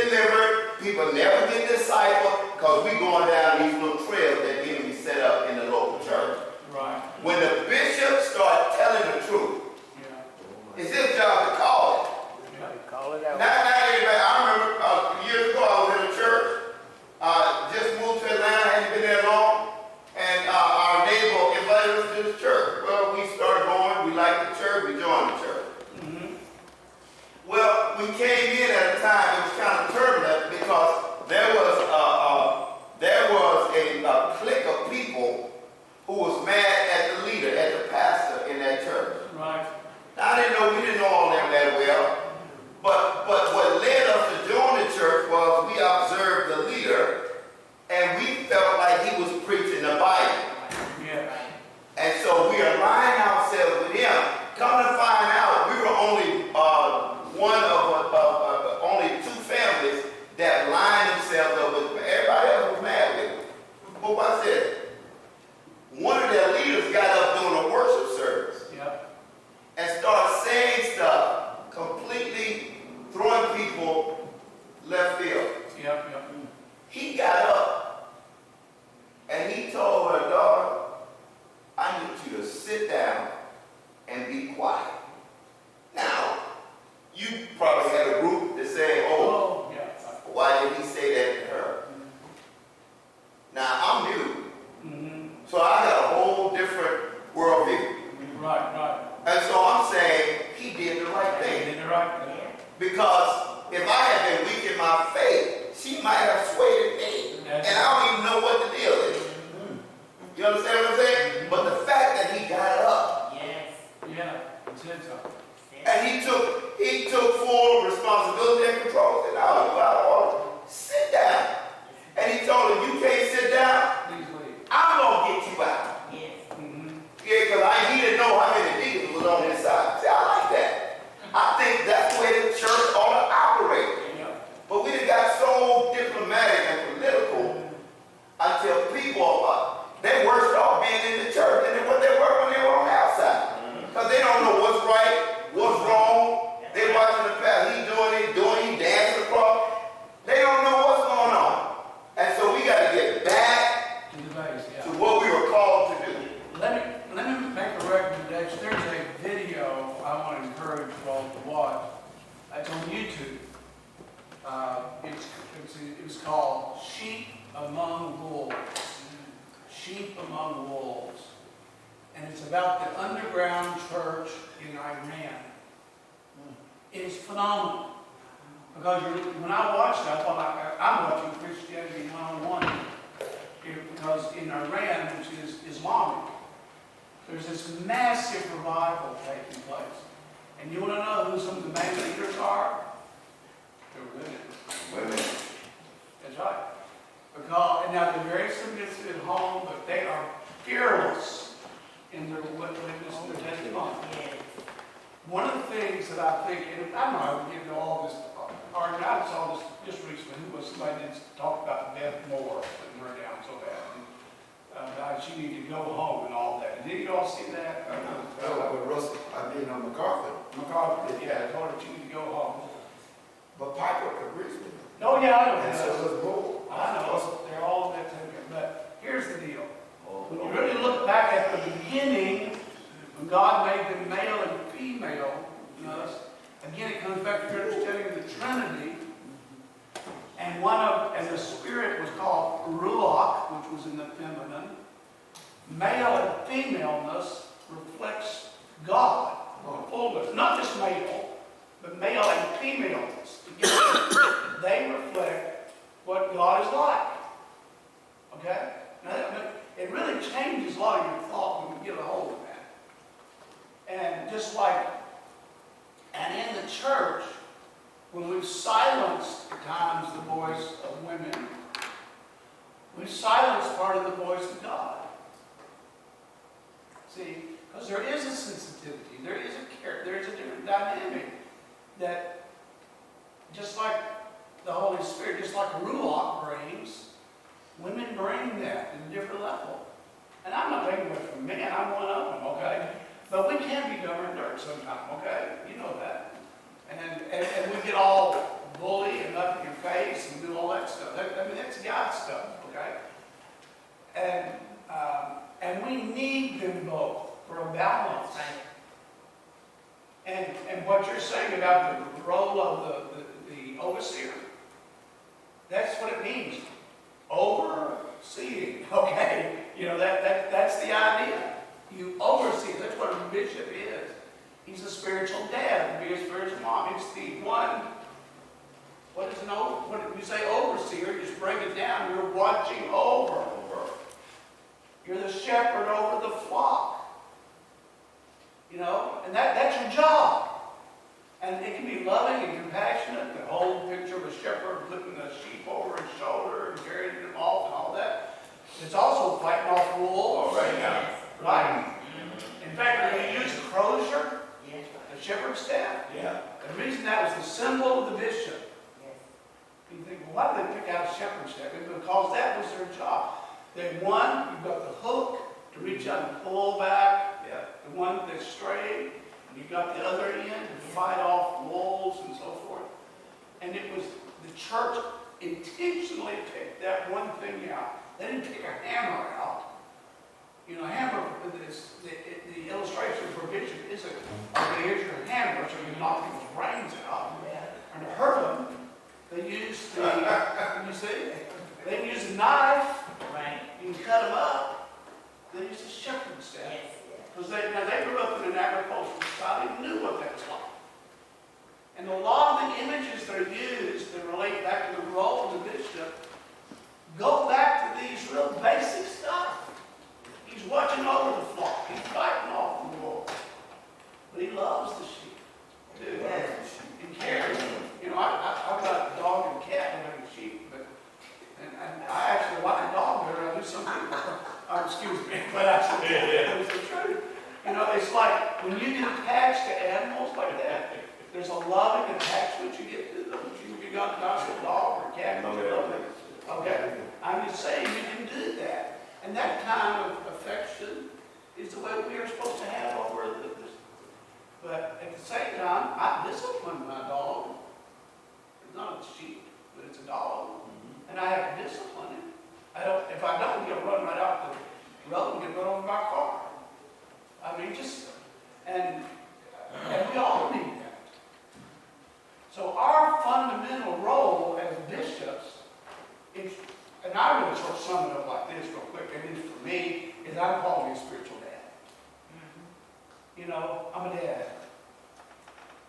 delivered, people never get discipled, because we going down these little trails that the enemy set up in the local church. Right. When the bishop starts telling the truth, Yeah. it's his job to call it. Call it out. Not anybody. I remember years ago I was in a church, just moved to Atlanta, hadn't been there long, and our neighbor invited us to the church. Well, we started going, we liked the church, we joined the church. Well, we came in at a time, it was kind of turbulent because there was a clique of people who was mad at the leader, at the pastor in that church. Right. Now, we didn't know all them that well, but what led us to join the church was we observed the leader, and we felt like he was preaching the Bible. Yeah. And so we aligned ourselves with him. Come to find out, we were only one of only two families that lined themselves up with him. Everybody else was mad with him. But watch this. One of their leaders got up during a worship service. Yep. And started saying stuff, completely throwing people left field. Yep. Yep. He got up and he told her daughter, I need you to sit down and be quiet. Now, you probably had a group that said, oh, Yeah. why did he say that to her? Now, I'm new, so I got a whole different worldview. Right. And so I'm saying he did the right thing. Did the right thing. Because if I had been weak in my faith, she might have swayed me. And I don't even know what the deal is. You understand what I'm saying? But the fact that he got up Yes. Yeah. Said so. and he took full responsibility and control. He said, no, you out of order. Sit down. And he told him, you can't sit down. Please leave. I'm going to get you out. Yes. Yeah, because he didn't know how many deacons was on his side. See, I like that. I think that's the way the church ought to operate. Yeah. But we done got so diplomatic and political until people they worse off being in the church than what they were when they were on the outside. Because they don't know what's right, what's wrong. They watching the past. He dancing across. They don't know what's going on. And so we got to get back To the base. Yeah. to what we were called to do. Let me make a recommendation. There's a video I want to encourage you all to watch. It's on YouTube. It was called Sheep Among Wolves. Sheep Among Wolves. And it's about the underground church in Iran. It's phenomenal. Because when I watched it, I thought I'm watching Christianity 101. Because in Iran, which is Islamic, there's this massive revival taking place. And you want to know who some of the main leaders are? They're women. Women. That's right. Because, and now they're very submissive at home, but they are fearless in their witness and their testimony. Yes. One of the things that I think, and I'm not going to get into all this argument, I saw this just recently, somebody did talk about Beth Moore putting her down so bad. And, she needed to go home and all that. Did you all see that? But Russell, MacArthur. McCarthy, yeah, I told her she needed to go home. But Piper agrees with me. Oh, yeah, I know. And so does Bull. I know, they're all that together. But here's the deal. When you really look back at the beginning, when God made them male and female, again, it comes back to your understanding of the Trinity. And the spirit was called Ruach, which was in the feminine. Male and femaleness reflects God, fullness, not just male, but male and femaleness. Together, they reflect what God is like. Okay? Now, it really changes a lot of your thought when you get a hold of that. And just like, and in the church, when we've silenced at times the voice of women, we've silenced part of the voice of God. See, because there is a sensitivity, there is a care, there is a different dynamic that just like the Holy Spirit, just like Ruach brings, women bring that at a different level. And I'm not taking away from men, I'm one of them, okay? But we can be dumb and dirt sometimes, okay? You know that. And we get all bully and up in your face. stuff. That's God stuff, okay? And we need them both for a balance. And what you're saying about the role of the overseer, that's what it means. Overseeing, okay? That's the idea. You oversee. That's what a bishop is. He's a spiritual dad, be a spiritual mom. It's the one, what did you say, overseer? Just break it down. You're watching over. You're the shepherd over the flock. And that's your job. And it can be loving and compassionate. The whole picture of a shepherd putting the sheep over his shoulder and carrying them off and all that. It's also fighting off wolves. Right now. Right. In fact, when you use a crozier, the shepherd's staff, Yeah. the reason that was the symbol of the bishop. You think, well, why did they pick out a shepherd's staff? Because that was their job. You've got the hook to reach out and pull back, the one that's straight, and you've got the other end to fight off wolves and so forth. And it was the church intentionally picked that one thing out. They didn't pick a hammer out. Hammer, the illustration for bishop isn't, okay, here's your hammer, so you knock people's brains out. And to hurt them, they use they use a knife. Right. You can cut them up. They use a shepherd's staff. Because they grew up in an agricultural society and knew what that was like. And a lot of the images that are used that relate back to the role of the bishop go back to these real basic stuff. He's watching over the flock. He's fighting off the wolves. But he loves the sheep, too. And cares. I've got a dog and a cat and a sheep, and I actually like a dog better than I do some people. Excuse me, but that's the truth. It's like when you get attached to animals like that, there's a loving attachment you get to them. You got a dog or a cat, you love them. Okay? I'm just saying you can do that. And that kind of affection is the way we are supposed to have over this. But at the same time, I discipline my dog. It's not a sheep, but it's a dog. And I have to discipline him. If I don't, he'll run right out the road and get run over by a car. And we all need that. So our fundamental role as bishops is, and I really sort of sum it up like this real quick, at least for me, is I'm calling me a spiritual dad. I'm a dad.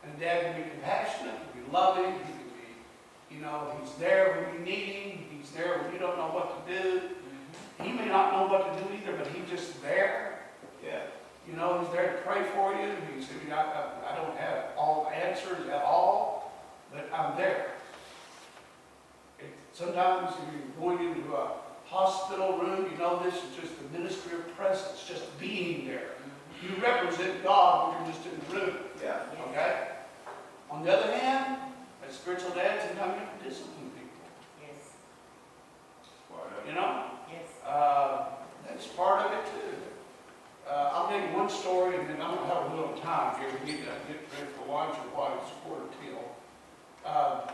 And a dad can be compassionate, he can be loving, he can be, he's there when you need him, he's there when you don't know what to do. He may not know what to do either, but he's just there. Yeah. He's there to pray for you. I don't have all the answers at all, but I'm there. Sometimes if you're going into a hospital room, this is just the ministry of presence, just being there. You represent God when you're just in the room. Yeah. Okay? On the other hand, as spiritual dad, sometimes you have to discipline people. That's part of it too. I'll tell you one story, and then I'm going to have a little time here. We need to get ready for lunch or what? It's 1:45.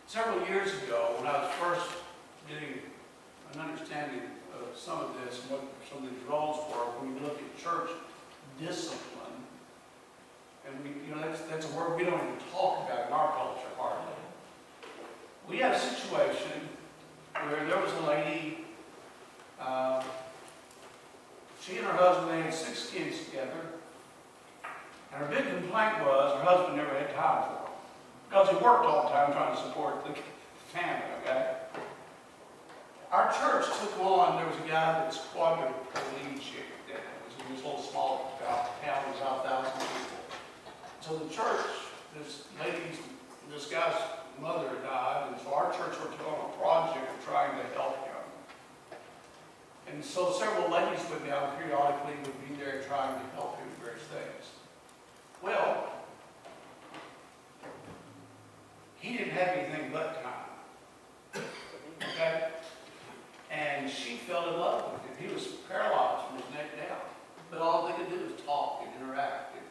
Several years ago, when I was first getting an understanding of some of this and what some of these roles were, when you look at church discipline, and that's a word we don't even talk about in our culture hardly. We had a situation where there was a lady, she and her husband, they had 6 kids together, and her big complaint was her husband never had time for her, because he worked all the time trying to support the family, okay? Our church took on, there was a guy that's quadriplegic, that was in this little small town, it was about 1,000 people. So the church, this guy's mother died, and so our church worked on a project of trying to help him. And so several ladies went down periodically, would be there trying to help him with various things. Well, he didn't have anything but time. Okay? And she fell in love with him. He was paralyzed from his neck down. But all they could do was talk and interact. And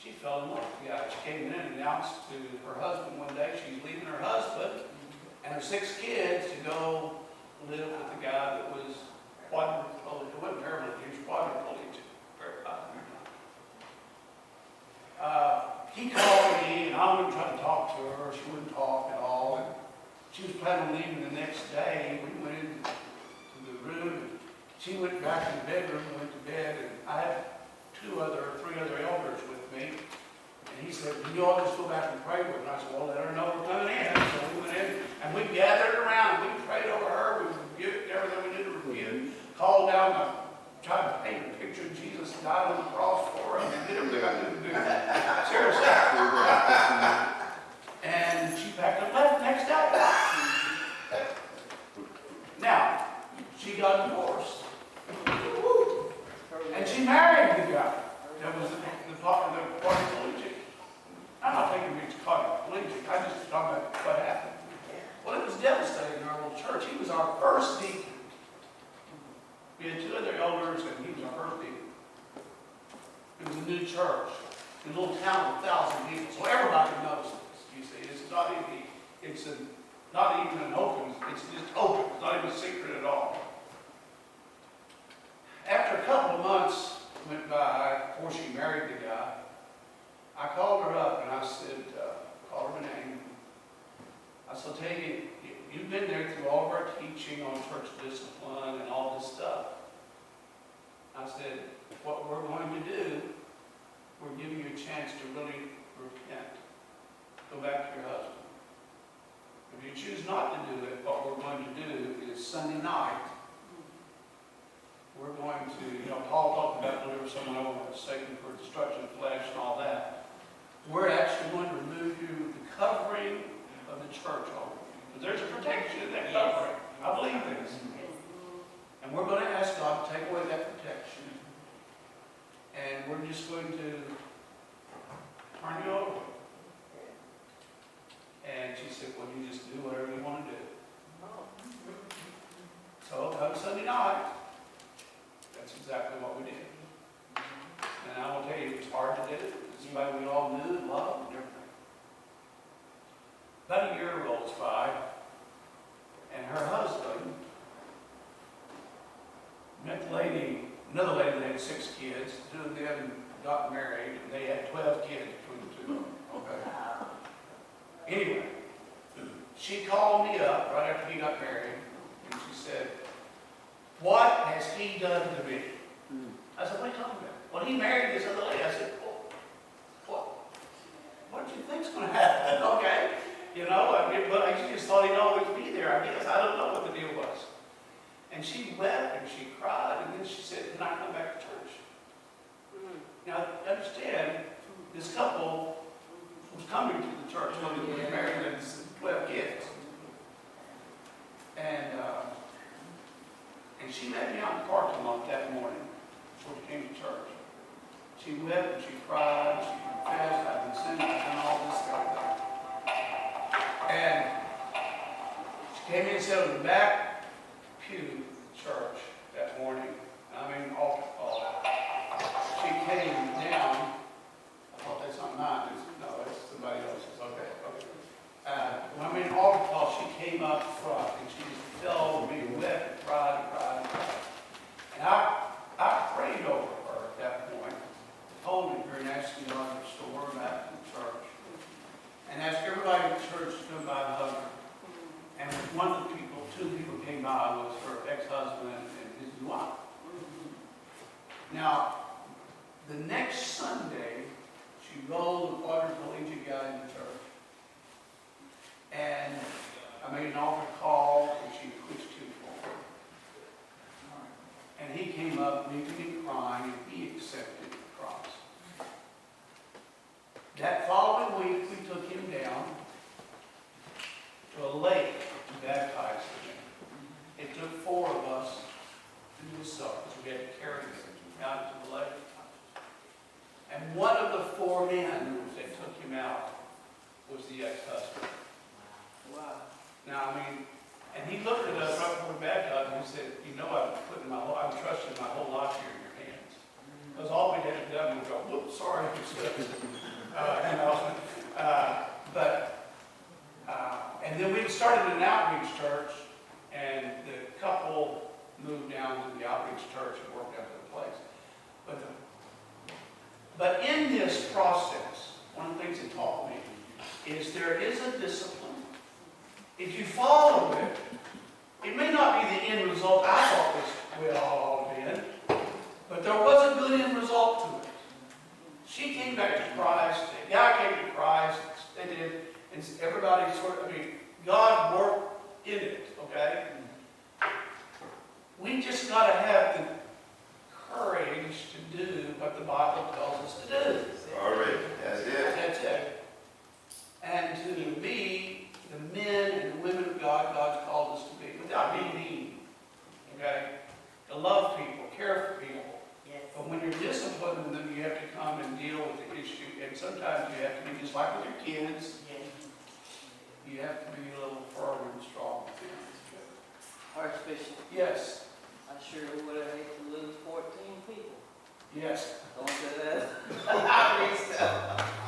she fell in love with the guy. She came in and announced to her husband one day she's leaving her husband and her 6 kids to go live with the guy that was quadriplegic. It wasn't paraplegic, he was quadriplegic. He called me, and I wouldn't try to talk to her. She wouldn't talk at all. And she was planning on leaving the next day. We went into the room, and she went back in the bedroom, went to bed, and I had 3 other elders with me. And he said, "Can you all just go back and pray with her?" And I said, "Well, let her know we're coming in." So we went in, and we gathered around, and we prayed over her. We rebuked everything we did to rebuke. Called down, tried to paint a picture of Jesus died on the cross for her. I did everything I knew to do. Seriously. And she packed up left the next day. Now, she got divorced. And she married the guy that was the quadriplegic. I'm not thinking he was quadriplegic. I just talking about what happened. Well, it was devastating in our little church. He was our first deacon. We had 2 other elders, and he was our first deacon. It was a new church, a little town of 1,000 people, so everybody knows this. You see, it's not even an open. It's just open. It's not even a secret at all. After a couple of months went by, before she married the guy, I called her up and I said, called her name. I said, "Tell you, you've been there through all of our teaching on church discipline and all this stuff." I said, "What we're going to do, we're giving you a chance to really repent. Go back to your husband. If you choose not to do it, what we're going to do is Sunday night, we're going to, Paul talked about deliver someone over to Satan for destruction of flesh and all that. We're actually going to remove you the covering of the church over you. Because there's a protection in that covering. I believe this. And we're going to ask God to take away that protection. And we're just going to turn you over." And she said, "Well, you just do whatever you want to do." So come Sunday night, that's exactly what we did. And I will tell you, it was hard to do. It's somebody we all knew and loved and everything. About a year rolls by, and her husband met the lady, another lady that had 6 kids. 2 of them got married, and they had 12 kids between the 2 of them. Okay. Anyway, she called me up right after he got married, and she said, "What has he done to me?" I said, "What are you talking about?" "Well, he married this other lady." I said, "What do you think's going to happen?" Okay. But she just thought he'd always be there, I guess. I don't know what the deal was. And she wept and she cried, and then she said, "Can I come back to church?" Now, understand, this couple was coming to the church when they were married and 12 kids. And she met me out in the parking lot that morning before she came to church. She wept and she cried, she confessed, "I've been sinning, I've done all this and everything." And she came in and sat on the back pew of the church that morning. Altar call. She came down. I thought that's not mine. No, that's somebody else's. Okay. When I made an altar call, she came up front and she just fell over me, wept and cried. And I prayed over her at that point, holding her and asking God to restore her back to the church. And asked everybody at the church to come by and hug her. And one of the people, 2 people came by, was her ex-husband and his new wife. Now, the next Sunday, she rolled a quadriplegic guy into church. And I made an altar call, and she preached to him. And he came up, weeping and crying, and he accepted Christ. That following week, we took him down to a lake to baptize him. It took 4 of us to do so, because we had to carry him out to the lake. And one of the 4 men that took him out was the ex-husband. Wow. Now, and he looked at us right before we baptized and he said, I'm trusting my whole life here in your hands. Because all we had done was go, "Whoops, sorry." And then we started an outreach church, and the couple moved down to the outreach church and worked out the place. But in this process, one of the things it taught me is there is a discipline. If you follow it, it may not be the end result I thought was well all in, but there was a good end result to it. She came back to Christ, the guy came to Christ, they did, and everybody God worked in it, okay? We just got to have the courage to do what the Bible tells us to do. All right, that's it. That's it. And to be the men and the women of God God's called us to be, without being mean. Okay? To love people, care for people. Yes. But when you're disciplined, then you have to come and deal with the issue. And sometimes you have to be just like with your kids. Yes. You have to be a little firm and strong with them. Archbishop, Yes. I sure would have hated to lose 14 people. Yes. Don't say that. I think so.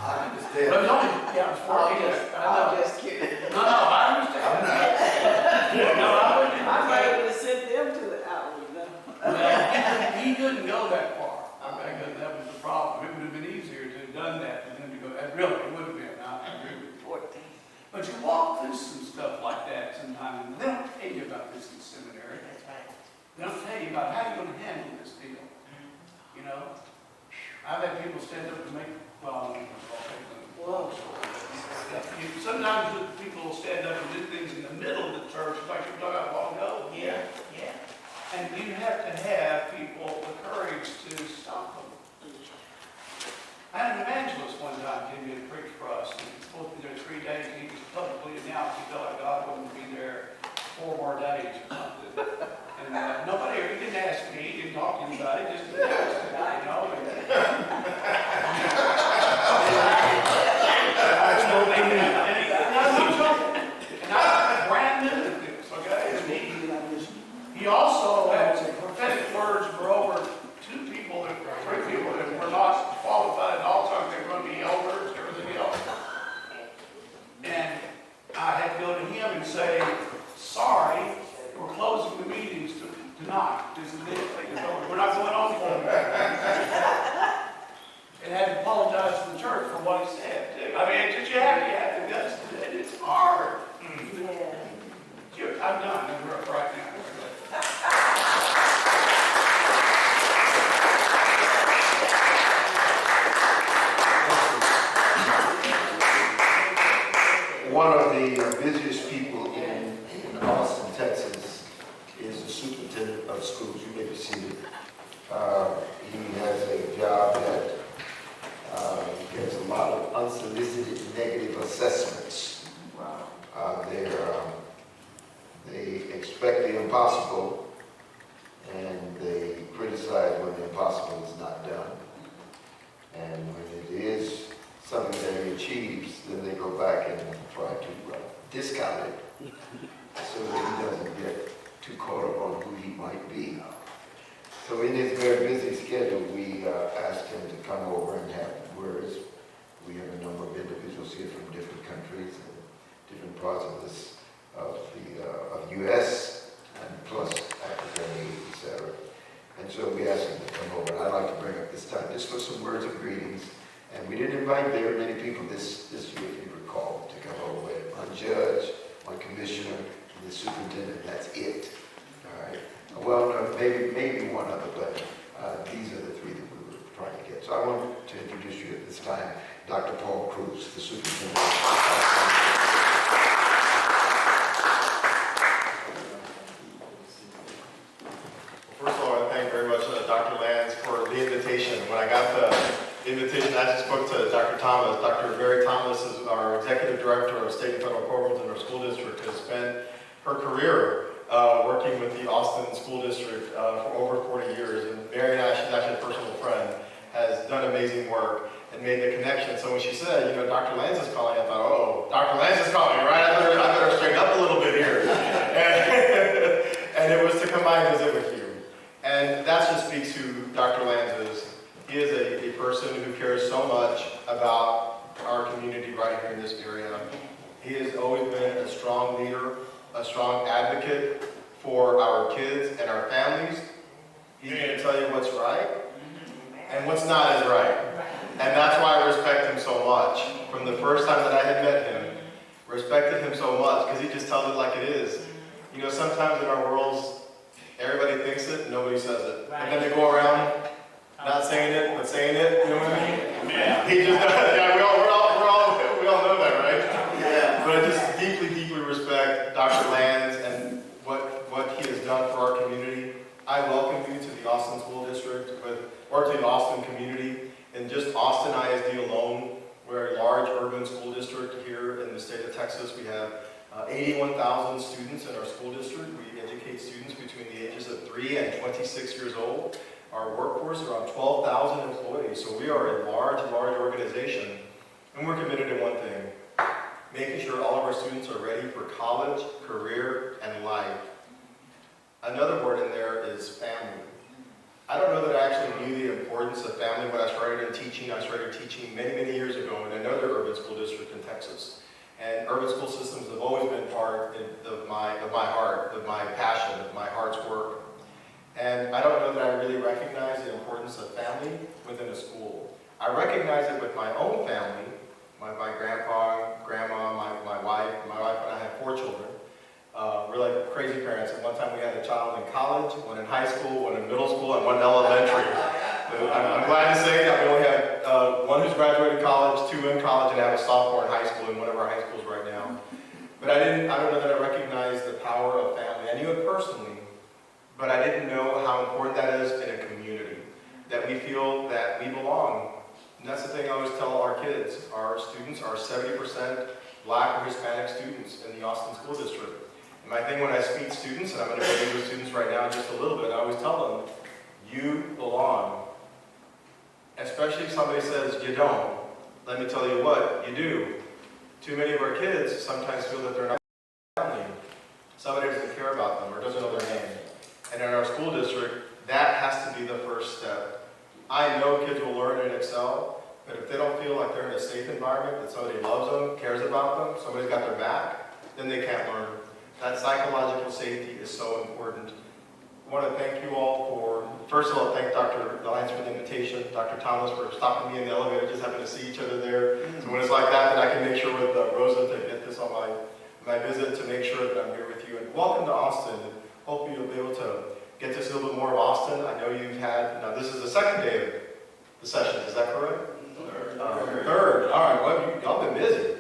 I understand. But no, yeah, it's 14. I'm just kidding. No, I understand. I'm not. No, I wouldn't. I might have sent them to the outreach. Well, he couldn't go that far. Okay, because that was the problem. It would have been easier to have done that than him to go. Really, it would have been. I agree with you. 14. But you walk through some stuff like that sometimes, and they don't tell you about this in seminary. That's right. They don't tell you about how you're going to handle this deal. You know? I've had people stand up and make, well, I'm not going to sometimes people will stand up and do things in the middle of the church, like you were talking about a while ago. Yeah, yeah. And you have to have people the courage to stop them. I had an evangelist one time came in and preached for us. And he was supposed to be there 3 days. And he was publicly announced he felt like God wouldn't be there 4 more days or something. And nobody ever didn't ask me, he didn't talk to anybody, just announced it, you know. And I'm brand new at this, okay? And he also had some prophetic words for over 3 people that were not qualified, and all the time they were going to be elders and everything else. And I had to go to him and say, sorry, we're closing the meetings tonight. This is it. We're not going on for it. And had to apologize to the church for what he said, too. I mean, did you have to guts to do it? It's hard. Yeah. I'm done. I'm up right now. One of the busiest people in Austin, Texas, is the superintendent of schools. You may be seated. He has a job that gets a lot of unsolicited negative assessments. They expect the impossible, and they criticize when the impossible is not done. And when it is something that he achieves, then they go back and try to discount it so that he doesn't get too caught up on who he might be. So in his very busy schedule, we asked him to come over and have words. We have a number of individuals here from different countries and different parts of the U.S. and plus Africa and Asia, etc. And so we asked him to come over. And I'd like to bring up this time just for some words of greetings. And we didn't invite very many people this year, if you recall, to come over. One judge, one commissioner, and the superintendent. That's it. All right. Well, no, maybe one other, but these are the 3 that we were trying to get. So I want to introduce you at this time, Dr. Paul Cruz, the superintendent. First of all, I want to thank very much Dr. Lanz for the invitation. When I got the invitation, I actually spoke to Dr. Thomas. Dr. Mary Thomas is our executive director of state and federal programs in our school district, has spent her career working with the Austin School District for over 40 years. And Mary and I, she's actually a personal friend, has done amazing work and made the connection. So when she said, you know, Dr. Lanz is calling, I thought, oh, Dr. Lanz is calling, right? I better straighten up a little bit here. And it was to come by and visit with you. And that just speaks who Dr. Lanz is. He is a person who cares so much about our community right here in this area. He has always been a strong leader, a strong advocate for our kids and our families. He's going to tell you what's right and what's not as right. And that's why I respect him so much. From the first time that I had met him, respected him so much because he just tells it like it is. You know, sometimes in our worlds, everybody thinks it and nobody says it. And then they go around not saying it, but saying it. You know what I mean? Yeah. He just does. Yeah, we all know that, right? Yeah. But I just deeply respect Dr. Lands and what he has done for our community. I welcome you to the Austin School District, or to the Austin community. And just Austin ISD alone, we're a large urban school district here in the state of Texas. We have 81,000 students in our school district. We educate students between the ages of 3 and 26 years old. Our workforce is around 12,000 employees. So we are a large organization. And we're committed to one thing, making sure all of our students are ready for college, career, and life. Another word in there is family. I don't know that I actually knew the importance of family when I started teaching. I started teaching many years ago in another urban school district in Texas. And urban school systems have always been part of my heart, of my passion, of my heart's work. And I don't know that I really recognize the importance of family within a school. I recognize it with my own family, my grandpa, grandma, my wife and I have 4 children. We're like crazy parents. At one time we had a child in college, one in high school, one in middle school, and one in elementary. I'm glad to say that we only have one who's graduated college, 2 in college, and I have a sophomore in high school in one of our high schools right now. But I don't know that I recognize the power of family. I knew it personally, but I didn't know how important that is in a community, that we feel that we belong. And that's the thing I always tell our kids. Our students are 70% Black or Hispanic students in the Austin School District. And my thing when I speak to students, and I'm going to go into students right now just a little bit, I always tell them, you belong. Especially if somebody says you don't. Let me tell you what, you do. Too many of our kids sometimes feel that they're not family. Somebody doesn't care about them or doesn't know their name. And in our school district, that has to be the first step. I know kids will learn and excel, but if they don't feel like they're in a safe environment, that somebody loves them, cares about them, somebody's got their back, then they can't learn. That psychological safety is so important. I want to thank you all for, first of all, thank Dr. Lyons for the invitation, Dr. Thomas for stopping me in the elevator, just happened to see each other there. So when it's like that, then I can make sure with Rosa to get this on my visit, to make sure that I'm here with you. And welcome to Austin. Hope you'll be able to get to see a little bit more of Austin. I know you've had, now this is the second day of the session, is that correct? Third. All right, well, y'all been busy.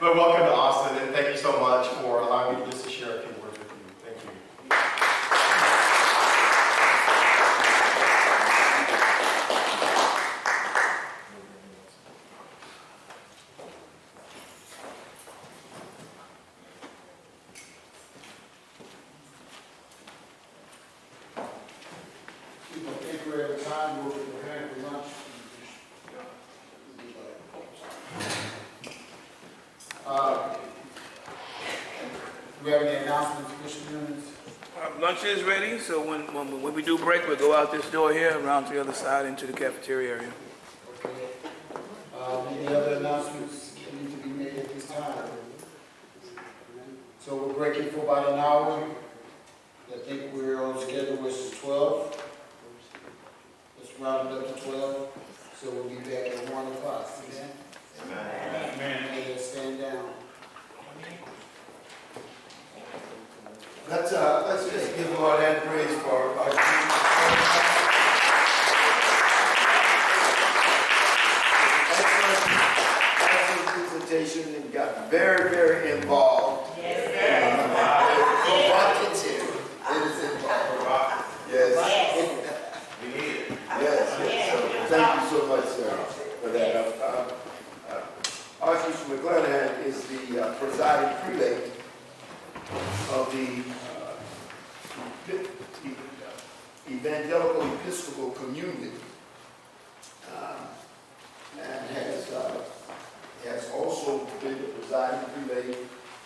But welcome to Austin, and thank you so much for allowing me just to share a few words with you. Thank you. Thank you every time we're preparing for lunch. Do we have any announcements, Commissioners? Lunch is ready, so when we do break, we'll go out this door here, around to the other side into the cafeteria area. Okay. Any other announcements that need to be made at this time? So we're breaking for about an hour. I think we're on schedule, which is 12. Let's round it up to 12. So we'll be back at 1 o'clock. Amen? Amen. Amen. Okay, stand down. Let's just give the Lord that praise for our excellent presentation, and got very involved. Yes, Provocative. It is involved. Yes. We need it. Yes. So thank you so much, sir, for that. Archbishop McClanahan is the presiding prelate of the Evangelical Episcopal Communion, and has also been the presiding prelate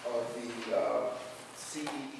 of the CEE